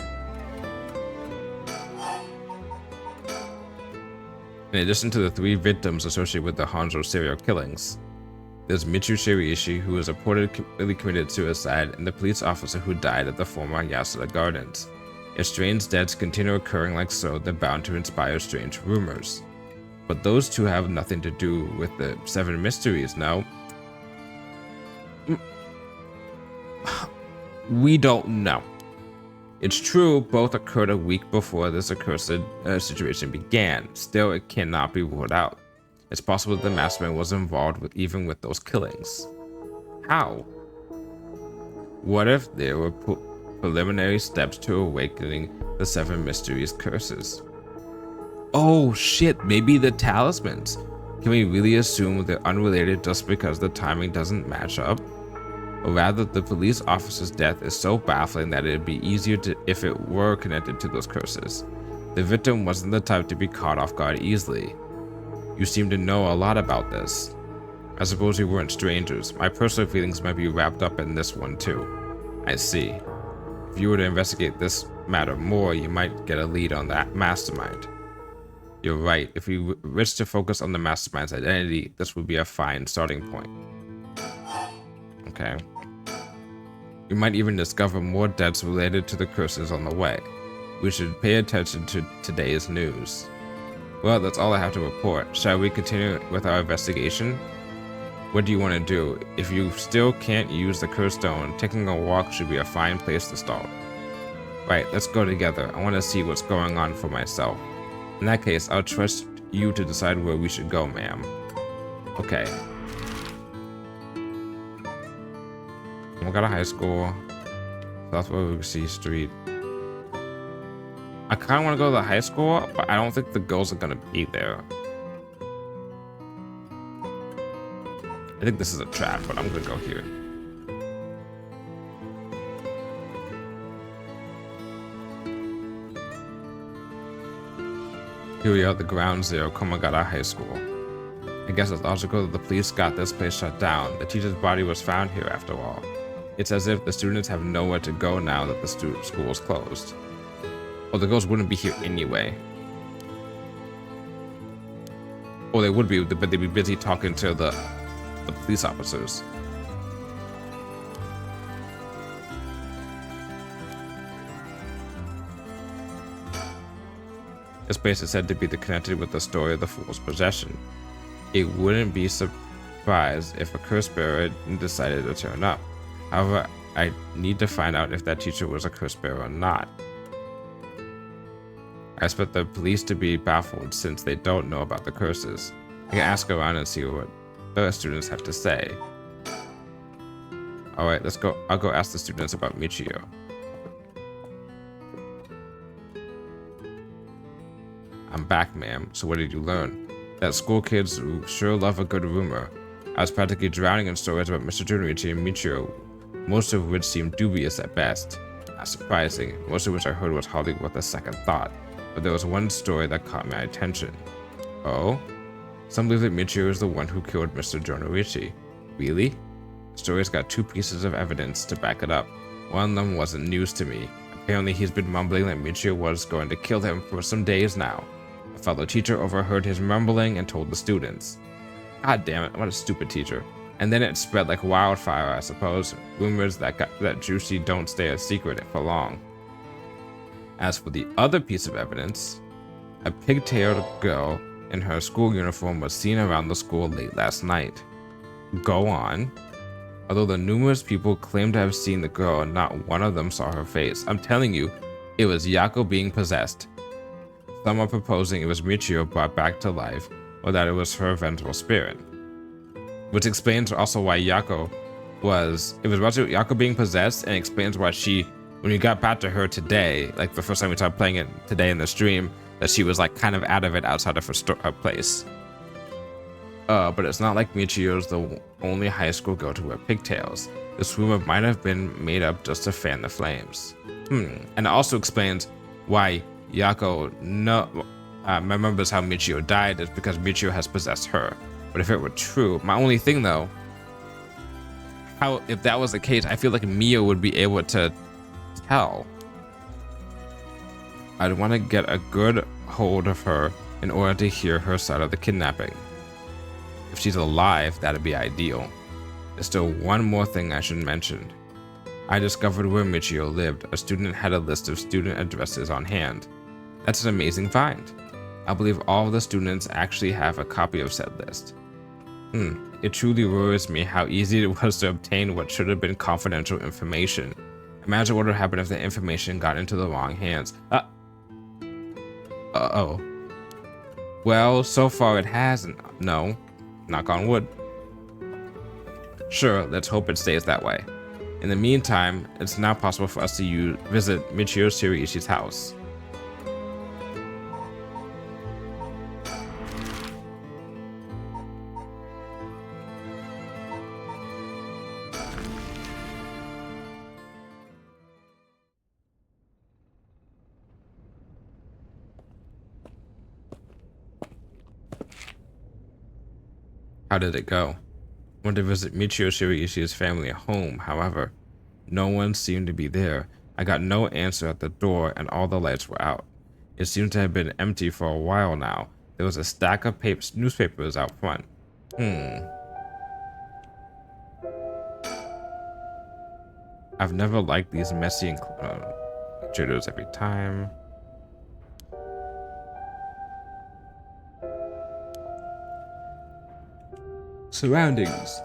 A: In addition to the 3 victims associated with the Hanzo serial killings, there's Michio Shiraishi, who was reportedly committed suicide, and the police officer who died at the former Yasuda Gardens. If strange deaths continue occurring like so, they're bound to inspire strange rumors. But those two have nothing to do with the 7 mysteries, no? We don't know. It's true, both occurred a week before this accursed situation began. Still, it cannot be ruled out. It's possible that the mastermind was involved even with those killings. How? What if there were preliminary steps to awakening the 7 mysteries curses? Oh shit, maybe the talismans. Can we really assume they're unrelated just because the timing doesn't match up? Or rather, the police officer's death is so baffling that it'd be easier if it were connected to those curses. The victim wasn't the type to be caught off guard easily. You seem to know a lot about this. I suppose we weren't strangers. My personal feelings might be wrapped up in this one too. I see. If you were to investigate this matter more, you might get a lead on that mastermind. You're right. If we wish to focus on the mastermind's identity, this would be a fine starting point. Okay. You might even discover more deaths related to the curses on the way. We should pay attention to today's news. Well, that's all I have to report. Shall we continue with our investigation? What do you want to do? If you still can't use the curse stone, taking a walk should be a fine place to start. Right, let's go together. I want to see what's going on for myself. In that case, I'll trust you to decide where we should go, ma'am. Okay. We got a high school. Southward C Street. I kind of want to go to the high school, but I don't think the girls are going to be there. I think this is a trap, but I'm going to go here. Here we are at the ground zero, Komagata High School. I guess it's logical that the police got this place shut down. The teacher's body was found here after all. It's as if the students have nowhere to go now that the school is closed. Well, the girls wouldn't be here anyway. Or they would be, but they'd be busy talking to the police officers. This place is said to be connected with the story of the fool's possession. It wouldn't be surprised if a curse bearer decided to turn up. However, I need to find out if that teacher was a curse bearer or not. I expect the police to be baffled since they don't know about the curses. I can ask around and see what the students have to say. Alright, let's go. I'll go ask the students about Michio. I'm back, ma'am. So what did you learn? That school kids sure love a good rumor. I was practically drowning in stories about Mr. Junichi and Michio, most of which seemed dubious at best. Not surprising, most of which I heard was hardly worth a second thought. But there was one story that caught my attention. Oh? Some believe that Michio is the one who killed Mr. Jonichi. Really? The story's got two pieces of evidence to back it up. One of them wasn't news to me. Apparently he's been mumbling that Michio was going to kill him for some days now. A fellow teacher overheard his mumbling and told the students. God damn it, what a stupid teacher. And then it spread like wildfire, I suppose. Rumors that juicy don't stay a secret for long. As for the other piece of evidence, a pigtailed girl in her school uniform was seen around the school late last night. Go on. Although the numerous people claim to have seen the girl, not one of them saw her face. I'm telling you, it was Yako being possessed. Some are proposing it was Michio brought back to life, or that it was her vengeful spirit. Which explains also why Yako being possessed, and explains why she, when we got back to her today, like the first time we started playing it today in the stream, that she was like kind of out of it outside of her place. But it's not like Michio's the only high school girl to wear pigtails. This rumor might have been made up just to fan the flames. And it also explains why Yako remembers how Michio died is because Michio has possessed her. But if it were true, my only thing though, if that was the case, I feel like Mio would be able to tell. I'd want to get a good hold of her in order to hear her side of the kidnapping. If she's alive, that'd be ideal. There's still one more thing I should mention. I discovered where Michio lived. A student had a list of student addresses on hand. That's an amazing find. I believe all of the students actually have a copy of said list. It truly worries me how easy it was to obtain what should have been confidential information. Imagine what would happen if the information got into the wrong hands. Uh-oh. Well, so far it hasn't. No. Knock on wood. Sure, let's hope it stays that way. In the meantime, it's now possible for us to visit Michio Shiriishi's house. How did it go? Went to visit Michio Shiriishi's family home, however. No one seemed to be there. I got no answer at the door and all the lights were out. It seemed to have been empty for a while now. There was a stack of newspapers out front. I've never liked these messy jitters every time. Surroundings.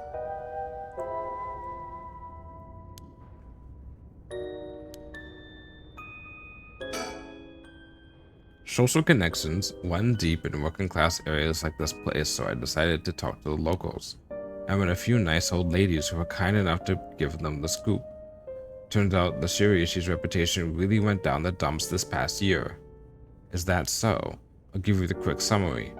A: Social connections run deep in working class areas like this place, so I decided to talk to the locals. I met a few nice old ladies who were kind enough to give them the scoop. Turns out the Shirishi's reputation really went down the dumps this past year. Is that so? I'll give you the quick summary.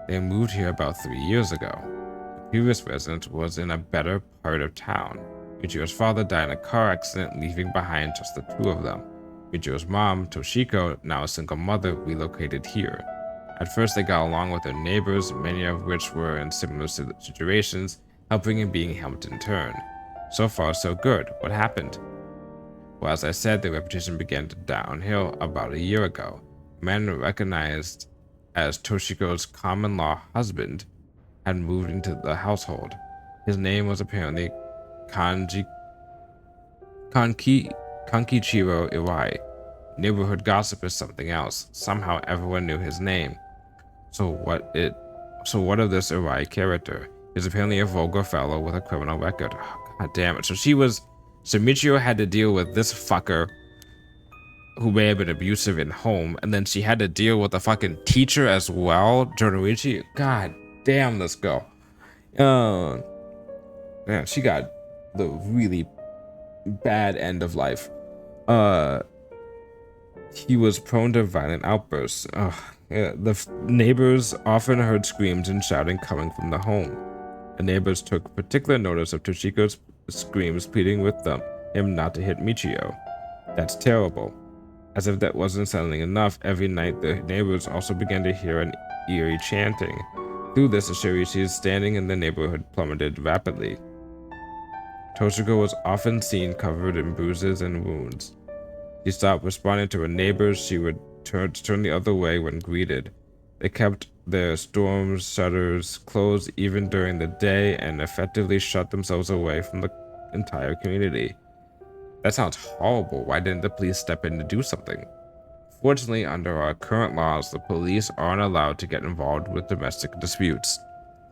A: They moved here about 3 years ago. The previous resident was in a better part of town. Michio's father died in a car accident, leaving behind just the two of them. Michio's mom, Toshiko, now a single mother, relocated here. At first they got along with their neighbors, many of which were in similar situations, helping and being helped in turn. So far so good. What happened? Well, as I said, their reputation began to downhill about a year ago. A man recognized as Toshiko's common-law husband had moved into the household. His name was apparently Kankichiro Iwai. Neighborhood gossip is something else. Somehow everyone knew his name. So what of this Iwai character? He's apparently a vulgar fellow with a criminal record. Oh, God damn it. So Michio had to deal with this fucker who may have been abusive in home, and then she had to deal with the fucking teacher as well, Jonichi. God damn this girl. Man, she got the really bad end of life. He was prone to violent outbursts. Yeah, the neighbors often heard screams and shouting coming from the home. The neighbors took particular notice of Toshiko's screams, pleading with him not to hit Michio. That's terrible. As if that wasn't settling enough, every night the neighbors also began to hear an eerie chanting. Through this, the Shirishi's standing in the neighborhood plummeted rapidly. Toshiko was often seen covered in bruises and wounds. She stopped responding to her neighbors. She would turn the other way when greeted. They kept their storm shutters closed even during the day and effectively shut themselves away from the entire community. That sounds horrible. Why didn't the police step in to do something? Fortunately, under our current laws, the police aren't allowed to get involved with domestic disputes.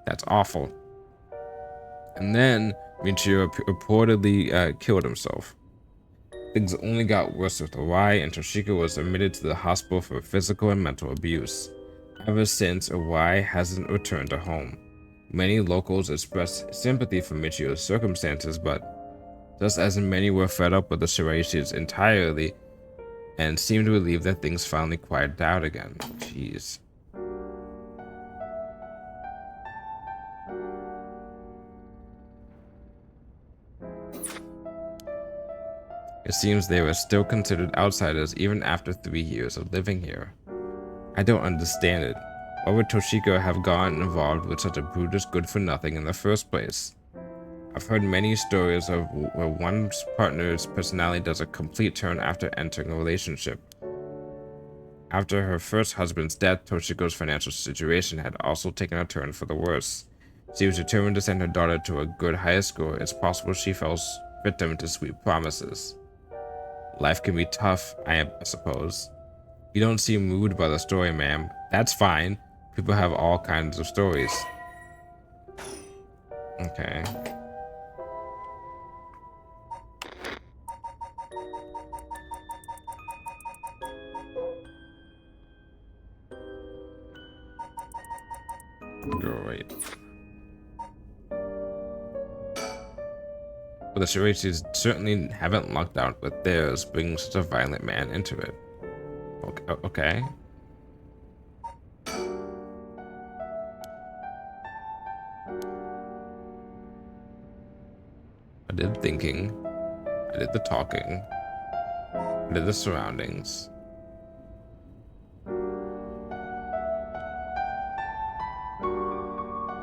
A: That's awful. And then Michio reportedly killed himself. Things only got worse with Iwai, and Toshiko was admitted to the hospital for physical and mental abuse. Ever since, Iwai hasn't returned to home. Many locals expressed sympathy for Michio's circumstances, but just as many were fed up with the Shirishis entirely and seemed to believe that things finally quieted out again. Jeez. It seems they were still considered outsiders even after 3 years of living here. I don't understand it. Why would Toshiko have gotten involved with such a brutish good-for-nothing in the first place? I've heard many stories of where one partner's personality does a complete turn after entering a relationship. After her first husband's death, Toshiko's financial situation had also taken a turn for the worse. She was determined to send her daughter to a good high school. It's possible she fell victim to sweet promises. Life can be tough, I suppose. You don't seem moved by the story, ma'am. That's fine. People have all kinds of stories. Okay. Great. But the Shirishis certainly haven't lucked out with theirs, bringing such a violent man into it. Okay. I did thinking. I did the talking. I did the surroundings.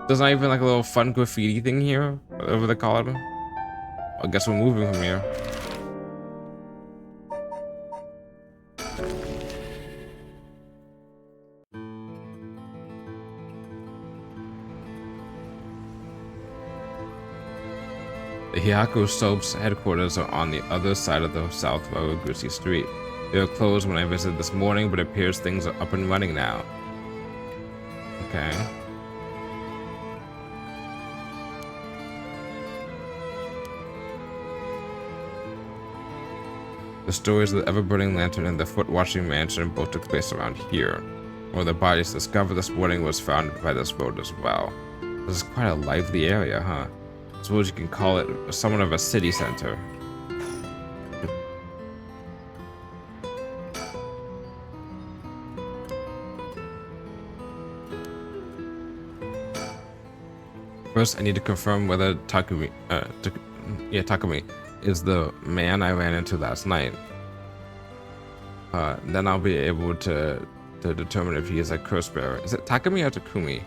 A: There's not even like a little fun graffiti thing here, whatever they call it. I guess we're moving from here. The Hyaku Soap's headquarters are on the other side of the South Waraguchi Street. They were closed when I visited this morning, but it appears things are up and running now. Okay. The stories of the ever-burning lantern and the foot-washing mansion both took place around here. One of the bodies discovered this morning was found by this road as well. This is quite a lively area, huh? I suppose you can call it somewhat of a city center. First, I need to confirm whether Takumi is the man I ran into last night. Then I'll be able to determine if he is a curse bearer. Is it Takumi or Takumi?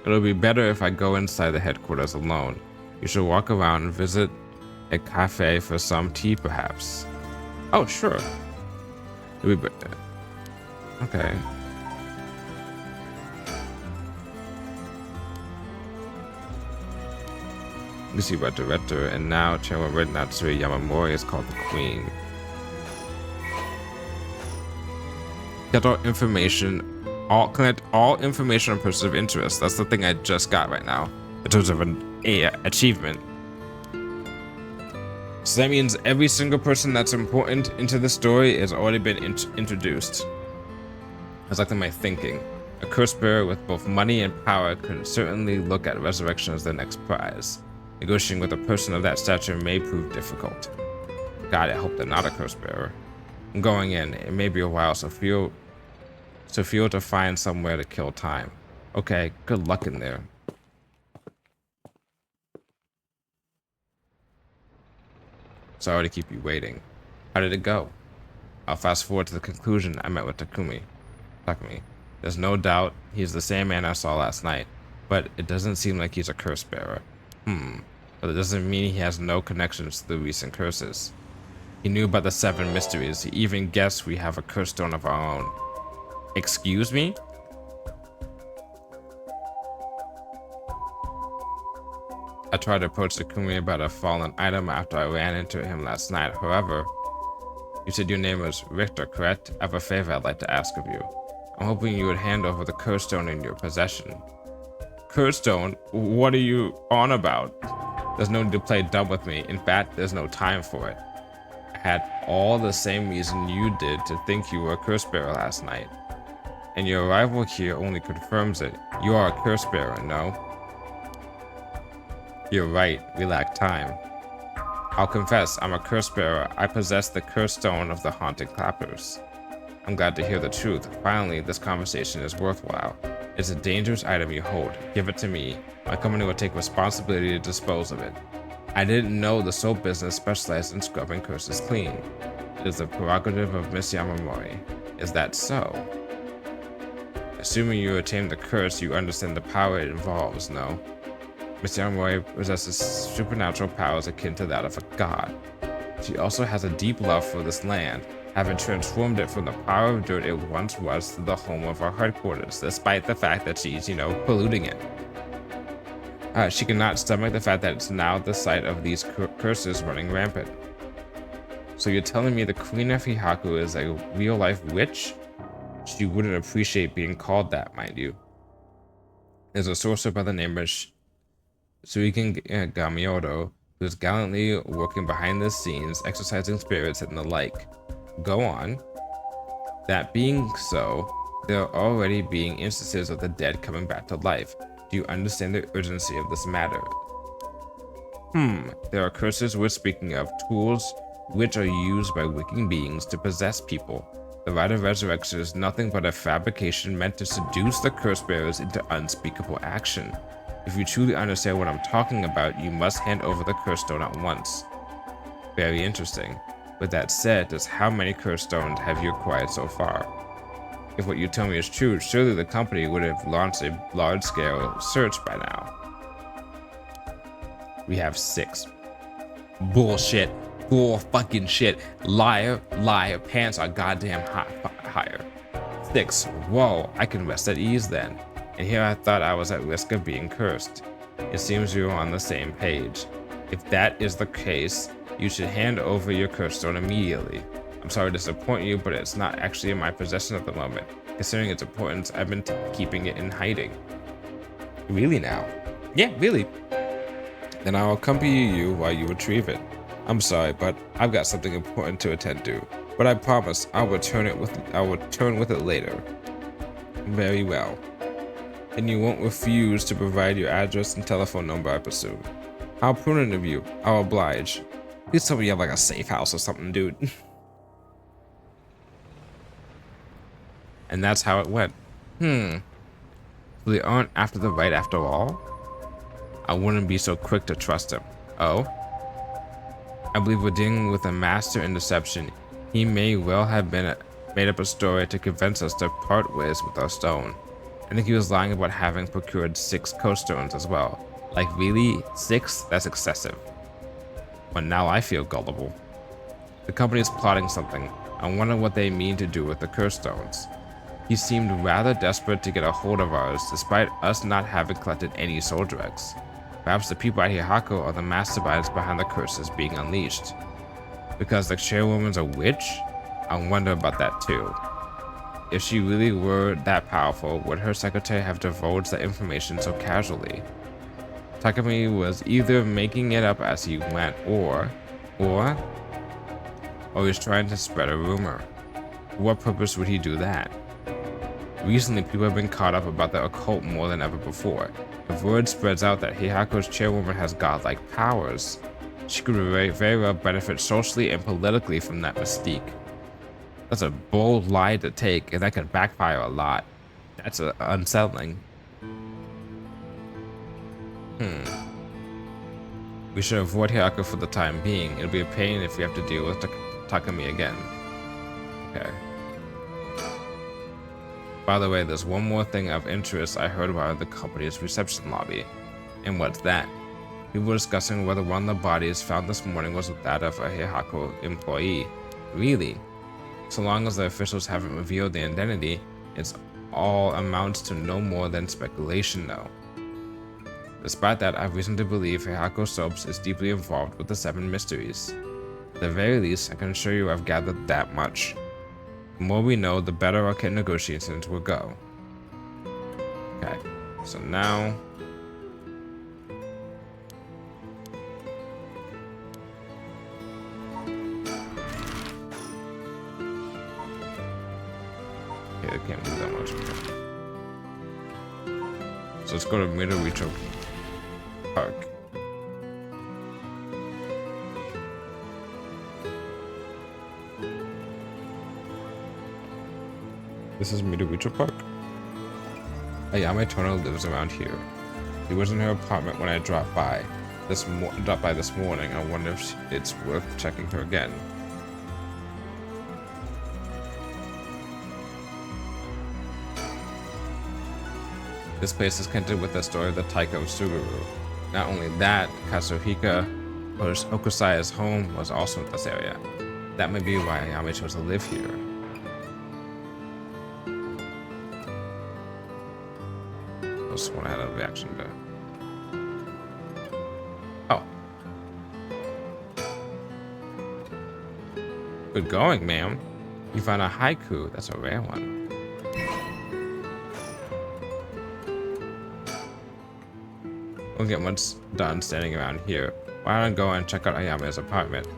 A: It'll be better if I go inside the headquarters alone. You should walk around and visit a cafe for some tea, perhaps. Oh, sure. It'll be better. Okay. You see about director, and now Chairman Natsui Yamamori is called the Queen. Get all information, collect all information on persons of interest. That's the thing I just got right now, in terms of an achievement. So that means every single person that's important into the story has already been introduced. That's like my thinking. A curse bearer with both money and power could certainly look at resurrection as their next prize. Negotiating with a person of that stature may prove difficult. God, I hope they're not a curse bearer. I'm going in. It may be a while, so feel to find somewhere to kill time. Okay, good luck in there. Sorry to keep you waiting. How did it go? I'll fast forward to the conclusion. I met with Takumi. There's no doubt he's the same man I saw last night, but it doesn't seem like he's a curse bearer. But it doesn't mean he has no connections to the recent curses. He knew about the 7 mysteries. He even guessed we have a curse stone of our own. Excuse me? I tried to approach Takumi about a fallen item after I ran into him last night. However, you said your name was Richter, correct? I have a favor I'd like to ask of you. I'm hoping you would hand over the curse stone in your possession. Curse stone? What are you on about? There's no need to play dumb with me. In fact, there's no time for it. I had all the same reason you did to think you were a curse bearer last night. And your arrival here only confirms it. You are a curse bearer, no? You're right, we lack time. I'll confess, I'm a curse bearer. I possess the curse stone of the haunted clappers. I'm glad to hear the truth. Finally, this conversation is worthwhile. It's a dangerous item you hold. Give it to me. My company will take responsibility to dispose of it. I didn't know the soap business specialized in scrubbing curses clean. It is the prerogative of Miss Yamamori. Is that so? Assuming you attain the curse, you understand the power it involves, no? Miss Yamamori possesses supernatural powers akin to that of a god. She also has a deep love for this land, having transformed it from the pile of dirt it once was to the home of our headquarters, despite the fact that she's, polluting it. She cannot stomach the fact that it's now the site of these curses running rampant. So you're telling me the Queen of Hihaku is a real-life witch? She wouldn't appreciate being called that, mind you. There's a sorcerer by the name of Suiken Gamioto, who is gallantly working behind the scenes, exercising spirits and the like. Go on. That being so, there are already being instances of the dead coming back to life. Do you understand the urgency of this matter? There are curses we're speaking of, tools which are used by wicked beings to possess people. The rite of resurrection is nothing but a fabrication meant to seduce the curse bearers into unspeakable action. If you truly understand what I'm talking about, you must hand over the curse stone at once. Very interesting. With that said, just how many curse stones have you acquired so far? If what you tell me is true, surely the company would have launched a large-scale search by now. We have 6. Bullshit. Bull fucking shit. Liar, liar, pants are goddamn higher. 6. Whoa, I can rest at ease then. and here I thought I was at risk of being cursed. It seems we were on the same page. If that is the case, you should hand over your curse stone immediately. I'm sorry to disappoint you, but it's not actually in my possession at the moment. Considering its importance, I've been keeping it in hiding. Really now? Yeah, really. Then I'll accompany you while you retrieve it. I'm sorry, but I've got something important to attend to. But I promise I'll return with it later. Very well. And you won't refuse to provide your address and telephone number, I presume. How prudent of you. I'll oblige. Please tell me you have like a safe house or something, dude. And that's how it went. So they aren't after the right after all? I wouldn't be so quick to trust him. Oh? I believe we're dealing with a master in deception. He may well have made up a story to convince us to part ways with our stone. I think he was lying about having procured 6 coast stones as well. Like really? 6? That's excessive. But now I feel gullible. The company is plotting something. I wonder what they mean to do with the curse stones. He seemed rather desperate to get a hold of ours, despite us not having collected any soul dregs. Perhaps the people at Hihako are the masterminds behind the curses being unleashed. Because the chairwoman's a witch? I wonder about that too. If she really were that powerful, would her secretary have divulged that information so casually? Takami was either making it up as he went, or he was trying to spread a rumor. For what purpose would he do that? Recently, people have been caught up about the occult more than ever before. The word spreads out that Hihako's chairwoman has godlike powers. She could very well benefit socially and politically from that mystique. That's a bold lie to take, and that could backfire a lot. That's unsettling. We should avoid Hihako for the time being. It'll be a pain if we have to deal with Takami again. Okay. By the way, there's one more thing of interest I heard about the company's reception lobby. And what's that? People were discussing whether one of the bodies found this morning was that of a Hihako employee. Really? So long as the officials haven't revealed the identity, it's all amounts to no more than speculation though. Despite that, I have reason to believe Hihako Soaps is deeply involved with the 7 mysteries. At the very least, I can assure you I've gathered that much. The more we know, the better our negotiations will go. Okay, so now... Okay, I can't move that much. Okay. So let's go to Midoricho Park. This is Midoricho Park. Ayame Tono lives around here. He was in her apartment when I dropped by this morning. I wonder if it's worth checking her again. This place is connected with the story of the Taika of Suguru. Not only that, Kazuhika Okusaya's home was also in this area. That may be why Ayame chose to live here. This one had a reaction to. Oh. Good going, ma'am. You found a haiku. That's a rare one. Won't get much done standing around here. Why don't I go and check out Ayame's apartment?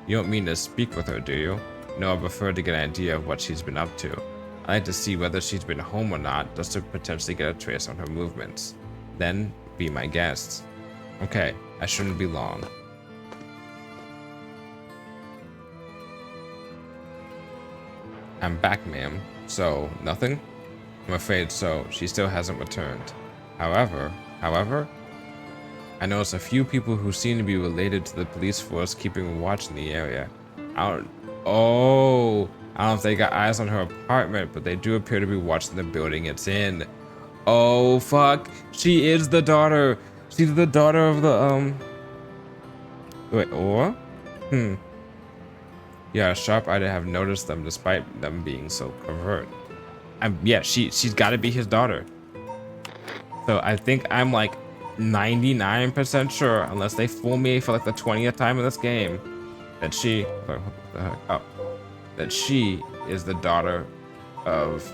A: You don't mean to speak with her, do you? No, I prefer to get an idea of what she's been up to. I like to see whether she's been home or not, just to potentially get a trace on her movements. Then, be my guest. Okay, I shouldn't be long. I'm back, ma'am. So, nothing? I'm afraid so. She still hasn't returned. However, I noticed a few people who seem to be related to the police force keeping watch in the area. I don't know if they got eyes on her apartment, but they do appear to be watching the building it's in. Oh, fuck. She is the daughter. She's the daughter of the, Wait, or? Yeah, sharp-eyed to have noticed them despite them being so covert. Yeah, she's got to be his daughter. So I think I'm like 99% sure, unless they fool me for like the 20th time in this game, that she, what the heck? Oh, that she is the daughter of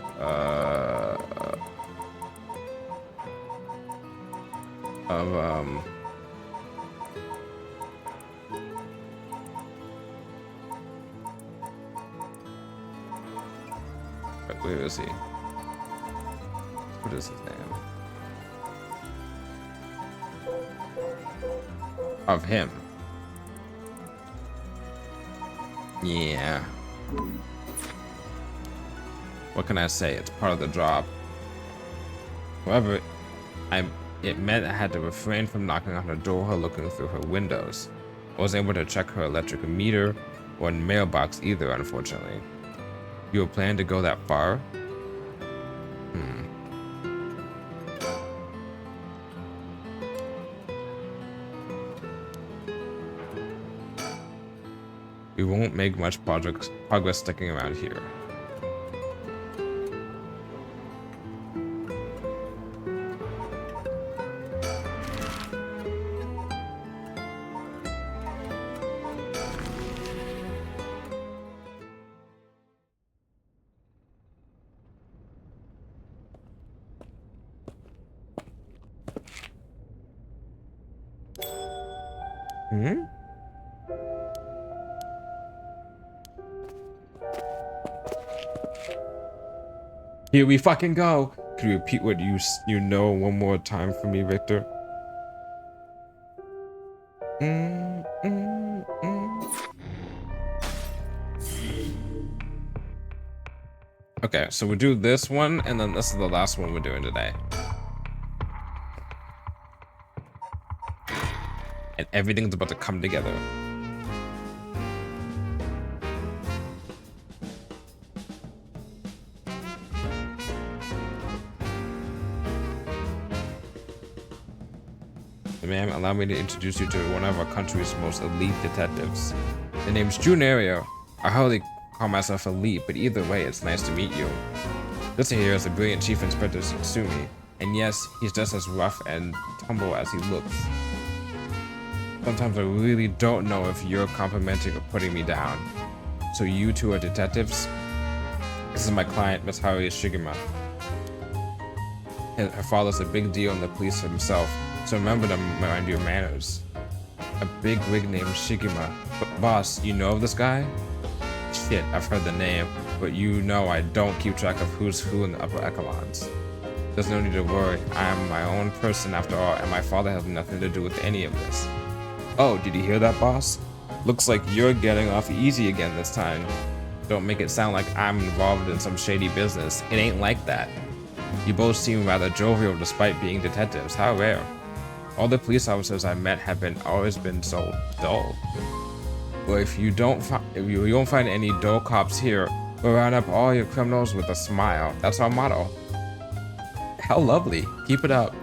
A: of where is he? What is his name? Of him. Yeah. What can I say? It's part of the job. However, it meant I had to refrain from knocking on her door or looking through her windows. I wasn't able to check her electric meter or mailbox either, unfortunately. You were planning to go that far? We won't make much progress sticking around here. Here we fucking go. Can you repeat what you know one more time for me, Victor? Okay, so we do this one, and then this is the last one we're doing today. And everything's about to come together. Ma'am, allow me to introduce you to one of our country's most elite detectives. The name's Junario. I hardly call myself elite, but either way, it's nice to meet you. This here is the brilliant Chief Inspector Sumi, and yes, he's just as rough and tumble as he looks. Sometimes I really don't know if you're complimenting or putting me down. So you two are detectives? This is my client, Miss Harue Shigema. Her father's a big deal in the police himself, so remember to mind your manners. A big wig named Shigema. But boss, you know of this guy? Shit, I've heard the name, but you know I don't keep track of who's who in the upper echelons. There's no need to worry, I am my own person after all, and my father has nothing to do with any of this. Oh, did you hear that, boss? Looks like you're getting off easy again this time. Don't make it sound like I'm involved in some shady business. It ain't like that. You both seem rather jovial despite being detectives. How rare. All the police officers I met have always been so dull. Well, if you don't find any dull cops here, we'll round up all your criminals with a smile. That's our motto. How lovely. Keep it up.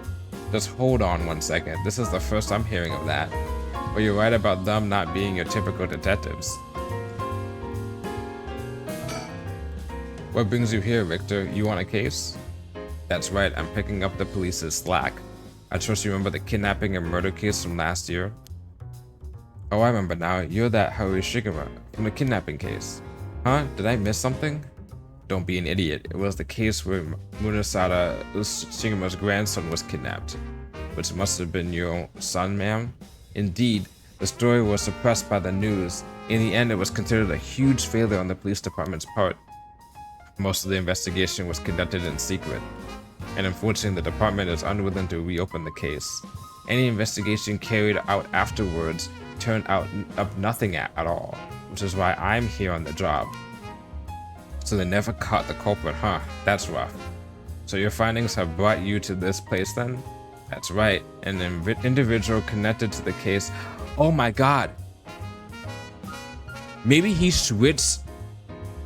A: Just hold on one second. This is the first I'm hearing of that. But you're right about them not being your typical detectives. What brings you here, Victor? You want a case? That's right, I'm picking up the police's slack. I trust you remember the kidnapping and murder case from last year? Oh, I remember now. You're that Harue Shigema from the kidnapping case. Huh? Did I miss something? Don't be an idiot. It was the case where Munasada Shigema's grandson was kidnapped. Which must have been your son, ma'am? Indeed, the story was suppressed by the news. In the end, it was considered a huge failure on the police department's part. Most of the investigation was conducted in secret, and unfortunately the department is unwilling to reopen the case. Any investigation carried out afterwards turned out of nothing at all, which is why I'm here on the job. So they never caught the culprit, huh? That's rough. So your findings have brought you to this place then? That's right, an individual connected to the case. Oh my god. Maybe he switched.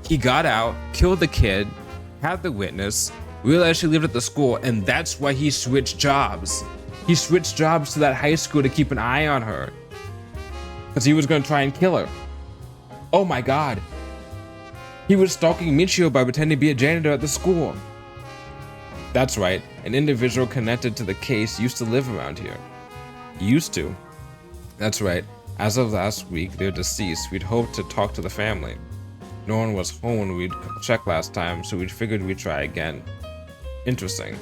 A: He got out, killed the kid, had the witness, realized she lived at the school, and that's why he switched jobs. He switched jobs to that high school to keep an eye on her. Because he was going to try and kill her. Oh my god. He was stalking Michio by pretending to be a janitor at the school. That's right, an individual connected to the case used to live around here. Used to? That's right. As of last week, they're deceased. We'd hoped to talk to the family. No one was home when we'd checked last time, so we figured we'd try again. Interesting.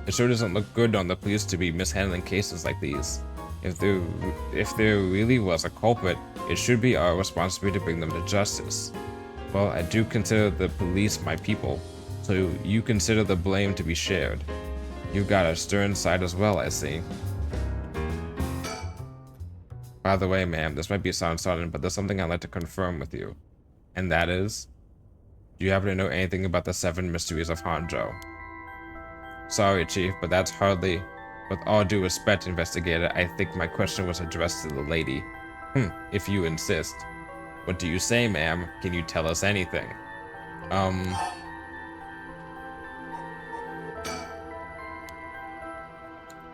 A: It sure doesn't look good on the police to be mishandling cases like these. If there really was a culprit, it should be our responsibility to bring them to justice. Well, I do consider the police my people, so you consider the blame to be shared. You've got a stern side as well, I see. By the way, ma'am, this might be sound sudden, but there's something I'd like to confirm with you. And that is, do you happen to know anything about the 7 mysteries of Hanzhou? Sorry, Chief, but that's hardly... With all due respect, investigator, I think my question was addressed to the lady. If you insist. What do you say, ma'am? Can you tell us anything?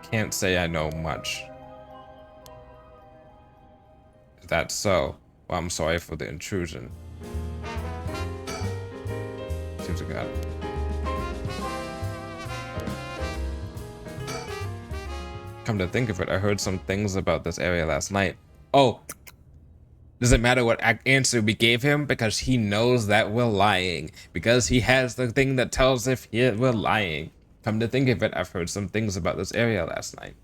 A: Can't say I know much. Is that so? Well, I'm sorry for the intrusion. Seems like that. Come to think of it, I heard some things about this area last night. Oh, does it matter what answer we gave him? Because he knows that we're lying. Because he has the thing that tells if we're lying. Come to think of it, I've heard some things about this area last night.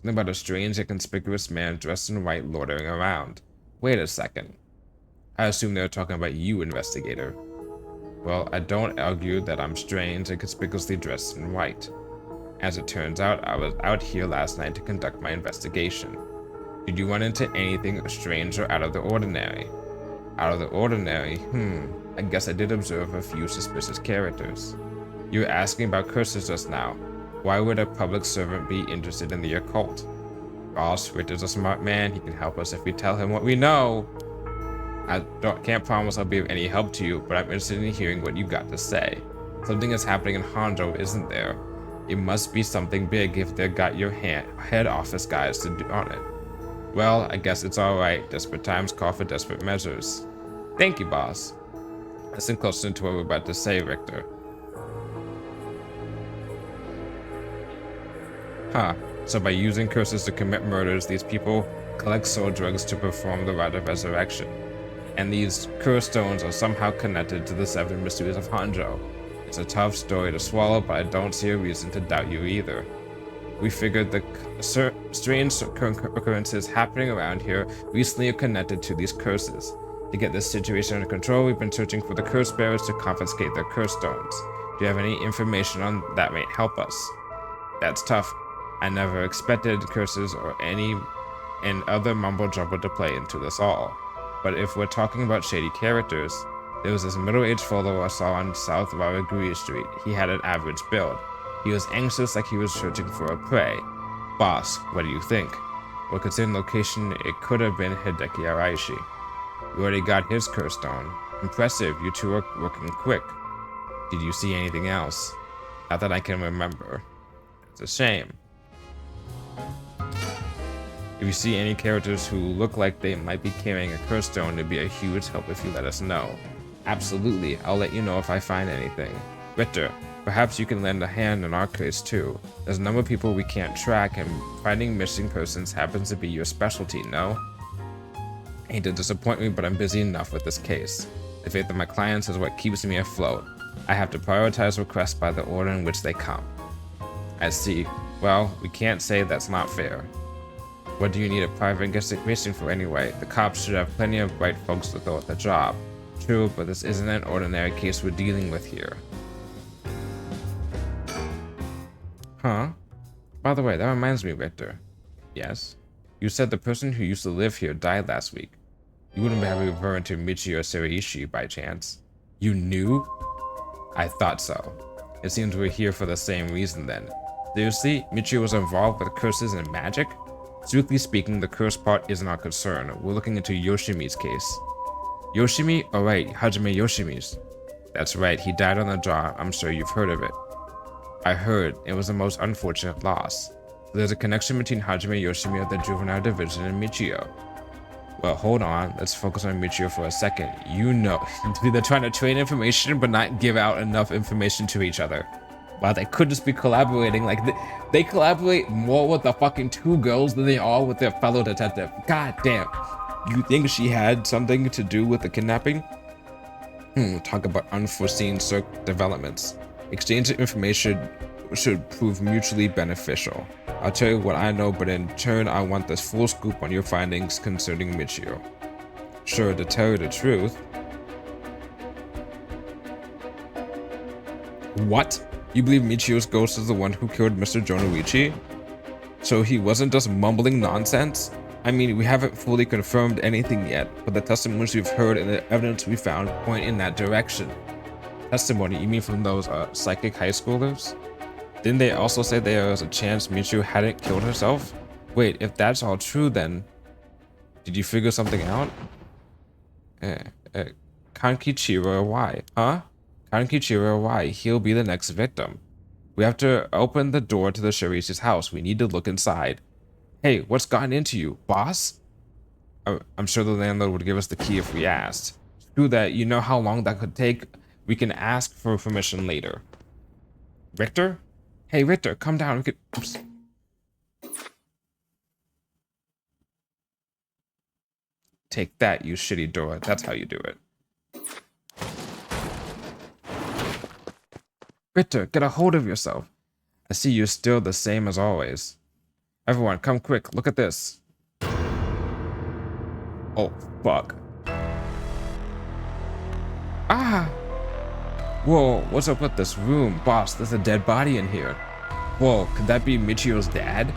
A: Something about a strange and conspicuous man dressed in white loitering around. Wait a second. I assume they were talking about you, investigator. Well, I don't argue that I'm strange and conspicuously dressed in white. As it turns out, I was out here last night to conduct my investigation. Did you run into anything strange or out of the ordinary? Out of the ordinary? I guess I did observe a few suspicious characters. You were asking about curses just now. Why would a public servant be interested in the occult? Boss, Richter's a smart man. He can help us if we tell him what we know. I can't promise I'll be of any help to you, but I'm interested in hearing what you've got to say. Something is happening in Hanzhou, isn't there? It must be something big if they've got your head office guys to do on it. Well, I guess it's alright. Desperate times call for desperate measures. Thank you, boss. Listen closer to what we're about to say, Richter. So by using curses to commit murders, these people collect soul drugs to perform the rite of resurrection. And these curse stones are somehow connected to the 7 mysteries of Hanzhou. It's a tough story to swallow, but I don't see a reason to doubt you either. We figured the strange occurrences happening around here recently are connected to these curses. To get this situation under control, we've been searching for the curse bearers to confiscate their curse stones. Do you have any information on that might help us? That's tough. I never expected curses or any other mumbo jumbo to play into this all. But if we're talking about shady characters, there was this middle-aged fellow I saw on South Waragui Street. He had an average build. He was anxious like he was searching for a prey. Boss, what do you think? Well, considering location, it could have been Hideki Araishi. We already got his curse stone. Impressive, you two are working quick. Did you see anything else? Not that I can remember. It's a shame. If you see any characters who look like they might be carrying a curse stone, it'd be a huge help if you let us know. Absolutely, I'll let you know if I find anything. Richter, perhaps you can lend a hand in our case too. There's a number of people we can't track, and finding missing persons happens to be your specialty, no? I hate to disappoint me, but I'm busy enough with this case. The faith of my clients is what keeps me afloat. I have to prioritize requests by the order in which they come. I see. Well, we can't say that's not fair. What do you need a private investigation for anyway? The cops should have plenty of bright folks to throw at the job. True, but this isn't an ordinary case we're dealing with here. By the way, that reminds me, Richter. Yes? You said the person who used to live here died last week. You wouldn't be referring to Michio Seriishi by chance? You knew? I thought so. It seems we're here for the same reason then. Seriously, Michio was involved with curses and magic? Strictly speaking, the curse part isn't our concern. We're looking into Yoshimi's case. Yoshimi? Oh right, Hajime Yoshimi's. That's right, he died on the job. I'm sure you've heard of it. I heard. It was the most unfortunate loss. There's a connection between Hajime Yoshimi of the Juvenile Division and Michio. Well, hold on. Let's focus on Michio for a second. You know, they're trying to trade information, but not give out enough information to each other. Wow, they could just be collaborating. Like, they collaborate more with the fucking two girls than they are with their fellow detective. God damn. You think she had something to do with the kidnapping? Talk about unforeseen developments. Exchange of information should prove mutually beneficial. I'll tell you what I know, but in turn, I want this full scoop on your findings concerning Michio. Sure, to tell you the truth. What? You believe Michio's ghost is the one who killed Mr. Jonoichi? So he wasn't just mumbling nonsense? I mean, we haven't fully confirmed anything yet, but the testimonies we've heard and the evidence we found point in that direction. Testimony? You mean from those psychic high schoolers? Didn't they also say there was a chance Michio hadn't killed herself? Wait, if that's all true, then did you figure something out? Kankichiro, why? Huh? Kankichiro, why? He'll be the next victim. We have to open the door to the Shirise's house. We need to look inside. Hey, what's gotten into you, boss? I'm sure the landlord would give us the key if we asked. Screw that, you know how long that could take? We can ask for permission later. Richter? Hey, Richter, come down. We could... Oops. Take that, you shitty door. That's how you do it. Richter, get a hold of yourself. I see you're still the same as always. Everyone, come quick. Look at this. Oh, fuck. Ah! Whoa, what's up with this room? Boss, there's a dead body in here. Whoa, could that be Michio's dad?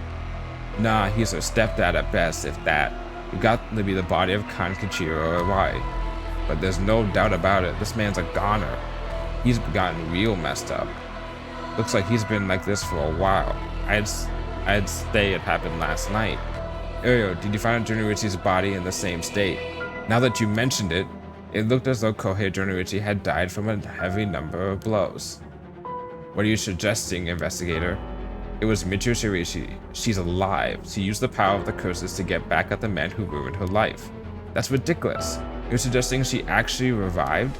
A: Nah, he's her stepdad at best, if that. It got to be the body of Kankichiro or why. But there's no doubt about it, this man's a goner. He's gotten real messed up. Looks like he's been like this for a while. I'd say it happened last night. Ariel, did you find Jonoichi's body in the same state? Now that you mentioned it, it looked as though Kohei Jonoichi had died from a heavy number of blows. What are you suggesting, investigator? It was Michio Shirishi. She's alive. She used the power of the curses to get back at the man who ruined her life. That's ridiculous. You're suggesting she actually revived?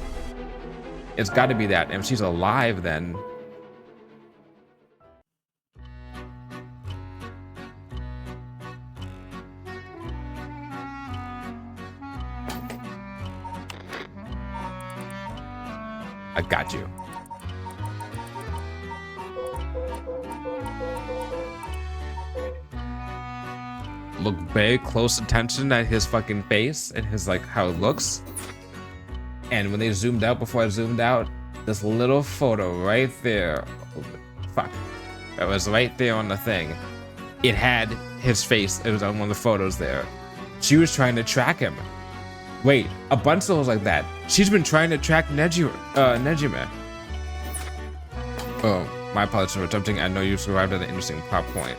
A: It's got to be that. And if she's alive, then... I got you. Look very close attention at his fucking face and his like how it looks. And when they zoomed out, before I zoomed out, this little photo right there, fuck, that was right there on the thing. It had his face. It was on one of the photos there. She was trying to track him. Wait, a bunch of those like that. She's been trying to track Nejime. Oh, my apologies for attempting. I know you've arrived at an interesting plot point.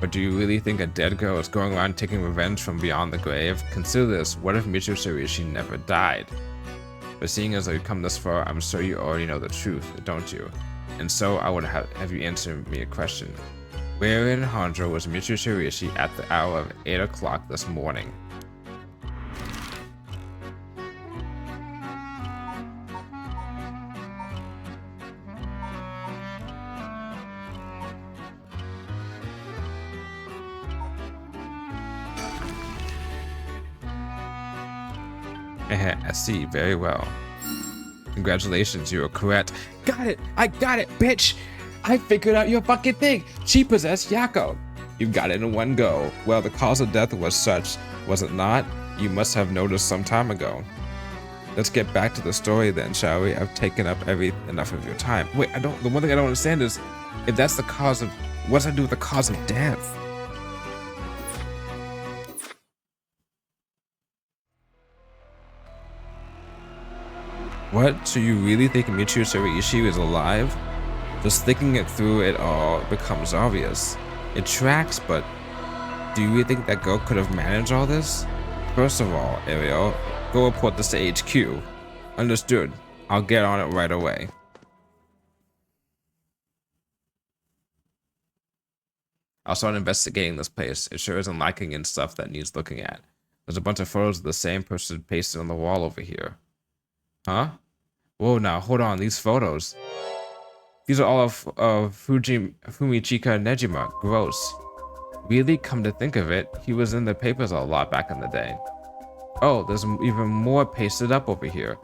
A: But do you really think a dead girl is going around taking revenge from beyond the grave? Consider this, what if Michio Shirishi never died? But seeing as you've come this far, I'm sure you already know the truth, don't you? And so I would have you answer me a question. Where in Hondro was Michio Shirishi at the hour of 8 o'clock this morning? I see, very well. Congratulations, you are correct. Got it! I got it, bitch! I figured out your fucking thing! She possessed Yako! You got it in one go. Well, the cause of death was such, was it not? You must have noticed some time ago. Let's get back to the story then, shall we? I've taken up enough of your time. Wait, the one thing I don't understand is, if that's the cause of, what does that do with the cause of death? What? So you really think Michio Shirishi is alive? Just thinking it through, it all becomes obvious. It tracks, but do you really think that girl could have managed all this? First of all, Ariel, go report this to HQ. Understood. I'll get on it right away. I'll start investigating this place. It sure isn't lacking in stuff that needs looking at. There's a bunch of photos of the same person pasted on the wall over here. Huh? Whoa, now, hold on. These photos. These are all of Fumichika Nejima. Gross. Really? Come to think of it, he was in the papers a lot back in the day. Oh, there's even more pasted up over here.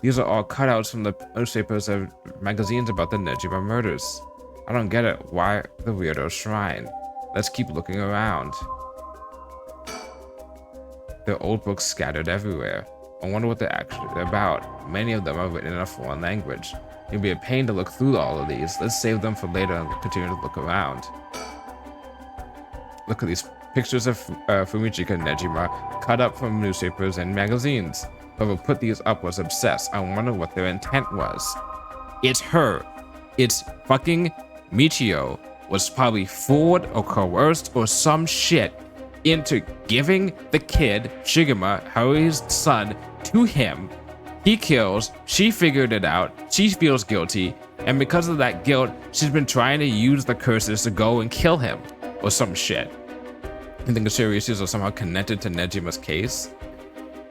A: These are all cutouts from the newspapers and magazines about the Nejima murders. I don't get it. Why the weirdo shrine? Let's keep looking around. There are old books scattered everywhere. I wonder what they're actually about. Many of them are written in a foreign language. It'll be a pain to look through all of these. Let's save them for later and continue to look around. Look at these pictures of Fumichika Nejima cut up from newspapers and magazines. Whoever put these up was obsessed. I wonder what their intent was. It's her. It's fucking Michio. Was probably fooled or coerced or some shit into giving the kid, Shigema, Harue's son, to him. He kills, she figured it out, she feels guilty, and because of that guilt, she's been trying to use the curses to go and kill him, or some shit. You think the Shirishis are somehow connected to Nejima's case?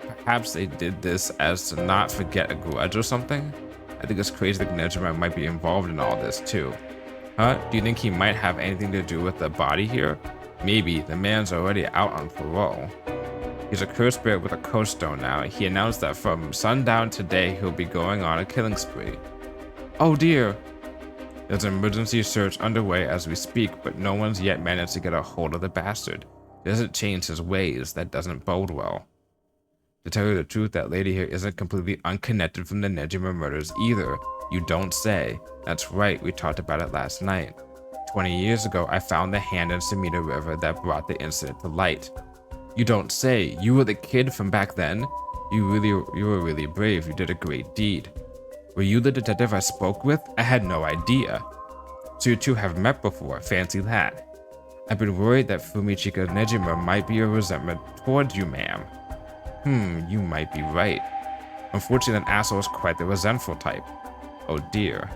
A: Perhaps they did this as to not forget a grudge or something? I think it's crazy that Nejima might be involved in all this too. Huh? Do you think he might have anything to do with the body here? Maybe. The man's already out on parole. He's a cursed spirit with a curse stone now. He announced that from sundown today, he'll be going on a killing spree. Oh dear. There's an emergency search underway as we speak, but no one's yet managed to get a hold of the bastard. He doesn't change his ways. That doesn't bode well. To tell you the truth, that lady here isn't completely unconnected from the Nejima murders either. You don't say. That's right, we talked about it last night. 20 years ago, I found the hand in Sumida River that brought the incident to light. You don't say. You were the kid from back then? You were really brave. You did a great deed. Were you the detective I spoke with? I had no idea. So you two have met before. Fancy that. I've been worried that Fumichika Nejima might be a resentment towards you, ma'am. You might be right. Unfortunately, that asshole is quite the resentful type. Oh dear.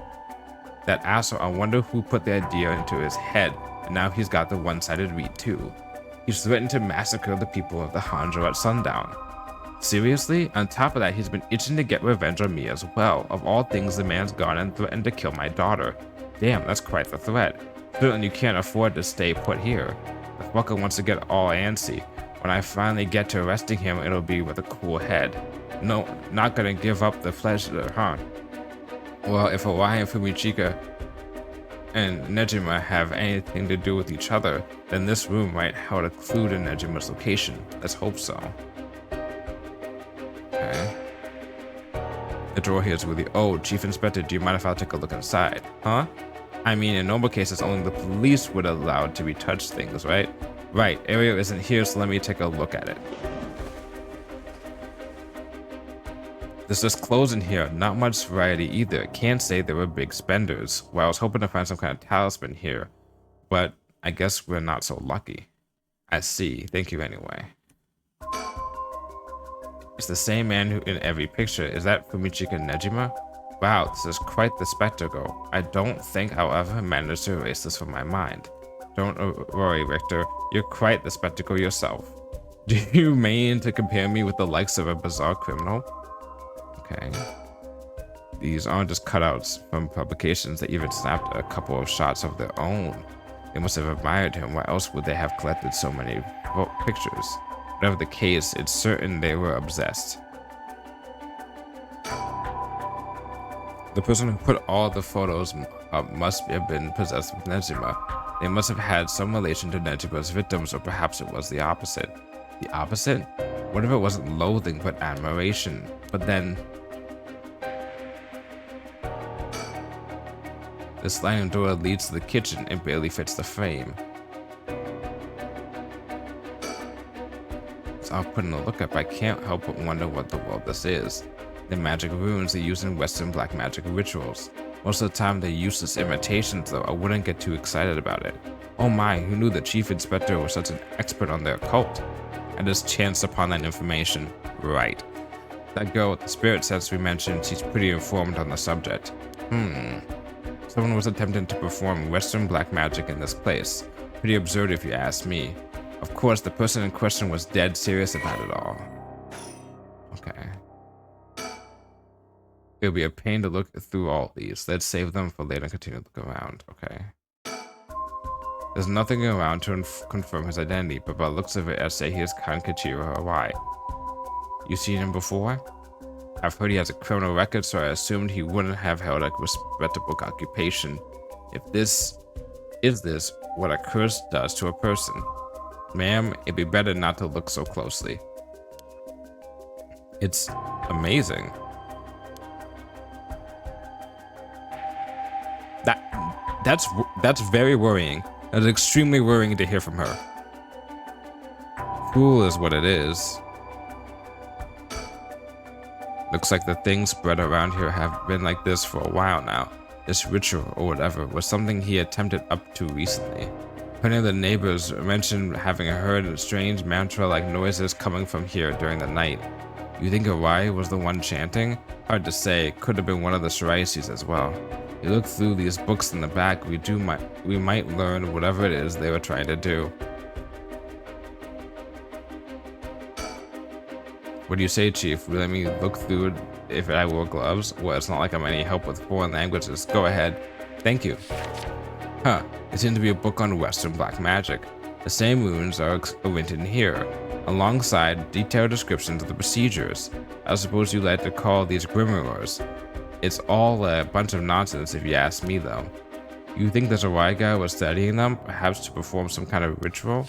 A: That asshole, I wonder who put the idea into his head, and now he's got the one-sided read too. He's threatened to massacre the people of the Hanjo at sundown. Seriously? On top of that, he's been itching to get revenge on me as well. Of all things, the man's gone and threatened to kill my daughter. Damn, that's quite the threat. Certainly you can't afford to stay put here. The fucker wants to get all antsy. When I finally get to arresting him, it'll be with a cool head. No, not gonna give up the pleasure, huh? Well, if Hawaii and Fumichika and Nejima have anything to do with each other, then this room might hold a clue to Nejima's location. Let's hope so. Okay. The drawer here is really old. Chief Inspector, do you mind if I take a look inside? Huh? I mean, in normal cases, only the police would allow to be touched things, right? Right, Ariel isn't here, so let me take a look at it. There's just clothes in here, not much variety either. Can't say they were big spenders. Well, I was hoping to find some kind of talisman here, but I guess we're not so lucky. I see. Thank you anyway. It's the same man who in every picture. Is that Fumichika Nejima? Wow, this is quite the spectacle. I don't think I'll ever manage to erase this from my mind. Don't worry, Richter. You're quite the spectacle yourself. Do you mean to compare me with the likes of a bizarre criminal? Okay. These aren't just cutouts from publications. They even snapped a couple of shots of their own. They must have admired him. Why else would they have collected so many pictures? Whatever the case, it's certain they were obsessed. The person who put all the photos up must have been possessed with Nejima. They must have had some relation to Nejima's victims, or perhaps it was the opposite. The opposite? What if it wasn't loathing, but admiration? But then... the sliding door leads to the kitchen and barely fits the frame. So I'll put in a look up. I can't help but wonder what the world this is. The magic runes they use in Western black magic rituals. Most of the time they're useless imitations though. I wouldn't get too excited about it. Oh my, who knew the chief inspector was such an expert on their occult? I just chanced upon that information. Right. That girl with the spirit sense we mentioned, she's pretty informed on the subject. Someone was attempting to perform Western black magic in this place. Pretty absurd if you ask me. Of course, the person in question was dead serious about it all. Okay. It'll be a pain to look through all these. Let's save them for later and continue to look around. Okay. There's nothing around to confirm his identity, but by the looks of it, I'd say he is Kankachiro Hawaii. You seen him before? I've heard he has a criminal record, so I assumed he wouldn't have held a respectable occupation. If this is what a curse does to a person. Ma'am, it'd be better not to look so closely. It's amazing. That's very worrying. That's extremely worrying to hear from her. Cool is what it is. Looks like the things spread around here have been like this for a while now. This ritual or whatever was something he attempted up to recently. Plenty of the neighbors mentioned having heard strange mantra-like noises coming from here during the night. You think Harue was the one chanting? Hard to say. Could have been one of the Shiraisis as well. You look through these books in the back, we might learn whatever it is they were trying to do. What do you say, Chief? Will you let me look through it if I wore gloves? Well, it's not like I'm any help with foreign languages. Go ahead. Thank you. Huh. It seems to be a book on Western black magic. The same runes are written here, alongside detailed descriptions of the procedures. I suppose you like to call these grimoires. It's all a bunch of nonsense if you ask me, though. You think this Harue guy was studying them, perhaps to perform some kind of ritual?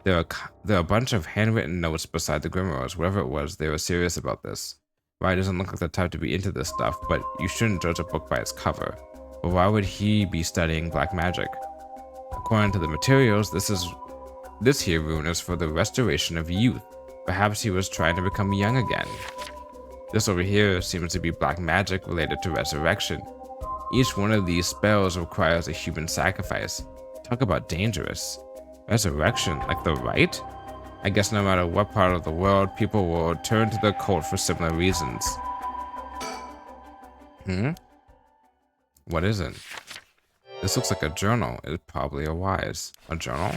A: There are a bunch of handwritten notes beside the grimoires. Whatever it was, they were serious about this. Harue doesn't look like the type to be into this stuff, but you shouldn't judge a book by its cover. But why would he be studying black magic? According to the materials, this here rune is for the restoration of youth. Perhaps he was trying to become young again. This over here seems to be black magic related to resurrection. Each one of these spells requires a human sacrifice. Talk about dangerous. Resurrection, like the rite? I guess no matter what part of the world, people will turn to the cult for similar reasons. What is it? This looks like a journal. It's probably a wise. A journal?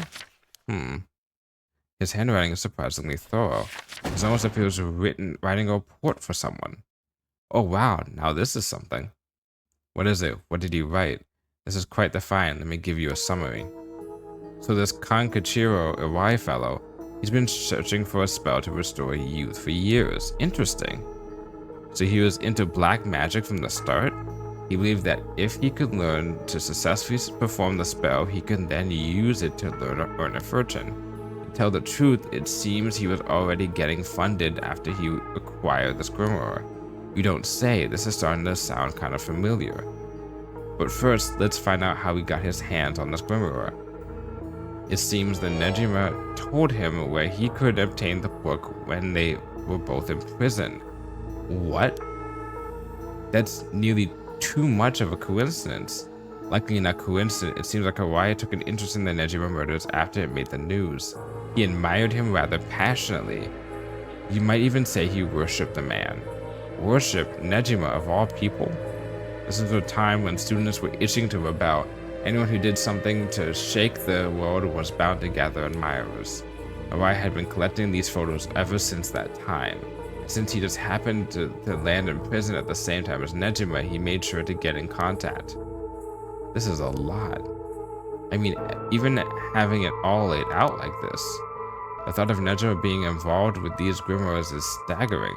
A: His handwriting is surprisingly thorough. It's almost as if he was writing a report for someone. Oh wow, now this is something. What is it? What did he write? This is quite the find. Let me give you a summary. So this Kankachiro Harue fellow, he's been searching for a spell to restore youth for years. Interesting. So he was into black magic from the start? He believed that if he could learn to successfully perform the spell, he could then use it to earn a fortune. To tell the truth, it seems he was already getting funded after he acquired this grimoire. You don't say. This is starting to sound kind of familiar. But first, let's find out how he got his hands on this grimoire. It seems that Nejima told him where he could obtain the book when they were both in prison. What? That's nearly too much of a coincidence. Likely not coincidence, it seems like Harue took an interest in the Nejima murders after it made the news. He admired him rather passionately. You might even say he worshipped the man. Worship Nejima of all people? This was a time when students were itching to rebel. Anyone who did something to shake the world was bound to gather admirers. Harue had been collecting these photos ever since that time. Since he just happened to land in prison at the same time as Nejima, he made sure to get in contact. This is a lot. I mean, even having it all laid out like this. The thought of Nejima being involved with these grimoires is staggering.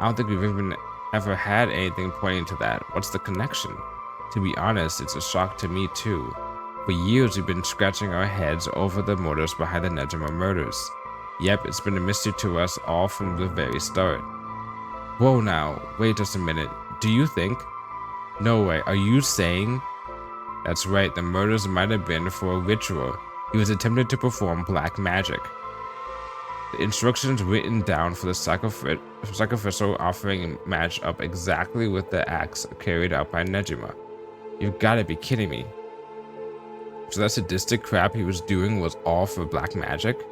A: I don't think we've even ever had anything pointing to that. What's the connection? To be honest, it's a shock to me too. For years we've been scratching our heads over the motives behind the Nejima murders. Yep, it's been a mystery to us all from the very start. Whoa now, wait just a minute. Do you think? No way, are you saying? That's right, the murders might have been for a ritual. He was attempting to perform black magic. The instructions written down for the sacrificial offering match up exactly with the acts carried out by Nejima. You've gotta be kidding me. So that sadistic crap he was doing was all for black magic?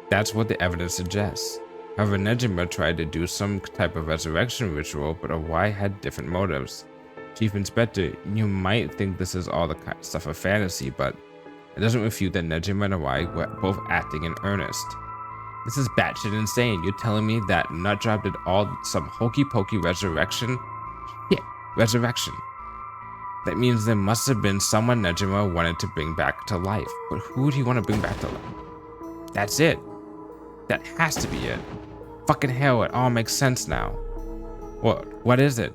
A: That's what the evidence suggests. However, Nejima tried to do some type of resurrection ritual, but Harue had different motives. Chief Inspector, you might think this is all the kind of stuff of fantasy, but It doesn't refute that Nejima and Hawaii were both acting in earnest. This is batshit insane. You're telling me that Nutjob did all some hokey pokey resurrection? Yeah, resurrection. That means there must have been someone Nejima wanted to bring back to life. But who would he want to bring back to life? That's it. That has to be it. Fucking hell, it all makes sense now. What is it?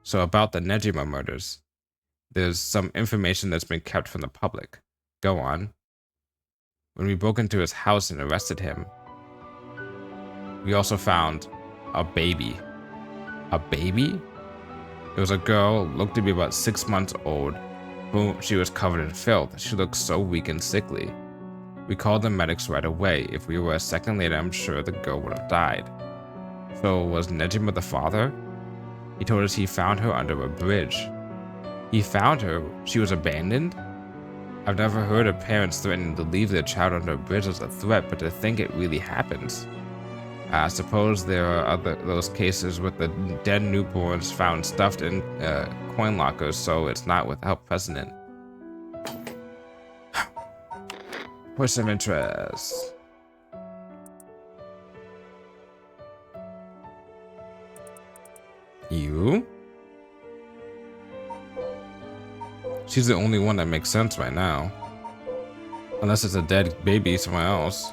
A: So about the Nejima murders, there's some information that's been kept from the public. Go on. When we broke into his house and arrested him, we also found a baby. A baby? It was a girl, looked to be about 6 months old, whom she was covered in filth. She looked so weak and sickly. We called the medics right away. If we were a second later, I'm sure the girl would have died. So was Nejima the father? He told us he found her under a bridge. He found her? She was abandoned? I've never heard of parents threatening to leave their child under a bridge as a threat, but to think it really happens. I suppose there are those cases with the dead newborns found stuffed in coin lockers, so it's not without precedent. Person of interest. You? She's the only one that makes sense right now. Unless it's a dead baby somewhere else.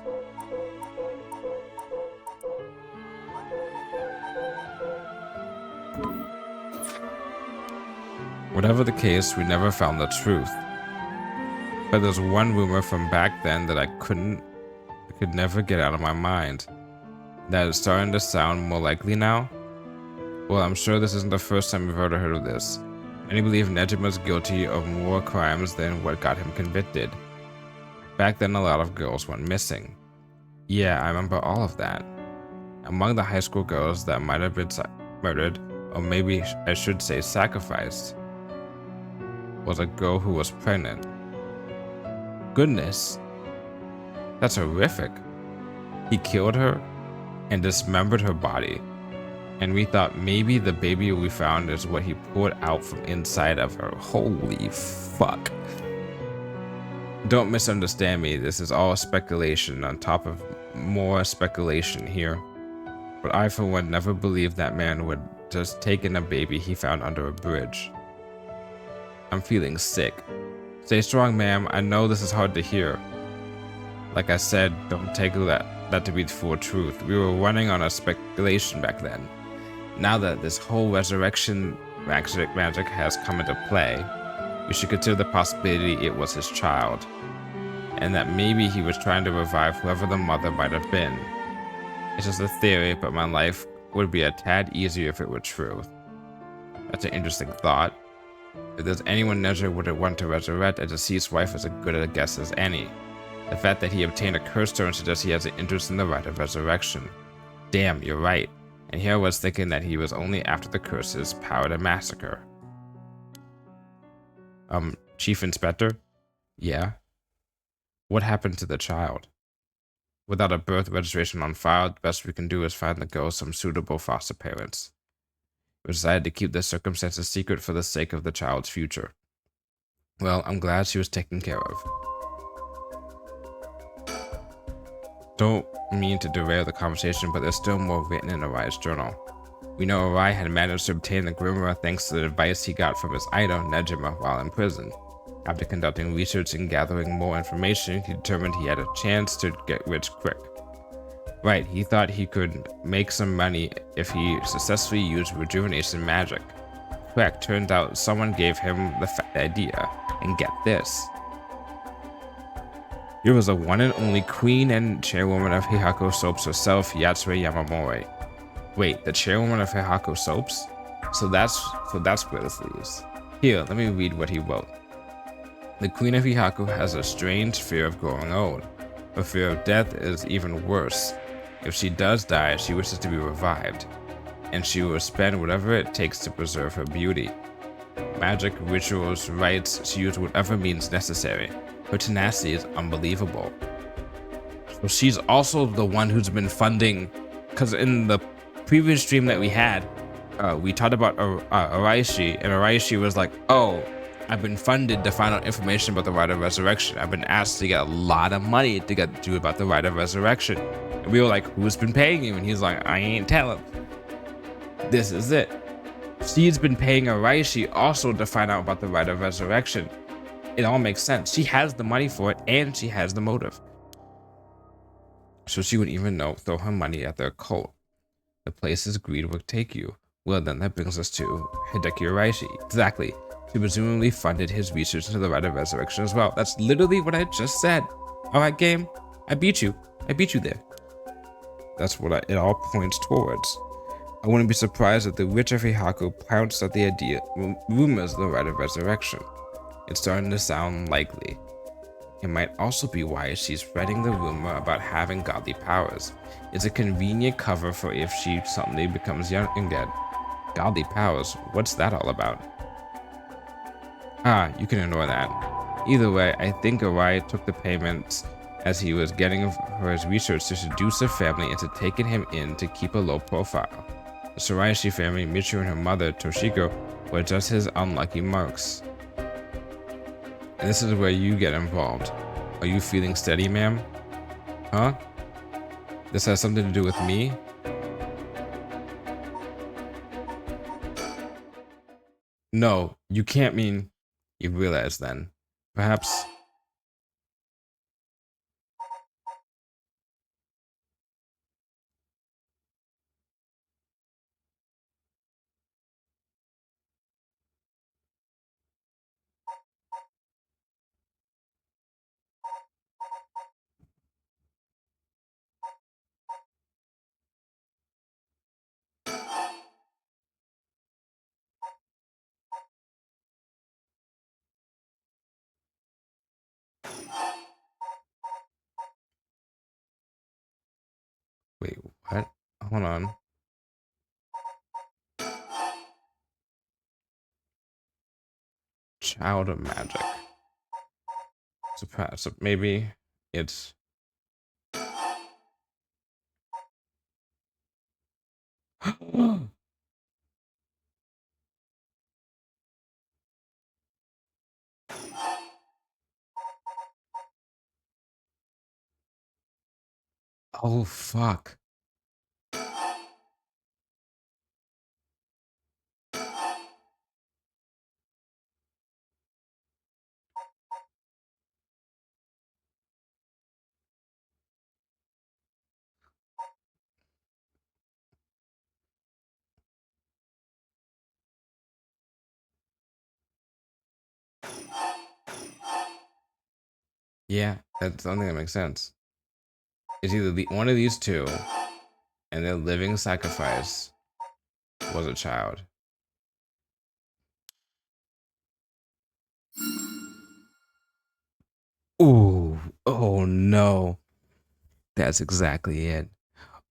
A: Whatever the case, we never found the truth. But there's one rumor from back then that I could never get out of my mind. That is starting to sound more likely now. Well, I'm sure this isn't the first time you've heard of this. Many believe Nejima's guilty of more crimes than what got him convicted. Back then, a lot of girls went missing. Yeah, I remember all of that. Among the high school girls that might have been murdered, or maybe I should say sacrificed, was a girl who was pregnant. Goodness, that's horrific. He killed her and dismembered her body. And we thought maybe the baby we found is what he poured out from inside of her. Holy fuck. Don't misunderstand me. This is all speculation on top of more speculation here. But I, for one, never believed that man would just take in a baby he found under a bridge. I'm feeling sick. Stay strong, ma'am. I know this is hard to hear. Like I said, don't take that to be the full truth. We were running on a speculation back then. Now that this whole resurrection magic has come into play, we should consider the possibility it was his child, and that maybe he was trying to revive whoever the mother might have been. It's just a theory, but my life would be a tad easier if it were true. That's an interesting thought. If there's anyone Nezha would want to resurrect, a deceased wife is as good a guess as any. The fact that he obtained a curse stone suggests he has an interest in the right of resurrection. Damn, you're right. And here I was thinking that he was only after the curse's power to massacre. Chief Inspector? Yeah? What happened to the child? Without a birth registration on file, the best we can do is find the girl some suitable foster parents. We decided to keep the circumstances secret for the sake of the child's future. Well, I'm glad she was taken care of. Don't mean to derail the conversation, but there's still more written in Arai's journal. We know Arai had managed to obtain the Grimoire thanks to the advice he got from his idol, Nejima, while in prison. After conducting research and gathering more information, he determined he had a chance to get rich quick. Right, he thought he could make some money if he successfully used rejuvenation magic. Correct, turns out someone gave him the idea. And get this. It was the one and only queen and chairwoman of Hihako Soaps herself, Yatsue Yamamori. Wait, the chairwoman of Hihako Soaps? So that's where this leads. Here, let me read what he wrote. The queen of Hihako has a strange fear of growing old. Her fear of death is even worse. If she does die, she wishes to be revived, and she will spend whatever it takes to preserve her beauty. Magic, rituals, rites, she used whatever means necessary. Her tenacity is unbelievable. So she's also the one who's been funding, because in the previous stream that we had, we talked about Araishi, and Araishi was like, oh, I've been funded to find out information about the Rite of Resurrection. I've been asked to get a lot of money to get to about the Rite of Resurrection. And we were like, who's been paying you? And he's like, I ain't telling. This is it. She's been paying Araishi also to find out about the Rite of Resurrection. It all makes sense. She has the money for it, and she has the motive. So she would even throw her money at their cult. The places greed will take you. Well, then that brings us to Hideki Araishi. Exactly. She presumably funded his research into the Rite of Resurrection as well. That's literally what I just said. All right, game. I beat you. I beat you there. That's what it all points towards. I wouldn't be surprised if the witch of Hihaku pounced at the idea, rumors of the Rite of Resurrection. It's starting to sound likely. It might also be why she's spreading the rumor about having godly powers. It's a convenient cover for if she suddenly becomes young and dead. Godly powers, what's that all about? Ah, you can ignore that. Either way, I think Arai took the payments as he was getting her his research to seduce her family into taking him in to keep a low profile. The Saraishi family, Michiru and her mother, Toshiko, were just his unlucky marks. And this is where you get involved. Are you feeling steady, ma'am? Huh? This has something to do with me? No, you can't mean you realize then. Perhaps. Wait, what? Hold on. Child of magic. Surprise. Maybe it's. Oh, fuck. Yeah, that's something that makes sense. It's either one of these two, and their living sacrifice was a child. Ooh, oh no. That's exactly it.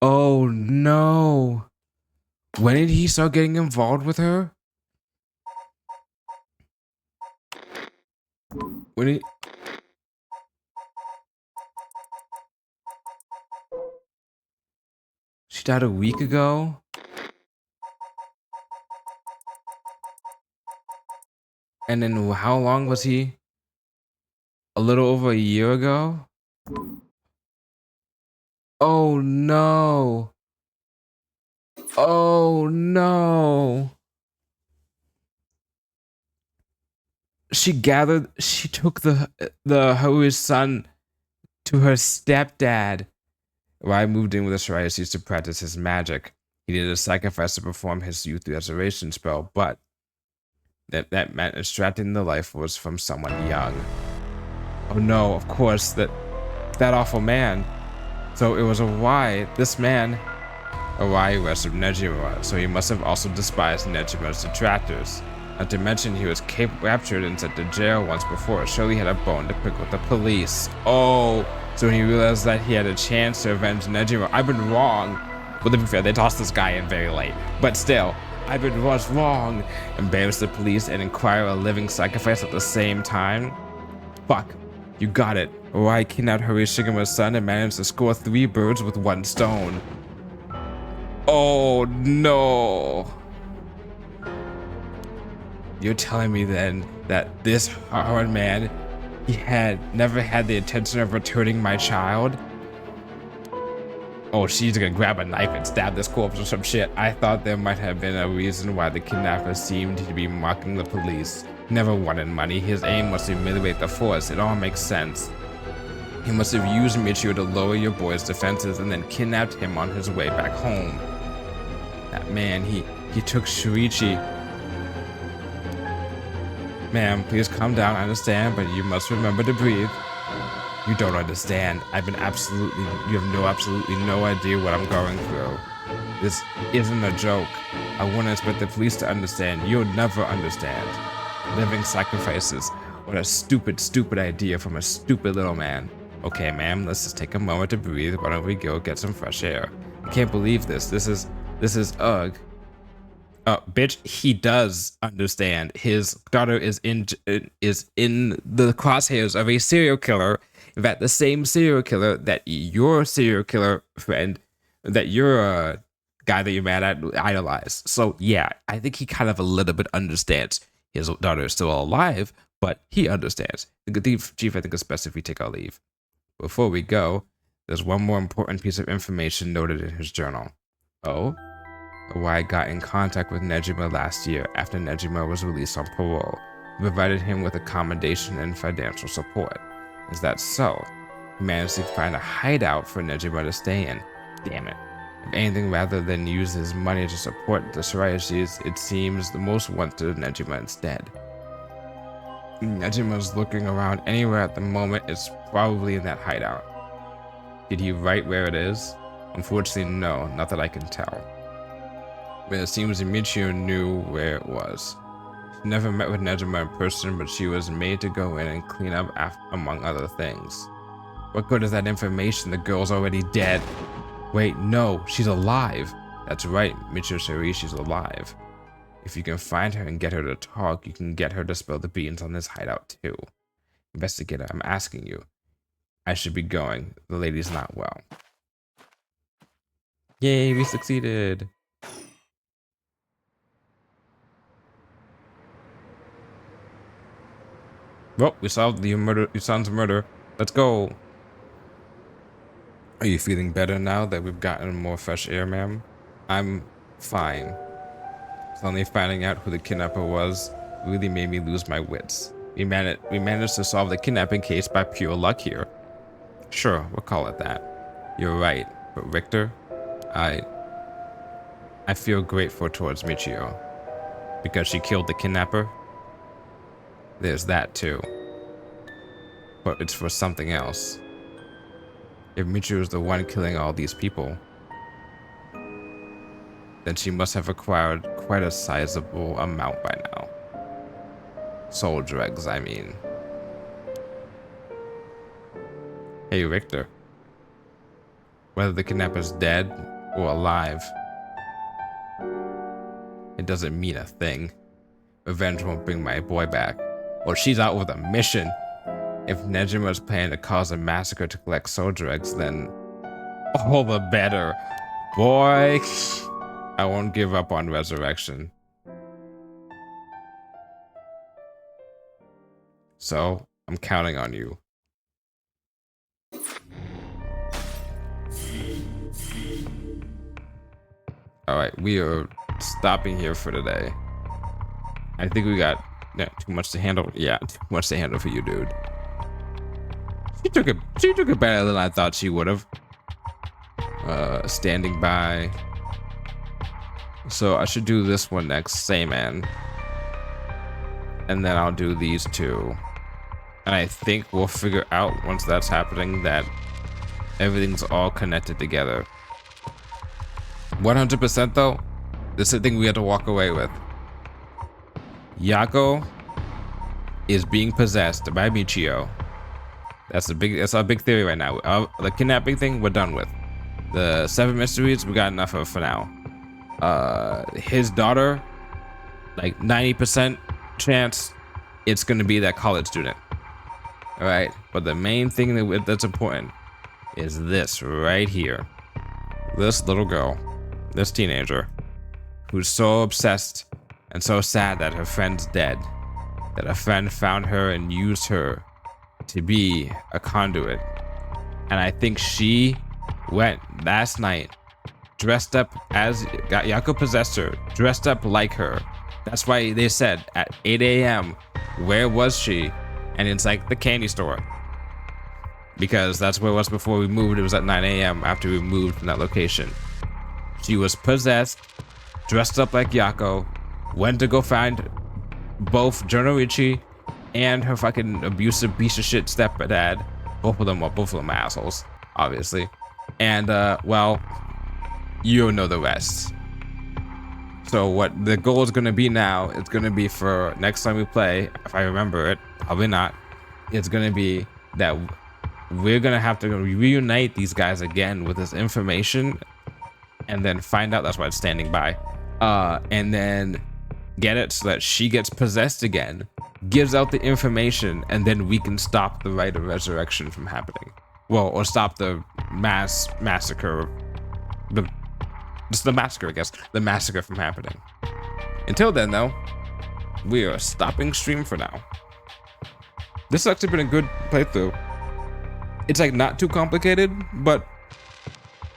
A: Oh no. When did he start getting involved with her? When did she died a week ago? And then how long was he? A little over a year ago? Oh no. Oh no. She took the Haru's son to her stepdad. Rai moved in with the Shirayas to practice his magic. He did a sacrifice to perform his youth restoration spell, but that meant extracting the life force from someone young. Oh no, of course, that awful man. So it was Arai, this man. Arai arrested Nejima, so he must have also despised Nejima's detractors. Not to mention he was captured and sent to jail once before. Surely he had a bone to pick with the police. Oh, so when he realized that he had a chance to avenge Nejima, I've been wrong. Well, to be fair, they tossed this guy in very late. But still, I've been wrong. Embarrass the police and inquire a living sacrifice at the same time? Fuck, you got it. Arai kidnapped Harishigima's son and managed to score 3 birds with 1 stone. Oh no. You're telling me then that this hard man, he had never had the intention of returning my child? Oh, she's gonna grab a knife and stab this corpse or some shit. I thought there might have been a reason why the kidnapper seemed to be mocking the police. He never wanted money. His aim was to humiliate the force. It all makes sense. He must have used Michio to lower your boy's defenses and then kidnapped him on his way back home. That man, he took Shuichi. Ma'am, please calm down, I understand, but you must remember to breathe. You don't understand. You have absolutely no idea what I'm going through. This isn't a joke. I want to expect the police to understand. You'll never understand. Living sacrifices. What a stupid, stupid idea from a stupid little man. Okay, ma'am, let's just take a moment to breathe. Why don't we go get some fresh air? I can't believe this. This is ugh. Bitch, he does understand. His daughter is in the crosshairs of a serial killer. In fact, the same serial killer that your serial killer friend, that your guy that you're mad at, idolized. So yeah, I think he kind of a little bit understands. His daughter is still alive, but he understands. The chief, I think it's best if we take our leave. Before we go, there's one more important piece of information noted in his journal. Oh? Why I got in contact with Nejima last year after Nejima was released on parole. He provided him with accommodation and financial support. Is that so? He managed to find a hideout for Nejima to stay in. Damn it. If anything, rather than use his money to support the Shirayashis, it seems the most wanted Nejima instead. Nejima's looking around anywhere at the moment. It's probably in that hideout. Did he write where it is? Unfortunately, no, not that I can tell. But it seems Michio knew where it was. She never met with Nejima in person, but she was made to go in and clean up among other things. What good is that information? The girl's already dead. Wait, no, she's alive. That's right, Michio Shirishi's alive. If you can find her and get her to talk, you can get her to spill the beans on this hideout too. Investigator, I'm asking you. I should be going. The lady's not well. Yay, we succeeded. Well, we solved the murder. Your son's murder. Let's go. Are you feeling better now that we've gotten more fresh air, ma'am? I'm fine. Suddenly finding out who the kidnapper was really made me lose my wits. We managed to solve the kidnapping case by pure luck here. Sure, we'll call it that. You're right, but Richter, I feel grateful towards Michio. Because she killed the kidnapper? There's that too. But it's for something else. If Michio is the one killing all these people, then she must have acquired quite a sizable amount by now. Soul drugs, I mean. Hey, Richter. Whether the kidnapper's dead or alive, it doesn't mean a thing. Revenge won't bring my boy back. Or she's out with a mission. If Nejima's planning to cause a massacre to collect soul drugs, then all the better. Boy, I won't give up on resurrection. So, I'm counting on you. Alright, we are stopping here for today. I think we got too much to handle. Yeah, too much to handle for you, dude. She took it better than I thought she would have. Standing by. So I should do this one next, same man. And then I'll do these two. And I think we'll figure out once that's happening that everything's all connected together. 100% though, this is the thing we have to walk away with. Yako is being possessed by Michio. That's our big theory right now. The kidnapping thing, we're done with. The 7 mysteries, we got enough of for now. His daughter, like 90% chance it's gonna be that college student. All right, but the main thing that's important is this right here. This little girl, this teenager, who's so obsessed and so sad that her friend's dead, that a friend found her and used her to be a conduit. And I think she went last night dressed up as Yako possessed her, dressed up like her. That's why they said at 8 a.m., where was she? And it's like the candy store. Because that's where it was before we moved. It was at 9 a.m. after we moved from that location. She was possessed, dressed up like Yako, went to go find both Jonorichi and her fucking abusive piece of shit stepdad. Both of them are assholes, obviously. And, well, you know the rest. So what the goal is going to be now, it's going to be for next time we play, if I remember it, probably not, it's going to be that we're going to have to reunite these guys again with this information and then find out, that's why it's standing by, and then get it so that she gets possessed again, gives out the information, and then we can stop the rite of resurrection from happening. Well, or stop the massacre, the massacre, I guess, the massacre from happening. Until then, though, we are stopping stream for now. This has actually been a good playthrough. It's like not too complicated, but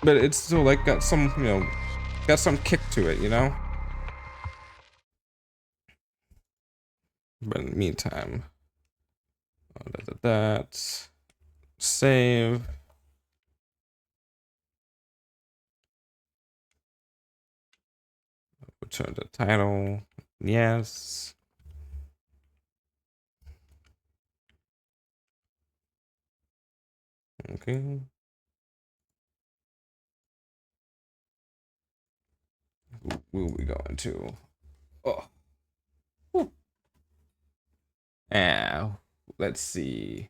A: it's still like got some, you know, got some kick to it, you know? But in the meantime, that save. Return to title. Yes. Okay. Who will we going to? Oh. Whew. Let's see.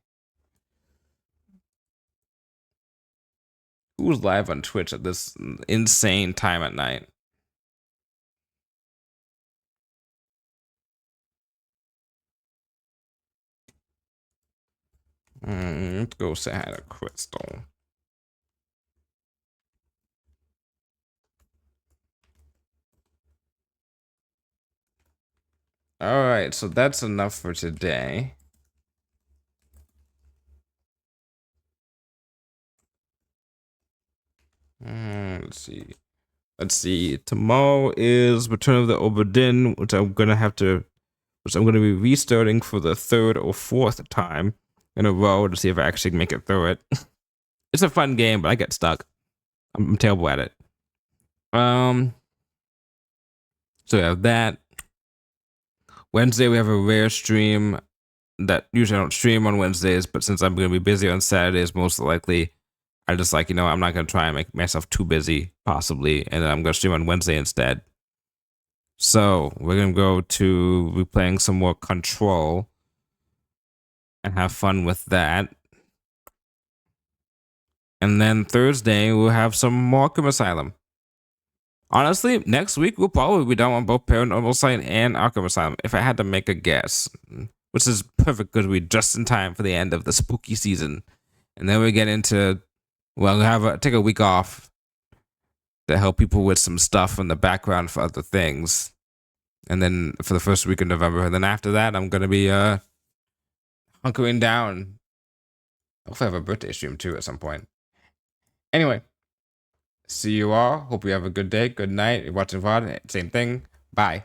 A: Who's live on Twitch at this insane time at night? Let's go say hi to Crystal. All right, so that's enough for today. Let's see. Tomorrow is Return of the Obra Dinn, which I'm gonna be restarting for the third or fourth time in a row to see if I actually make it through it. It's a fun game, but I get stuck. I'm terrible at it. So we have that. Wednesday we have a rare stream that usually I don't stream on Wednesdays, but since I'm gonna be busy on Saturdays, most likely I just like, you know, I'm not gonna try and make myself too busy, possibly, and then I'm gonna stream on Wednesday instead. So we're gonna go to replaying some more Control and have fun with that. And then Thursday we'll have some more Arkham Asylum. Honestly, next week we'll probably be done on both Paranormasight and Arkham Asylum, if I had to make a guess. Which is perfect because we're just in time for the end of the spooky season. And then we get into, well, we'll take a week off to help people with some stuff in the background for other things. And then for the first week of November. And then after that, I'm going to be hunkering down. Hopefully I have a birthday stream too at some point. Anyway, see you all. Hope you have a good day, good night. You're watching VOD, same thing. Bye.